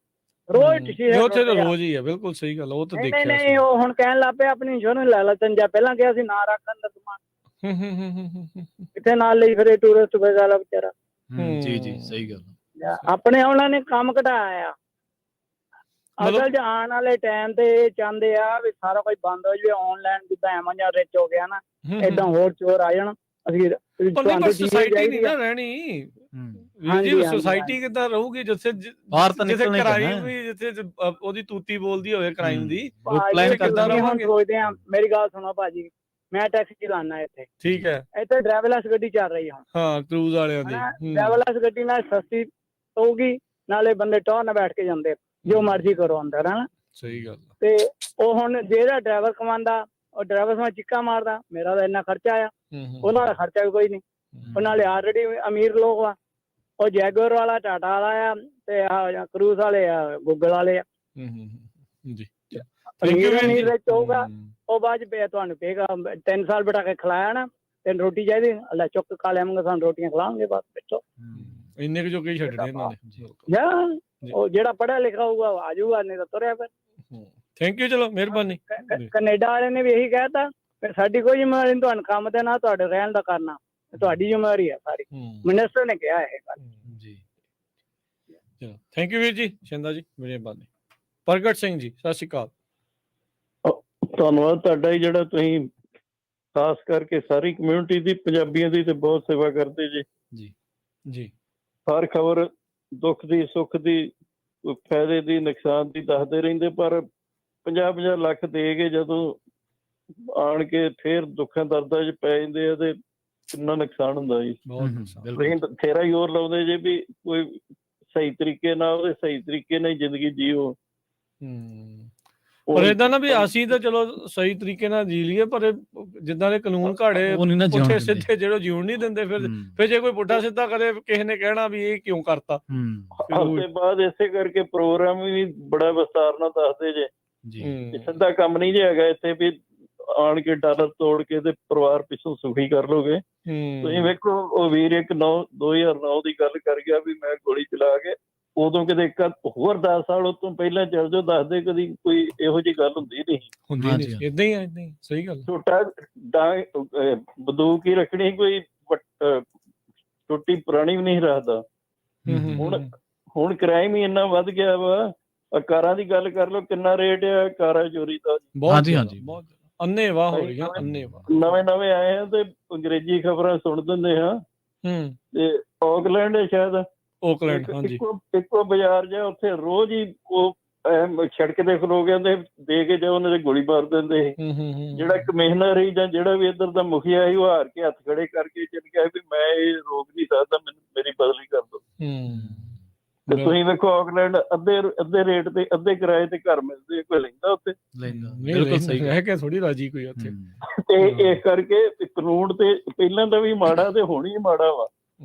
ਰੋਜ਼ ਸ਼ੀਸ਼ੇ ਰੋਜ਼ ਹੀ ਆ। ਬਿਲਕੁਲ ਸਹੀ ਗੱਲ, ਉਹ ਤਾਂ ਦੇਖਿਆ। ਨਹੀਂ ਉਹ ਹੁਣ ਕਹਿਣ ਲੱਗ ਪਿਆ ਆਪਣੀ ਇੰਸ਼ੋਰੈਂਸ ਲੈ ਲਾ, ਤੈਨੂੰ ਪਹਿਲਾਂ ਕਿਹਾ ਸੀ ਨਾ ਰੱਖਣ ਦਾ ਸਮਾਨ, ਕਿੱਥੇ ਨਾਲ ਲਈ ਫਿਰੇ ਟੂਰਿਸਟ ਵੀਜ਼ਾ ਵਾਲਾ ਵਿਚਾਰਾ। ਜੀ ਸਹੀ ਗੱਲ। ਆਪਣੇ ਉਹਨਾਂ ਨੇ ਕੰਮ ਘਟਾਇਆ। ਅਸਲ 'ਚ ਆਉਣ ਵਾਲੇ ਟਾਈਮ ਤੇ ਇਹ ਚਾਹੁੰਦੇ ਆ ਵੀ ਸਾਰਾ ਕੁਝ ਬੰਦ ਹੋ ਜਾਵੇ, ਆਨਲਾਈਨ ਜਿੱਦਾਂ ਐਮਾਜ਼ਨ ਰਿਚ ਹੋ ਗਿਆ ਨਾ, ਏਦਾਂ ਹੋਰ ਚੋਰ ਆ ਜਾਣ। ਅਸੀਂ ਸੋਸਾਇਟੀ ਨਹੀਂ ਨਾ ਰਹਿਣੀ ਜੀ, ਸੋਸਾਇਟੀ ਕਿੱਦਾਂ ਰਹੂਗੀ ਜਿੱਥੇ ਕ੍ਰਾਈਮ ਵੀ, ਜਿੱਥੇ ਉਹਦੀ ਤੂਤੀ ਬੋਲਦੀ ਹੋਵੇ ਕ੍ਰਾਈਮ ਦੀ। ਹੁਣ ਸੋਚਦੇ ਆ, ਮੇਰੀ ਗੱਲ ਸੁਣੋ ਭਾਜੀ, ਮੈਂ ਟੈਕਸੀ ਚਲਾਉਣਾ ਇੱਥੇ, ਠੀਕ ਹੈ, ਇੱਥੇ ਡਰਾਈਵਰਲੈਸ ਗੱਡੀ ਚੱਲ ਰਹੀ ਹੈ। ਹਾਂ, ਕਰੂਜ਼ ਵਾਲਿਆਂ ਦੀ ਡਰਾਈਵਰਲੈਸ ਗੱਡੀ ਨਾਲ ਸਸਤੀ ਹੋਊਗੀ, ਨਾਲੇ ਬੰਦੇ ਟੌਰ ਨਾਲ ਬੈਠ ਕੇ ਜਾਂਦੇ, ਜੋ ਮਰਜ਼ੀ ਕਰੋ ਅੰਦਰ, ਹਨਾ? ਸਹੀ ਗੱਲ। ਤੇ ਉਹ ਹੁਣ ਜਿਹੜਾ ਡਰਾਈਵਰ ਕਮਾਉਂਦਾ, ਉਹ ਡਰਾਈਵਰ ਸਮਾਂ ਚਿੱਕਾ ਮਾਰਦਾ, ਮੇਰਾ ਤਾਂ ਇੰਨਾ ਖਰਚਾ ਆ, ਉਹਨਾਂ ਦਾ ਖਰਚਾ ਵੀ ਕੋਈ ਨਹੀਂ। ਉਹ ਨਾਲੇ ਆਲਰੇਡੀ ਅਮੀਰ ਲੋਕ ਆ, ਉਹ ਜੈਗੁਆਰ ਵਾਲਾ, ਟਾਟਾ ਵਾਲਾ ਆ, ਤੇ ਕਰੂਜ਼ ਵਾਲੇ ਆ, ਗੂਗਲ ਵਾਲੇ ਆ। ਅਮੀਰ ਵਿੱਚ ਹੋਊਗਾ, ਉਹ ਬਾਅਦ ਚ ਤੁਹਾਨੂੰ ਕਹੇਗਾ 3 ਸਾਲ ਬਿਠਾ ਕੇ ਖਿਲਾਇਆ ਨਾ, ਤੈਨੂੰ ਰੋਟੀ ਚਾਹੀਦੀ, ਲੈ ਚੁੱਕ ਖਾ ਲਿਆਵਾਂਗੇ, ਸਾਨੂੰ ਰੋਟੀਆਂ ਖਿਲਾਉਣਗੇ ਬਸ ਪਿੱਛੋਂ। ਇੰਨੇ ਕੁ ਜੋ ਕਈ ਛੱਡਣੇ ਇਹਨਾਂ ਨੇ। ਉਹ ਜਿਹੜਾ ਪੜ੍ਹਿਆ ਲਿਖਿਆ ਹੋਊਗਾ ਆ ਜਾਊਗਾ, ਨਹੀਂ ਤਾਂ ਤੁਰਿਆ ਫਿਰ। ਥੈਂਕ ਯੂ, ਚਲੋ ਮਿਹਰਬਾਨੀ। ਕੈਨੇਡਾ ਵਾਲਿਆਂ ਨੇ ਵੀ ਇਹੀ ਕਹਿਤਾ, ਸਾਡੀ ਕੋਈ ਜ਼ਿੰਮੇਵਾਰੀ ਨਹੀਂ ਤੁਹਾਨੂੰ ਕੰਮ ਦੇਣਾ, ਤੁਹਾਡੇ ਰਹਿਣ ਦਾ ਕਰਨਾ ਤੁਹਾਡੀ ਜ਼ਿੰਮੇਵਾਰੀ ਹੈ ਸਾਰੀ। ਮਿਨਿਸਟਰ ਨੇ ਕਿਹਾ ਇਹ ਗੱਲ ਜੀ। ਚਲੋ ਥੈਂਕ ਯੂ ਵੀਰ ਜੀ, ਸ਼ਿੰਦਾ ਜੀ, ਮਿਹਰਬਾਨੀ। ਪ੍ਰਗਟ ਸਿੰਘ ਜੀ, ਸਤਿ ਸ਼੍ਰੀ ਅਕਾਲ। ਧੰਨਵਾਦ ਤੁਹਾਡਾ ਜਿਹੜਾ ਤੁਸੀਂ ਖਾਸ ਕਰਕੇ ਸਾਰੀ ਕਮਿਊਨਿਟੀ ਦੀ, ਪੰਜਾਬੀਆਂ ਦੀ ਤੇ ਬਹੁਤ ਸੇਵਾ ਕਰਦੇ ਜੀ। ਹਰ ਖਬਰ ਦੁੱਖ ਦੀ, ਸੁੱਖ ਦੀ, ਫਾਇਦੇ ਦੀ, ਨੁਕਸਾਨ ਦੀ ਦੱਸਦੇ ਰਹਿੰਦੇ, ਪਰ 50-50 ਲੱਖ ਦੇ ਕੇ ਜਦੋਂ ਆਣ ਕੇ ਫੇਰ ਦੁੱਖਾਂ ਦਰਦਾਂ 'ਚ ਪੈ ਜਾਂਦੇ ਆ ਤੇ ਕਿੰਨਾ ਨੁਕਸਾਨ ਹੁੰਦਾ ਜੀ। ਬਥੇਰਾ ਜ਼ੋਰ ਲਾਉਂਦੇ ਜੇ ਵੀ ਕੋਈ ਸਹੀ ਤਰੀਕੇ ਨਾਲ, ਉਹਦੇ ਸਹੀ ਤਰੀਕੇ ਨਾਲ ਜ਼ਿੰਦਗੀ ਜੀਓ। ਪਰ ਏਦਾਂ ਨਾ ਵੀ ਅਸੀਂ ਤਾਂ ਚਲੋ ਸਹੀ ਤਰੀਕੇ ਨਾਲ ਜੀ ਲਈਏ, ਪਰ ਜਿੱਦਾਂ ਦੇ ਕਾਨੂੰਨ ਘਾੜੇ ਪੁੱਠੇ ਸਿੱਧੇ ਜਿਹੜੇ ਜਿਉਣ ਨਹੀਂ ਦਿੰਦੇ, ਫਿਰ ਜੇ ਕੋਈ ਪੁੱਠਾ ਸਿੱਧਾ ਕਰੇ, ਕਿਸੇ ਨੇ ਕਹਿਣਾ ਵੀ ਇਹ ਕਿਉਂ ਕਰਤਾ। ਹਫ਼ਤੇ ਬਾਅਦ ਇਸੇ ਕਰਕੇ ਪ੍ਰੋਗਰਾਮ ਵੀ ਬੜਾ ਵਿਸਤਾਰ ਨਾਲ ਦੱਸਦੇ ਜੇ, ਸਿੱਧਾ ਕੰਮ ਨਹੀਂ ਜੇ ਹੈਗਾ ਇੱਥੇ ਵੀ ਆਣ ਕੇ ਡਾਲਰ ਤੋੜ ਕੇ ਤੇ ਪਰਿਵਾਰ ਪਿੱਛੋਂ ਸੁਖੀ ਕਰ ਲੋਗੇ। ਤੁਸੀਂ ਵੇਖੋ, ਉਹ ਵੀਰ ਇੱਕ 2009 ਦੀ ਗੱਲ ਕਰ ਗਿਆ ਵੀ ਮੈਂ ਗੋਲੀ ਚਲਾ ਕੇ ਉਦੋਂ ਕਿਤੇ ਹੋਰ 10 ਸਾਲ ਉਹ ਤੋਂ ਪਹਿਲਾਂ ਚੱਲ ਜਾਓ, ਦੱਸਦੇ ਕਦੀ ਕੋਈ ਇਹੋ ਜਿਹੀ ਗੱਲ ਹੁੰਦੀ ਨਹੀਂ। ਏਦਾਂ ਹੀ ਆ, ਏਦਾਂ ਹੀ, ਸਹੀ ਗੱਲ। ਛੋਟਾ ਬੰਦੂਕ ਹੀ ਰੱਖਣੀ, ਕੋਈ ਛੋਟੀ ਪੁਰਾਣੀ ਵੀ ਨਹੀਂ ਰੱਖਦਾ। ਹੁਣ ਕ੍ਰਾਈਮ ਹੀ ਇੰਨਾ ਵੱਧ ਗਿਆ ਵਾ। ਕਾਰਾਂ ਦੀ ਗੱਲ ਕਰ ਲਓ, ਕਿੰਨਾ ਰੇਟ ਆ ਕਾਰਾਂ ਚੋਰੀ ਦਾ। ਬਹੁਤ ਅੰਨ੍ਹੇਵਾਹ ਹੋ ਰਹੀਆਂ, ਅੰਨ੍ਹੇਵਾਹ। ਨਵੇਂ ਆਏ ਆ ਤੇ ਅੰਗਰੇਜ਼ੀ ਖਬਰਾਂ ਸੁਣ ਦਿੰਦੇ ਹਾਂ। ਤੇ ਆਕਲੈਂਡ ਹੈ ਸ਼ਾਇਦ, ਆਕਲੈਂਡ, ਹਾਂਜੀ, ਇੱਕੋ ਬਾਜ਼ਾਰ ਜਾ, ਉੱਥੇ ਰੋਜ਼ ਹੀ ਉਹ ਸੜਕ ਤੇ ਖਲੋ ਕੇ ਦੇ ਕੇ ਜਾਓ, ਉਹਨਾਂ ਦੇ ਗੋਲੀ ਮਾਰ ਦਿੰਦੇ ਸੀ। ਜਿਹੜਾ ਕਮਿਸ਼ਨਰ ਸੀ ਜਾਂ ਜਿਹੜਾ ਵੀ ਇੱਧਰ ਦਾ ਮੁਖੀਆ ਸੀ, ਉਹ ਹਾਰ ਕੇ ਹੱਥ ਖੜੇ ਕਰਕੇ ਚੱਲ ਗਿਆ ਵੀ ਮੈਂ ਇਹ ਰੋਕ ਨਹੀਂ ਸਕਦਾ, ਮੈਨੂੰ ਮੇਰੀ ਬਦਲੀ ਕਰ ਦਿਓ। ਤੇ ਤੁਸੀਂ ਵੇਖੋ ਆਕਲੈਂਡ ਅੱਧੇ ਰੇਟ ਤੇ, ਅੱਧੇ ਕਿਰਾਏ ਤੇ ਘਰ ਮਿਲਦੇ, ਕੋਈ ਲੈਂਦਾ ਉੱਥੇ? ਬਿਲਕੁਲ ਸਹੀ ਹੈ ਕਿ ਥੋੜੀ ਰਾਜੀ ਕੋਈ ਉੱਥੇ। ਤੇ ਇਸ ਕਰਕੇ ਕਾਨੂੰਨ ਤੇ ਪਹਿਲਾਂ ਤਾਂ ਵੀ ਮਾੜਾ ਤੇ ਹੁਣ ਹੀ ਮਾੜਾ ਵਾ।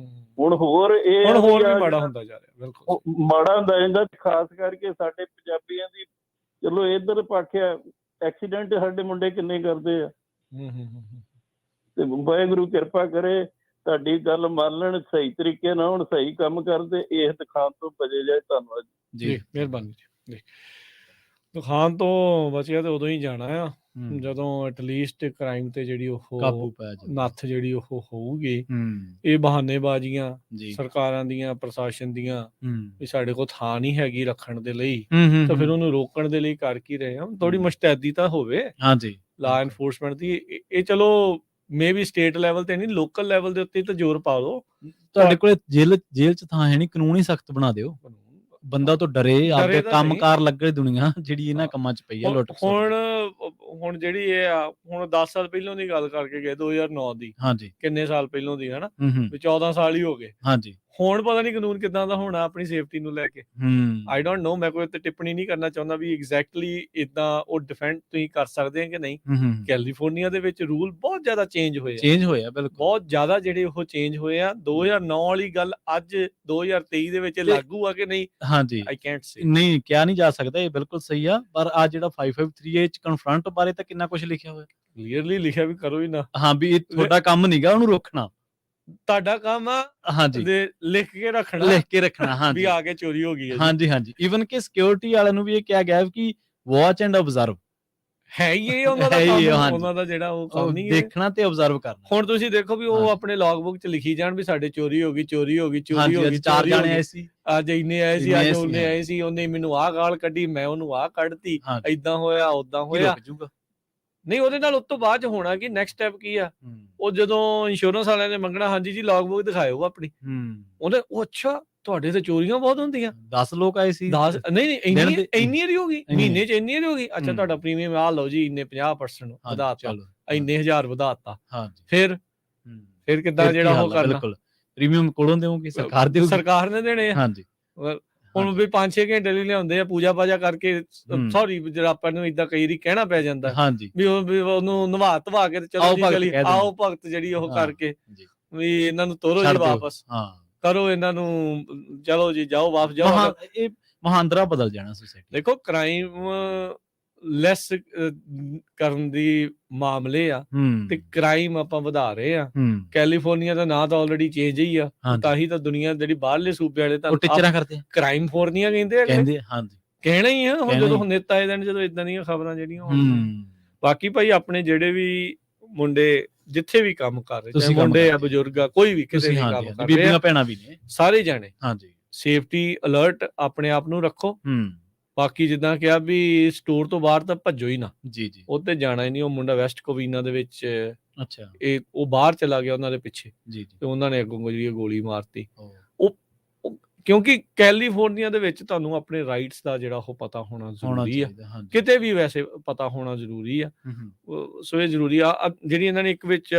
ਹੁਣ ਹੋਰ ਵੀ ਮਾੜਾ ਹੁੰਦਾ ਜਾ ਰਿਹਾ। ਬਿਲਕੁਲ ਮਾੜਾ ਹੁੰਦਾ ਜਾਂਦਾ, ਖਾਸ ਕਰਕੇ ਸਾਡੇ ਪੰਜਾਬੀਆਂ ਦੀ। ਚਲੋ ਇੱਧਰ ਪਾਖਿਆ ਐਕਸੀਡੈਂਟ ਸਾਡੇ ਮੁੰਡੇ ਕਿੰਨੇ ਕਰਦੇ ਆ। ਤੇ ਵਾਹਿਗੁਰੂ ਕਿਰਪਾ ਕਰੇ, ਤੁਹਾਡੀ ਗੱਲ ਮੰਨ ਲੈਣ, ਸਹੀ ਤਰੀਕੇ ਨਾਲ ਹੁਣ ਸਹੀ ਕੰਮ ਕਰਦੇ, ਇਸ ਦੁਕਾਨ ਤੋਂ ਬਚੇ ਜਾਏ। ਧੰਨਵਾਦ ਜੀ, ਮਿਹਰਬਾਨੀ ਜੀ। ਦੁਕਾਨ ਤੋਂ ਬਚਿਆ ਤੇ ਉਦੋਂ ਹੀ ਜਾਣਾ ਆ ਜਦੋਂ ਐਟਲੀਸਟ ਕ੍ਰਾਈਮ ਤੇ ਜਿਹੜੀ ਉਹ ਨੱਥ ਜਿਹੜੀ ਉਹ ਹੋਊਗੀ। ਇਹ ਬਹਾਨੇਬਾਜ਼ੀਆਂ ਸਰਕਾਰਾਂ ਦੀਆਂ, ਪ੍ਰਸ਼ਾਸਨ ਦੀਆਂ, ਵੀ ਸਾਡੇ ਕੋਲ ਥਾਂ ਨਹੀਂ ਹੈਗੀ ਰੱਖਣ ਦੇ ਲਈ, ਤਾਂ ਫਿਰ ਉਹਨੂੰ ਰੋਕਣ ਦੇ ਲਈ ਕਰ ਕੀ ਰਹੇ ਆ। ਥੋੜੀ ਮੁਸ਼ਤੈਦੀ ਤਾਂ ਹੋਵੇ ਲਾ ਐਨਫੋਰਸਮੈਂਟ ਦੀ। ਇਹ ਚਲੋ ਮੇ ਵੀ ਸਟੇਟ ਲੈਵਲ ਤੇ ਨਹੀਂ, ਲੋਕਲ ਲੈਵਲ ਦੇ ਉੱਤੇ ਤਾਂ ਜ਼ੋਰ ਪਾ ਲਓ। ਤੁਹਾਡੇ ਕੋਲ ਜੇਲ੍ਹ ਚ ਥਾਂ ਹੈ ਨਹੀਂ, ਕਾਨੂੰਨ ਹੀ ਸਖਤ ਬਣਾ ਦਿਓ, ਬੰਦਾ ਤੋਂ ਡਰੇ, ਆਪਦੇ ਕੰਮਕਾਰ ਲੱਗੇ। ਦੁਨੀਆ ਜਿਹੜੀ ਇਹਨਾਂ ਕੰਮਾਂ ਚ ਪਈ ਆ ਲੁੱਟ। ਹੁਣ ਜਿਹੜੀ ਇਹ ਆ, ਹੁਣ 10 ਸਾਲ ਪਹਿਲਾਂ ਦੀ ਗੱਲ ਕਰਕੇ ਗਏ, 2009 ਦੀ, ਕਿੰਨੇ ਸਾਲ ਪਹਿਲਾਂ ਦੀ, ਹਨਾ, ਵੀ 14 ਸਾਲ ਹੀ ਹੋ ਗਏ। ਹੁਣ ਪਤਾ ਨਹੀਂ ਕਾਨੂੰਨ ਕਿੱਦਾਂ ਦਾ ਹੋਣਾ ਆਪਣੀ ਸੇਫਟੀ ਨੂੰ ਲੈ ਕੇ। ਆਈ ਡੋਂਟ ਨੋ, ਮੈਂ ਕੋਈ ਉੱਤੇ ਟਿੱਪਣੀ ਨਹੀਂ ਕਰਨਾ ਚਾਹੁੰਦਾ ਵੀ ਐਗਜ਼ੈਕਟਲੀ ਇਦਾਂ ਉਹ ਡਿਫੈਂਡ ਤੁਸੀਂ ਕਰ ਸਕਦੇ ਆ ਕਿ ਨਹੀਂ। ਕੈਲੀਫੋਰਨੀਆ ਦੇ ਵਿੱਚ ਰੂਲ ਬਹੁਤ ਜ਼ਿਆਦਾ ਚੇਂਜ ਹੋਇਆ, ਬਿਲਕੁਲ ਬਹੁਤ ਜ਼ਿਆਦਾ ਜਿਹੜੇ ਉਹ ਚੇਂਜ ਹੋਏ ਆ। 2009 ਵਾਲੀ ਗੱਲ ਅੱਜ 2023 ਦੇ ਵਿੱਚ ਲਾਗੂ ਆ ਕਿ ਨਹੀਂ? ਆਈ ਕੈਂਟ ਸੇ, ਨਹੀਂ ਕਿਹਾ ਨਹੀਂ ਜਾ ਸਕਦਾ, ਇਹ ਬਿਲਕੁਲ ਸਹੀ ਆ। ਪਰ ਆ ਜਿਹੜਾ 553A ਚ ਕਨਫਰੰਟ ਬਾਰੇ ਤਾਂ ਕਿੰਨਾ ਕੁਝ ਲਿਖਿਆ ਹੋਇਆ, ਕਲੀਅਰਲੀ ਲਿਖਿਆ ਵੀ ਕਰੋ ਹੀ ਨਾ। ਵੀ ਇਹ ਤੁਹਾਡਾ ਕੰਮ ਨਹੀਂਗਾ ਉਹਨੂੰ ਰੋਕਣਾ, ਤੁਹਾਡਾ ਕੰਮ ਆ ਲਿਖ ਕੇ ਰੱਖਣਾ ਵੀ ਆ ਕੇ ਚੋਰੀ ਹੋ ਗਈ ਹੈ। ਈਵਨ ਕਿ ਸਿਕਿਉਰਿਟੀ ਵਾਲਿਆਂ ਨੂੰ ਵੀ ਇਹ ਕਿਹਾ ਗਿਆ ਕਿ ਵਾਚ ਐਂਡ ਆਬਜ਼ਰਵ ਹੈ ਹੀ ਇਹ ਉਹਨਾਂ ਦਾ ਕੰਮ, ਉਹਨਾਂ ਦਾ ਜਿਹੜਾ ਉਹ ਕੰਮ ਨਹੀਂ ਹੈ, ਦੇਖਣਾ ਤੇ ਆਬਜ਼ਰਵ ਕਰਨਾ। ਹੁਣ ਤੁਸੀਂ ਦੇਖੋ ਵੀ ਉਹ ਆਪਣੇ ਲੌਗ ਬੁੱਕ ਚ ਲਿਖੀ ਜਾਣ ਵੀ ਸਾਡੇ ਚੋਰੀ ਹੋ ਗਈ, 4 ਜਾਣੇ ਆਏ ਸੀ, ਅੱਜ ਇੰਨੇ ਆਏ ਸੀ, ਅੱਜ ਉਹਨੇ ਆਏ ਸੀ, ਉਹਨੇ ਮੈਨੂੰ ਆਹ ਗਾਲ ਕੱਢੀ, ਮੈਂ ਉਹਨੂੰ ਆਹ ਕੱਢਤੀ, ਏਦਾਂ ਹੋਇਆ ਓਦਾਂ ਹੋਇਆ। ਨਹੀਂ, ਉਹਦੇ ਨਾਲ ਉਸ ਤੋਂ ਬਾਅਦ ਚ ਹੋਣਾ ਕਿ ਨੈਕਸਟ ਸਟੈਪ ਕੀ ਆ? ਉਹ ਜਦੋਂ ਇੰਸ਼ੋਰੈਂਸ ਵਾਲਿਆਂ ਨੇ ਮੰਗਣਾ, ਹਾਂਜੀ ਜੀ ਲੌਗ ਬੁੱਕ ਦਿਖਾਇਓ ਆਪਣੀ, ਉਹਦੇ ਉਹ ਅੱਛਾ ਤੁਹਾਡੇ ਤੇ ਚੋਰੀਆਂ ਬਹੁਤ ਹੁੰਦੀਆਂ, 10 ਲੋਕ ਆਏ ਸੀ, 10 ਨਹੀਂ ਇੰਨੀ ਵਾਰੀ ਹੋ ਗਈ, ਮਹੀਨੇ ਚ ਇੰਨੀ ਵਾਰੀ ਹੋ ਗਈ। ਅੱਛਾ ਤੁਹਾਡਾ ਪ੍ਰੀਮੀਅਮ ਆਹ ਲਓ ਜੀ, ਇੰਨੇ 50% ਵਧਾਤਾ, ਇੰਨੇ 1000 ਵਧਾਤਾ। ਫਿਰ ਕਿੱਦਾਂ ਜਿਹੜਾ ਉਹ ਕਰਨਾ? ਪ੍ਰੀਮੀਅਮ ਕੋਲੋਂ ਦੇਵੋਗੇ? ਸਰਕਾਰ ਨੇ ਦੇਣੇ ਆ। ਹੁਣ ਵੀ 5-6 ਘੰਟੇ ਲਈ ਲਿਆਉਂਦੇ ਆ, ਪੂਜਾ ਪਾਜਾ ਕਰਕੇ। ਸੌਰੀ, ਜਿਹੜਾ ਆਪਾਂ ਨੂੰ ਏਦਾਂ ਕਈ ਵਾਰੀ ਕਹਿਣਾ ਪੈ ਜਾਂਦਾ ਵੀ ਉਹਨੂੰ ਨਵਾ ਧਵਾ ਕੇ ਚਲੋ ਜੀ ਆਓ ਭਗਤ ਜਿਹੜੀ ਉਹ ਕਰਕੇ ਵੀ ਇਹਨਾਂ ਨੂੰ ਤੋਰੋ ਜੀ ਵਾਪਸ, ਕਰੋ ਇਹਨਾਂ ਨੂੰ, ਚਲੋ ਜੀ ਜਾਓ ਵਾਪਸ ਜਾਓ। ਇਹ ਮਹਾਂਦਰਾ ਬਦਲ ਜਾਣਾ ਸੋਸਾਇਟੀ। ਦੇਖੋ ਕ੍ਰਾਈਮ ਲੈਸ ਕਰਨ ਦੀ ਮਾਮਲੇ ਆ ਤੇ ਕ੍ਰਾਈਮ ਆਪਾਂ ਵਧਾ ਰਹੇ ਆ। ਕੈਲੀਫੋਰਨੀਆ ਦਾ ਨਾਂ ਤਾਂ ਆਲਰੇਡੀ ਚੇਂਜ ਹੀ ਆ, ਤਾਂ ਹੀ ਤਾਂ ਦੁਨੀਆ ਜਿਹੜੀ ਬਾਹਰਲੇ ਸੂਬੇ ਵਾਲੇ ਤਾਂ ਟੀਚਰਾਂ ਕਰਦੇ ਕ੍ਰਾਈਮ ਫੋਰਨੀਆ ਕਹਿੰਦੇ ਕਹਿਣਾ ਹੀ ਆ। ਹੁਣ ਜਦੋਂ ਨੇਤਾ ਆਏ ਦਿਨ, ਜਦੋਂ ਇਦਾਂ ਦੀਆਂ ਖਬਰਾਂ ਜਿਹੜੀਆਂ ਬਾਕੀ ਭਾਈ ਆਪਣੇ ਜਿਹੜੇ ਵੀ ਮੁੰਡੇ ਜਿੱਥੇ ਵੀ ਕੰਮ ਕਰ ਰਹੇ, ਚਾਹੇ ਮੁੰਡੇ ਆ, ਬਜ਼ੁਰਗ ਆ, ਕੋਈ ਵੀ ਕਿਸੇ ਵੀ ਕੰਮ ਕਰ ਰਹੇ, ਬੀਬੀਆਂ ਭੈਣਾਂ ਵੀ ਨੇ, ਸਾਰੇ ਜਾਣੇ ਸੇਫਟੀ ਅਲਰਟ ਆਪਣੇ ਆਪ ਨੂੰ ਰੱਖੋ। ਬਾਕੀ ਜਿੱਦਾਂ ਕਿਹਾ ਵੀ ਸਟੋਰ ਤੋਂ ਬਾਹਰ ਤਾਂ ਭੱਜੋ ਹੀ ਨਾ, ਉੱਤੇ ਜਾਣਾ ਹੀ ਨਹੀਂ। ਉਹ ਮੁੰਡਾ ਵੈਸਟ ਕੋਵੀਨਾ ਦੇ ਵਿੱਚ, ਇਹ ਉਹ ਬਾਹਰ ਚਲਾ ਗਿਆ ਉਹਨਾਂ ਦੇ ਪਿੱਛੇ, ਤੇ ਉਹਨਾਂ ਨੇ ਅੱਗੋਂ ਜਿਹੜੀ ਗੋਲੀ ਮਾਰਤੀ। ਕਿਉਂਕਿ ਕੈਲੀਫੋਰਨੀਆ ਦੇ ਵਿੱਚ ਤੁਹਾਨੂੰ ਆਪਣੇ ਰਾਈਟਸ ਦਾ ਜਿਹੜਾ ਉਹ ਪਤਾ ਹੋਣਾ ਜ਼ਰੂਰੀ ਆ, ਕਿਤੇ ਵੀ ਵੈਸੇ ਪਤਾ ਹੋਣਾ ਜ਼ਰੂਰੀ ਆ। ਸੋ ਇਹ ਜ਼ਰੂਰੀ ਆ। ਜਿਹੜੀ ਇਹਨਾਂ ਨੇ ਇੱਕ ਵਿੱਚ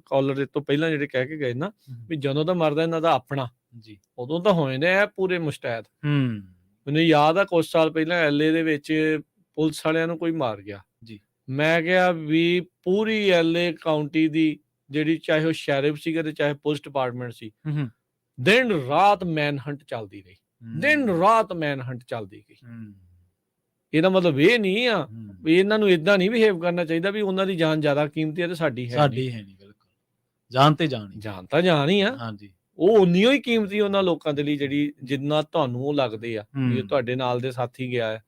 ਕਾਲਰ ਤੋਂ ਪਹਿਲਾਂ ਜਿਹੜੇ ਕਹਿ ਕੇ ਗਏ ਨਾ ਵੀ ਜਦੋਂ ਤਾਂ ਮਰਦਾ ਇਹਨਾਂ ਦਾ ਆਪਣਾ, ਉਦੋਂ ਤਾਂ ਹੋਏ ਨੇ ਪੂਰੇ ਮੁਸ਼ਤੈਦ। ਮੈਨੂੰ ਯਾਦ ਆ ਕੁਝ ਸਾਲ ਪਹਿਲਾਂ LA ਦੇ ਵਿੱਚ ਪੁਲਿਸ ਵਾਲਿਆਂ ਨੂੰ ਕੋਈ ਮਾਰ ਗਿਆ। ਮੈਂ ਕਿਹਾ ਵੀ ਪੂਰੀ LA ਕਾਉਂਟੀ ਦੀ ਜਿਹੜੀ, ਚਾਹੇ ਉਹ ਸ਼ੈਰਿਫ ਸੀਗਾ ਤੇ ਚਾਹੇ ਪੁਲਿਸ ਡਿਪਾਰਟਮੈਂਟ ਸੀ, ਦਿਨ ਰਾਤ ਮੈਨਹੰਟ ਚੱਲਦੀ ਰਹੀ, ਇਹਦਾ ਮਤਲਬ ਇਹ ਨਹੀਂ ਆ ਵੀ ਇਹਨਾਂ ਨੂੰ ਏਦਾਂ ਨਹੀਂ ਬਿਹੇਵ ਕਰਨਾ ਚਾਹੀਦਾ ਵੀ ਉਹਨਾਂ ਦੀ ਜਾਨ ਜ਼ਿਆਦਾ ਕੀਮਤੀ ਹੈ ਤੇ ਸਾਡੀ ਹੈ ਨਹੀਂ। ਬਿਲਕੁਲ ਜਾਨ ਤੇ ਜਾਨ, ਤਾਂ ਜਾਨ ਹੀ ਆ। ਉਹ ਉਨੀ ਹੀ ਕੀਮਤੀ ਉਹਨਾਂ ਲੋਕਾਂ ਦੇ ਲਈ ਜਿਹੜੀ ਜਿੰਨਾ ਤੁਹਾਨੂੰ ਉਹ ਲੱਗਦੇ ਆ ਵੀ ਤੁਹਾਡੇ ਨਾਲ ਦੇ ਸਾਥੀ ਗਿਆ ਹੈ,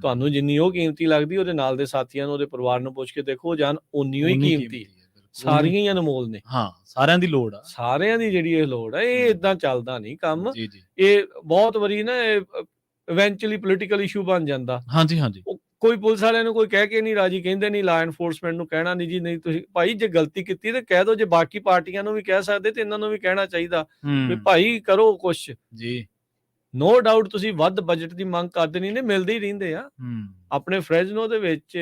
ਤੁਹਾਨੂੰ ਜਿੰਨੀ ਉਹ ਕੀਮਤੀ ਲੱਗਦੀ ਉਹਦੇ ਨਾਲ ਦੇ ਸਾਥੀਆਂ ਨੂੰ, ਉਹਦੇ ਪਰਿਵਾਰ ਨੂੰ ਪੁੱਛ ਕੇ ਦੇਖੋ, ਜਾਨ ਉਨੀ ਹੀ ਕੀਮਤੀ, ਸਾਰੀਆਂ ਹੀ ਅਨਮੋਲ ਨੇ। ਹਾਂ, ਸਾਰਿਆਂ ਦੀ ਲੋੜ ਆ, ਸਾਰਿਆਂ ਦੀ ਜਿਹੜੀ ਇਹ ਲੋੜ ਆ। ਇਹ ਇਦਾਂ ਚੱਲਦਾ ਨਹੀਂ ਕੰਮ। ਇਹ ਬਹੁਤ ਵਾਰੀ ਨਾ ਇਵੈਂਚੁਅਲੀ ਪੋਲੀਟੀਕਲ ਇਸ਼ੂ ਬਣ ਜਾਂਦਾ। ਹਾਂਜੀ ਹਾਂਜੀ, ਕੋਈ ਪੁਲਿਸ ਵਾਲਿਆਂ ਨੂੰ ਕੋਈ ਕਹਿ ਕੇ ਨਹੀਂ ਰਾਜੀ, ਕਹਿੰਦੇ ਨਹੀਂ ਲਾ ਐਨਫੋਰਸਮੈਂਟ ਨੂੰ ਕਹਿਣਾ ਨਹੀਂ ਜੀ, ਨਹੀਂ ਤੁਸੀਂ ਭਾਈ ਜੇ ਗਲਤੀ ਕੀਤੀ ਤੇ ਕਹਿ ਦਿਓ, ਜੇ ਬਾਕੀ ਪਾਰਟੀਆਂ ਨੂੰ ਵੀ ਕਹਿ ਸਕਦੇ ਤੇ ਇਹਨਾਂ ਨੂੰ ਵੀ ਕਹਿਣਾ ਚਾਹੀਦਾ ਵੀ ਭਾਈ ਕਰੋ ਕੁਛ ਜੀ। ਨੋ ਡਾਊਟ ਤੁਸੀਂ ਵੱਧ ਬਜਟ ਦੀ ਮੰਗ ਕਰਦੇ ਨਹੀਂ ਨੇ, ਮਿਲਦੇ ਹੀ ਰਹਿੰਦੇ ਆ। ਆਪਣੇ ਫ੍ਰੈਜ਼ਨੋ ਦੇ ਵਿੱਚ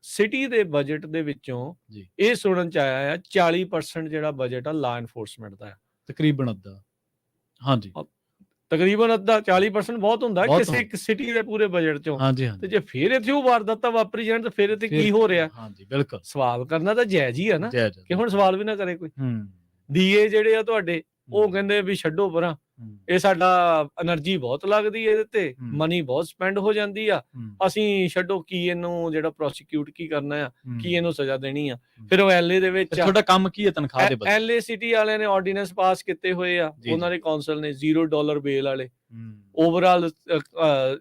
ਸਿਟੀ ਦੇ ਬਜਟ ਦੇ ਵਿੱਚੋਂ ਇਹ ਸੁਣਨ ਚ ਆਇਆ ਆ 40% ਜਿਹੜਾ ਬਜਟ ਆ ਲਾ ਐਨਫੋਰਸਮੈਂਟ ਦਾ, ਤਕਰੀਬਨ ਅੱਧਾ। ਹਾਂਜੀ, ਤਕਰੀਬਨ ਅੱਧਾ। 40% ਬਹੁਤ ਹੁੰਦਾ ਕਿਸੇ ਇੱਕ ਸਿਟੀ ਦੇ ਪੂਰੇ ਬਜਟ ਚੋਂ। ਤੇ ਜੇ ਫਿਰ ਇੱਥੇ ਉਹ ਵਾਰਦਾਤਾਂ ਵਾਪਰੀ ਜਾਣ ਤਾਂ ਫਿਰ ਇੱਥੇ ਕੀ ਹੋ ਰਿਹਾ? ਹਾਂਜੀ ਬਿਲਕੁਲ, ਸਵਾਲ ਕਰਨਾ ਤਾਂ ਜਾਇਜ਼ ਹੀ ਆ ਨਾ, ਕਿ ਹੁਣ ਸਵਾਲ ਵੀ ਨਾ ਕਰੇ ਕੋਈ। ਦੀਏ ਜਿਹੜੇ ਆ ਤੁਹਾਡੇ, ਉਹ ਕਹਿੰਦੇ ਵੀ ਛੱਡੋ ਪਰਾਂ, ਇਹ ਸਾਡਾ એનર્ਜੀ ਬਹੁਤ ਲੱਗਦੀ ਹੈ ਇਹਦੇ ਤੇ, ਮਨੀ ਬਹੁਤ ਸਪੈਂਡ ਹੋ ਜਾਂਦੀ ਆ, ਅਸੀਂ ਛੱਡੋ ਕੀ ਇਹਨੂੰ ਜਿਹੜਾ ਪ੍ਰੋਸੀਕਿਊਟ ਕੀ ਕਰਨਾ ਆ, ਕੀ ਇਹਨੂੰ ਸਜ਼ਾ ਦੇਣੀ ਆ। ਫਿਰ ਉਹ ਐਲਏ ਦੇ ਵਿੱਚ ਤੁਹਾਡਾ ਕੰਮ ਕੀ ਹੈ? ਤਨਖਾਹ ਦੇ ਬਦਲੇ ਐਲਏ ਸਿਟੀ ਵਾਲਿਆਂ ਨੇ ਆਰਡੀਨੈਂਸ ਪਾਸ ਕੀਤੇ ਹੋਏ ਆ, ਉਹਨਾਂ ਦੇ ਕੌਂਸਲ ਨੇ $0 ਬੇਲ ਵਾਲੇ। ਓਵਰਆਲ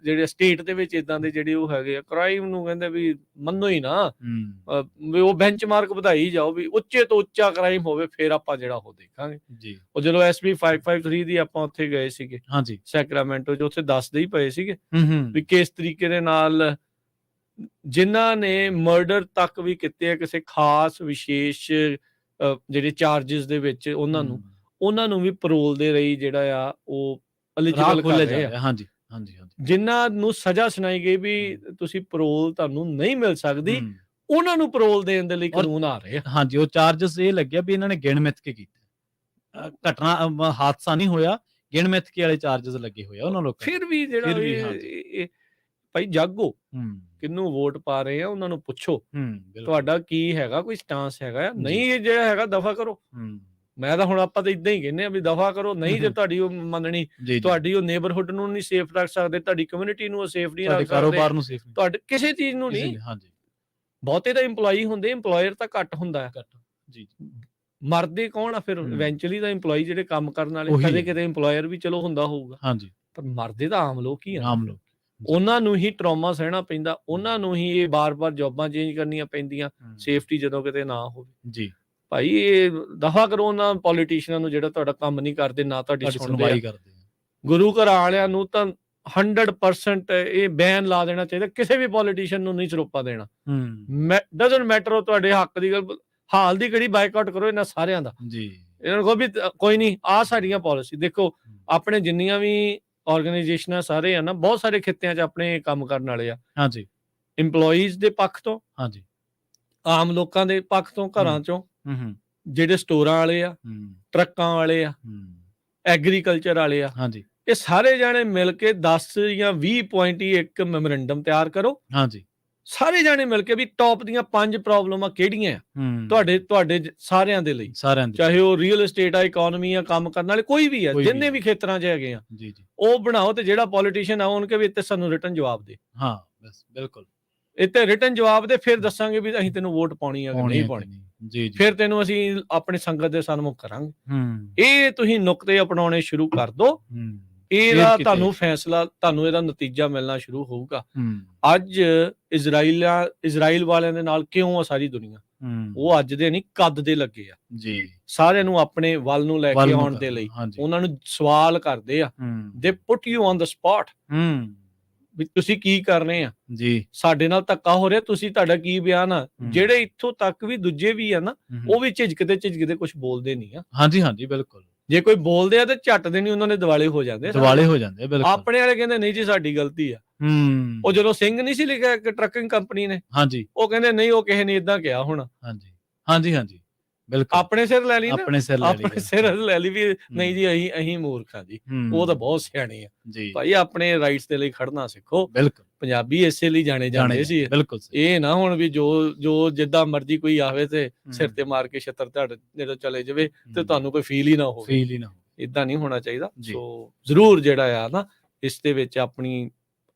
ਜਿਹੜੇ ਸਟੇਟ ਦੇ ਵਿੱਚ ਇਦਾਂ ਦੇ ਜਿਹੜੇ ਉਹ ਹੈਗੇ ਆ, ਕ੍ਰਾਈਮ ਨੂੰ ਕਹਿੰਦੇ ਵੀ ਮੰਨੋ ਹੀ ਨਾ, ਵੀ ਉਹ ਬੈਂਚਮਾਰਕ ਵਧਾਈ ਜਾਓ, ਵੀ ਉੱਚੇ ਤੋਂ ਉੱਚਾ ਕ੍ਰਾਈਮ ਹੋਵੇ, ਫਿਰ ਆਪਾਂ ਜਿਹੜਾ ਉਹ ਦੇਖਾਂਗੇ ਜੀ। ਉਹ ਜਦੋਂ SB 553 ਦੀ ਆਪਾਂ ਉੱਥੇ ਗਏ ਸੀਗੇ ਸੈਕਰਾਮੈਂਟੋ, ਜੋ ਉੱਥੇ ਦੱਸਦੇ ਹੀ ਪਏ ਸੀਗੇ ਵੀ ਕਿਸ ਤਰੀਕੇ ਦੇ ਨਾਲ ਜਿਨ੍ਹਾਂ ਨੇ ਮਰਡਰ ਤੱਕ ਵੀ ਕੀਤੇ ਆ ਕਿਸੇ ਖਾਸ ਵਿਸ਼ੇਸ਼ ਜਿਹੜੇ ਚਾਰਜਿਸ ਦੇ ਵਿੱਚ, ਉਹਨਾਂ ਨੂੰ ਵੀ ਪਰੋਲ ਦੇ ਰਹੀ ਜਿਹੜਾ ਆ ਉਹ ਐਲੀਜੀਬਲ ਕਰ ਰਹੇ ਆ। ਹਾਂਜੀ ਹਾਂਜੀ, ਜਿਨ੍ਹਾਂ ਨੂੰ ਸਜ਼ਾ ਸੁਣਾਈ ਗਈ ਵੀ ਤੁਸੀਂ ਪਰੋਲ ਤੁਹਾਨੂੰ ਨਹੀਂ ਮਿਲ ਸਕਦੀ, ਉਹਨਾਂ ਨੂੰ ਪਰੋਲ ਦੇਣ ਦੇ ਲਈ ਕਾਨੂੰਨ ਆ ਰਹੇ ਆ। ਹਾਂਜੀ, ਉਹ ਚਾਰਜਸ ਇਹ ਲੱਗਿਆ ਵੀ ਇਹਨਾਂ ਨੇ ਗਿਣ ਮਿੱਥ ਕੇ ਕੀਤਾ, ਘਟਨਾ ਹਾਦਸਾ ਨਹੀਂ ਹੋਇਆ, ਗਿਣ ਮਿੱਥ ਕੇ ਵਾਲੇ ਚਾਰਜਸ ਲੱਗੇ ਹੋਏ ਆ ਉਹਨਾਂ ਲੋਕਾਂ। ਫਿਰ ਵੀ ਜਿਹੜਾ ਭਾਈ ਜਾਗੋ, ਕਿਹਨੂੰ ਵੋਟ ਪਾ ਰਹੇ ਆ ਉਹਨਾਂ ਨੂੰ ਪੁੱਛੋ ਤੁਹਾਡਾ ਕੀ ਹੈਗਾ, ਕੋਈ ਸਟਾਂਸ ਹੈਗਾ? ਨਹੀਂ ਜਿਹੜਾ ਹੈਗਾ ਦਫਾ ਕਰੋ। ਮੈਂ ਤਾਂ ਹੁਣ ਆਪਾਂ ਤਾਂ ਇਦਾਂ ਹੀ ਕਹਿੰਦੇ ਆ ਵੀ ਦਫਾ ਕਰੋ। ਨਹੀਂ ਜੇ ਤੁਹਾਡੀ ਉਹ ਮੰਨਣੀ, ਤੁਹਾਡੀ ਉਹ ਨੇਬਰਹੁੱਡ ਨੂੰ ਨਹੀਂ ਸੇਫ ਰੱਖ ਸਕਦੇ, ਤੁਹਾਡੀ ਕਮਿਊਨਿਟੀ ਨੂੰ ਸੇਫ ਨਹੀਂ ਰੱਖ ਸਕਦੇ, ਕਾਰੋਬਾਰ ਨੂੰ ਸੇਫ, ਤੁਹਾਡੇ ਕਿਸੇ ਚੀਜ਼ ਨੂੰ ਨਹੀਂ। ਬਹੁਤੇ ਤਾਂ EMPLOYEE ਹੁੰਦੇ, EMPLOYER ਤਾਂ ਘੱਟ ਹੁੰਦਾ ਹੈ ਜੀ। ਮਰਦੇ ਕੌਣ ਆ ਫਿਰ? ਇਵੈਂਚੁਅਲੀ ਤਾਂ EMPLOYEE ਜਿਹੜੇ ਕੰਮ ਕਰਨ ਵਾਲੇ, ਕਦੇ ਕਿਤੇ EMPLOYER ਵੀ ਚਲੋ ਹੁੰਦਾ ਹੋਊਗਾ, ਪਰ ਮਰਦੇ ਤਾਂ ਆਮ ਲੋਕ ਹੀ ਆ। ਆਮ ਲੋਕ, ਉਹਨਾਂ ਨੂੰ ਹੀ ਟਰਾਮਾ ਸਹਿਣਾ ਪੈਂਦਾ, ਉਹਨਾਂ ਨੂੰ ਹੀ ਇਹ ਬਾਰ-ਬਾਰ ਜੌਬਾਂ ਚੇਂਜ ਕਰਨੀਆਂ ਪੈਂਦੀਆਂ, ਸੇਫਟੀ ਜਦੋਂ ਕਿਤੇ ਨਾ ਹੋਵੇ ਜੀ। ਭਾਈ ਇਹ ਦਫਾ ਕਰੋ ਉਹਨਾਂ ਪੋਲੀਟੀਸ਼ੀਅਨਾਂ ਨੂੰ ਜਿਹੜਾ ਤੁਹਾਡਾ ਕੰਮ ਨਹੀਂ ਕਰਦੇ, ਨਾ ਤੁਹਾਡੀ ਸੁਣਵਾਈ ਕਰਦੇ। ਗੁਰੂ ਘਰ ਵਾਲਿਆਂ ਨੂੰ ਤਾਂ 100% ਇਹ ਬੈਨ ਲਾ ਦੇਣਾ ਚਾਹੀਦਾ, ਕਿਸੇ ਵੀ ਪੋਲੀਟੀਸ਼ੀਅਨ ਨੂੰ ਨਹੀਂ ਸਰੋਪਾ ਦੇਣਾ। ਡਜ਼ਨਟ ਮੈਟਰ ਉਹ ਤੁਹਾਡੇ ਹੱਕ ਦੀ ਗੱਲ, ਹਾਲ ਦੀ ਘੜੀ ਬਾਈਕਾਟ ਕਰੋ ਇਹਨਾਂ ਸਾਰਿਆਂ ਦਾ ਜੀ। ਇਹਨਾਂ ਨੂੰ ਕਹੋ ਵੀ ਕੋਈ ਨਹੀਂ, ਆਹ ਸਾਡੀਆਂ ਪਾਲਿਸੀ ਦੇਖੋ। ਆਪਣੇ ਜਿੰਨੀਆਂ ਵੀ ਆਰਗੇਨਾਈਜੇਸ਼ਨਾਂ ਸਾਰੇ ਆ ਨਾ, ਬਹੁਤ ਸਾਰੇ ਖਿੱਤਿਆਂ 'ਚ ਆਪਣੇ ਕੰਮ ਕਰਨ ਵਾਲੇ ਆ। ਹਾਂਜੀ, EMPLOYEES ਦੇ ਪੱਖ ਤੋਂ, ਹਾਂਜੀ, ਆਮ ਲੋਕਾਂ ਦੇ ਪੱਖ ਤੋਂ, ਘਰਾਂ 'ਚੋਂ, ਜਿਹੜੇ ਸਟੋਰਾਂ ਵਾਲੇ ਆ, ਟਰੱਕਾਂ ਵਾਲੇ ਆ, ਐਗਰੀਕਲਚਰ ਵਾਲੇ ਆ, ਹਾਂਜੀ, ਇਹ ਸਾਰੇ ਜਾਣੇ ਮਿਲ ਕੇ 10 ਜਾਂ 20 ਪੁਆਇੰਟ ਹੀ ਇੱਕ ਮੈਮੋਰੈਂਡਮ ਤਿਆਰ ਕਰੋ। ਹਾਂਜੀ, ਸਾਰੇ ਜਾਣੇ ਮਿਲ ਕੇ ਵੀ ਟੌਪ ਦੀਆਂ 5 ਪ੍ਰੋਬਲਮਾਂ ਕਿਹੜੀਆਂ ਆ ਤੁਹਾਡੇ ਸਾਰਿਆਂ ਦੇ ਲਈ, ਚਾਹੇ ਉਹ ਰੀਅਲ ਏਸਟੇਟ ਆ, ਇਕਨੋਮੀ ਆ, ਕੰਮ ਕਰਨ ਵਾਲੇ ਕੋਈ ਵੀ ਆ, ਜਿੰਨੇ ਵੀ ਖੇਤਰਾਂ 'ਚ ਹੈਗੇ ਆ, ਉਹ ਬਣਾਓ। ਤੇ ਜਿਹੜਾ ਪੋਲੀਟੀਸ਼ੀਅਨ ਆ ਉਹਨਕੇ ਵੀ ਇੱਥੇ ਸਾਨੂੰ ਰਿਟਨ ਜਵਾਬ ਦੇ। ਹਾਂ ਬਸ ਬਿਲਕੁਲ, ਇੱਥੇ ਰਿਟਨ ਜਵਾਬ ਦੇ, ਫਿਰ ਦੱਸਾਂਗੇ ਵੀ ਅਸੀਂ ਤੈਨੂੰ ਵੋਟ ਪਾਉਣੀ ਆ ਕਿ ਨਹੀਂ ਪਾਉਣੀ ਜੀ। ਫਿਰ ਤੈਨੂੰ ਅਸੀਂ ਆਪਣੀ ਸੰਗਤ ਦੇ ਸਨਮੁਖ ਕਰਾਂਗੇ। ਇਹ ਤੁਸੀਂ ਨੁਕਤੇ ਅਪਣਾਉਣੇ ਸ਼ੁਰੂ ਕਰ ਦੋ, ਇਹਦਾ ਤੁਹਾਨੂੰ ਫੈਸਲਾ, ਤੁਹਾਨੂੰ ਇਹਦਾ ਨਤੀਜਾ ਮਿਲਣਾ ਸ਼ੁਰੂ ਹੋਊਗਾ। ਅੱਜ ਇਜ਼ਰਾਈਲ ਵਾਲਿਆਂ ਦੇ ਨਾਲ ਕਿਉਂ ਆ ਸਾਰੀ ਦੁਨੀਆ? ਉਹ ਅੱਜ ਦੇ ਨਹੀਂ, ਕੱਦ ਦੇ ਲੱਗੇ ਆ ਜੀ, ਸਾਰਿਆਂ ਨੂੰ ਆਪਣੇ ਵੱਲ ਨੂੰ ਲੈ ਕੇ ਆਉਣ ਦੇ ਲਈ। ਉਹਨਾਂ ਨੂੰ ਸਵਾਲ ਕਰਦੇ ਆ, ਦੇ ਪੁੱਟ ਯੂ ਔਨ ਦ ਸਪੌਟ, ਵੀ ਤੁਸੀਂ ਕੀ ਕਰ ਰਹੇ ਆ ਜੀ, ਸਾਡੇ ਨਾਲ ਧੱਕਾ ਹੋ ਰਿਹਾ, ਤੁਸੀਂ, ਤੁਹਾਡਾ ਕੀ ਬਿਆਨ ਆ? ਜਿਹੜੇ ਇੱਥੋਂ ਤੱਕ ਵੀ ਦੂਜੇ ਵੀ ਆ ਨਾ, ਉਹ ਵੀ ਝਿਜਕਦੇ ਕੁਝ ਬੋਲਦੇ ਨਹੀਂ ਆ। ਹਾਂਜੀ ਹਾਂਜੀ ਬਿਲਕੁਲ, ਜੇ ਕੋਈ ਬੋਲਦੇ ਆ ਤੇ ਝੱਟ ਦੇ ਨਹੀਂ ਉਹਨਾਂ ਦੇ ਦਿਵਾਲੇ ਹੋ ਜਾਂਦੇ। ਬਿਲਕੁਲ, ਆਪਣੇ ਵਾਲੇ ਕਹਿੰਦੇ ਨਹੀਂ ਜੀ ਸਾਡੀ ਗਲਤੀ ਆ। ਉਹ ਜਦੋਂ ਸਿੰਘ ਨਹੀਂ ਸੀ ਲਿਖਿਆ ਇੱਕ ਟਰੱਕਿੰਗ ਕੰਪਨੀ ਨੇ, ਹਾਂਜੀ, ਉਹ ਕਹਿੰਦੇ ਨਹੀਂ ਉਹ ਕਿਸੇ ਨੇ ਇਦਾਂ ਕਿਹਾ ਹੋਣਾ। ਹਾਂਜੀ ਹਾਂਜੀ ਹਾਂਜੀ ਬਿਲਕੁਲ, ਆਪਣੇ ਸਿਰ ਲੈ ਲਈ ਨਾ, ਆਪਣੇ ਸਿਰ ਲੈ ਲਈ ਵੀ ਨਹੀਂ ਜੀ ਅਸੀਂ ਮੂਰਖ ਆ ਜੀ, ਉਹ ਤਾਂ ਬਹੁਤ ਸਿਆਣੇ ਆ ਜੀ। ਭਾਈ ਆਪਣੇ ਰਾਈਟਸ ਦੇ ਲਈ ਖੜਨਾ ਸਿੱਖੋ। ਬਿਲਕੁਲ, ਪੰਜਾਬੀ ਇਸੇ ਲਈ ਜਾਣੇ ਜਾਂਦੇ ਸੀ। ਬਿਲਕੁਲ, ਇਹ ਨਾ ਹੁਣ ਵੀ ਜੋ ਜਿੱਦਾਂ ਮਰਜ਼ੀ ਕੋਈ ਆਵੇ ਤੇ ਸਿਰ ਤੇ ਮਾਰ ਕੇ ਛਿੱਤਰ ਤੁਹਾਡੇ ਜਦੋਂ ਚਲੇ ਜਾਵੇ ਤੇ ਤੁਹਾਨੂੰ ਕੋਈ ਫੀਲ ਹੀ ਨਾ ਹੋਵੇ। ਏਦਾਂ ਨਹੀਂ ਹੋਣਾ ਚਾਹੀਦਾ। ਸੋ ਜ਼ਰੂਰ ਜਿਹੜਾ ਆ ਨਾ, ਇਸ ਦੇ ਵਿੱਚ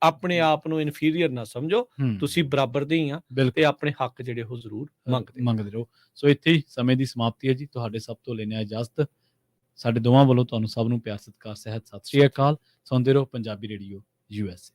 ਆਪਣੇ ਆਪ ਨੂੰ ਇਨਫੀਰੀਅਰ ਨਾ ਸਮਝੋ, ਤੁਸੀਂ ਬਰਾਬਰ ਦੇ ਹੀ ਆ ਤੇ ਆਪਣੇ ਹੱਕ ਜਿਹੜੇ ਉਹ ਜ਼ਰੂਰ ਮੰਗਦੇ ਰਹੋ। ਸੋ ਇੱਥੇ ਹੀ ਸਮੇਂ ਦੀ ਸਮਾਪਤੀ ਹੈ ਜੀ, ਤੁਹਾਡੇ ਸਭ ਤੋਂ ਲੈਣੇ ਆ ਇਜਾਜ਼ਤ। ਸਾਡੇ ਦੋਵਾਂ ਵੱਲੋਂ ਤੁਹਾਨੂੰ ਸਭ ਨੂੰ ਪਿਆਰ ਸਤਿਕਾਰ ਸਹਿਤ ਸਤਿ ਸ਼੍ਰੀ ਅਕਾਲ। ਸੁਣਦੇ ਰਹੋ ਪੰਜਾਬੀ ਰੇਡੀਓ USA।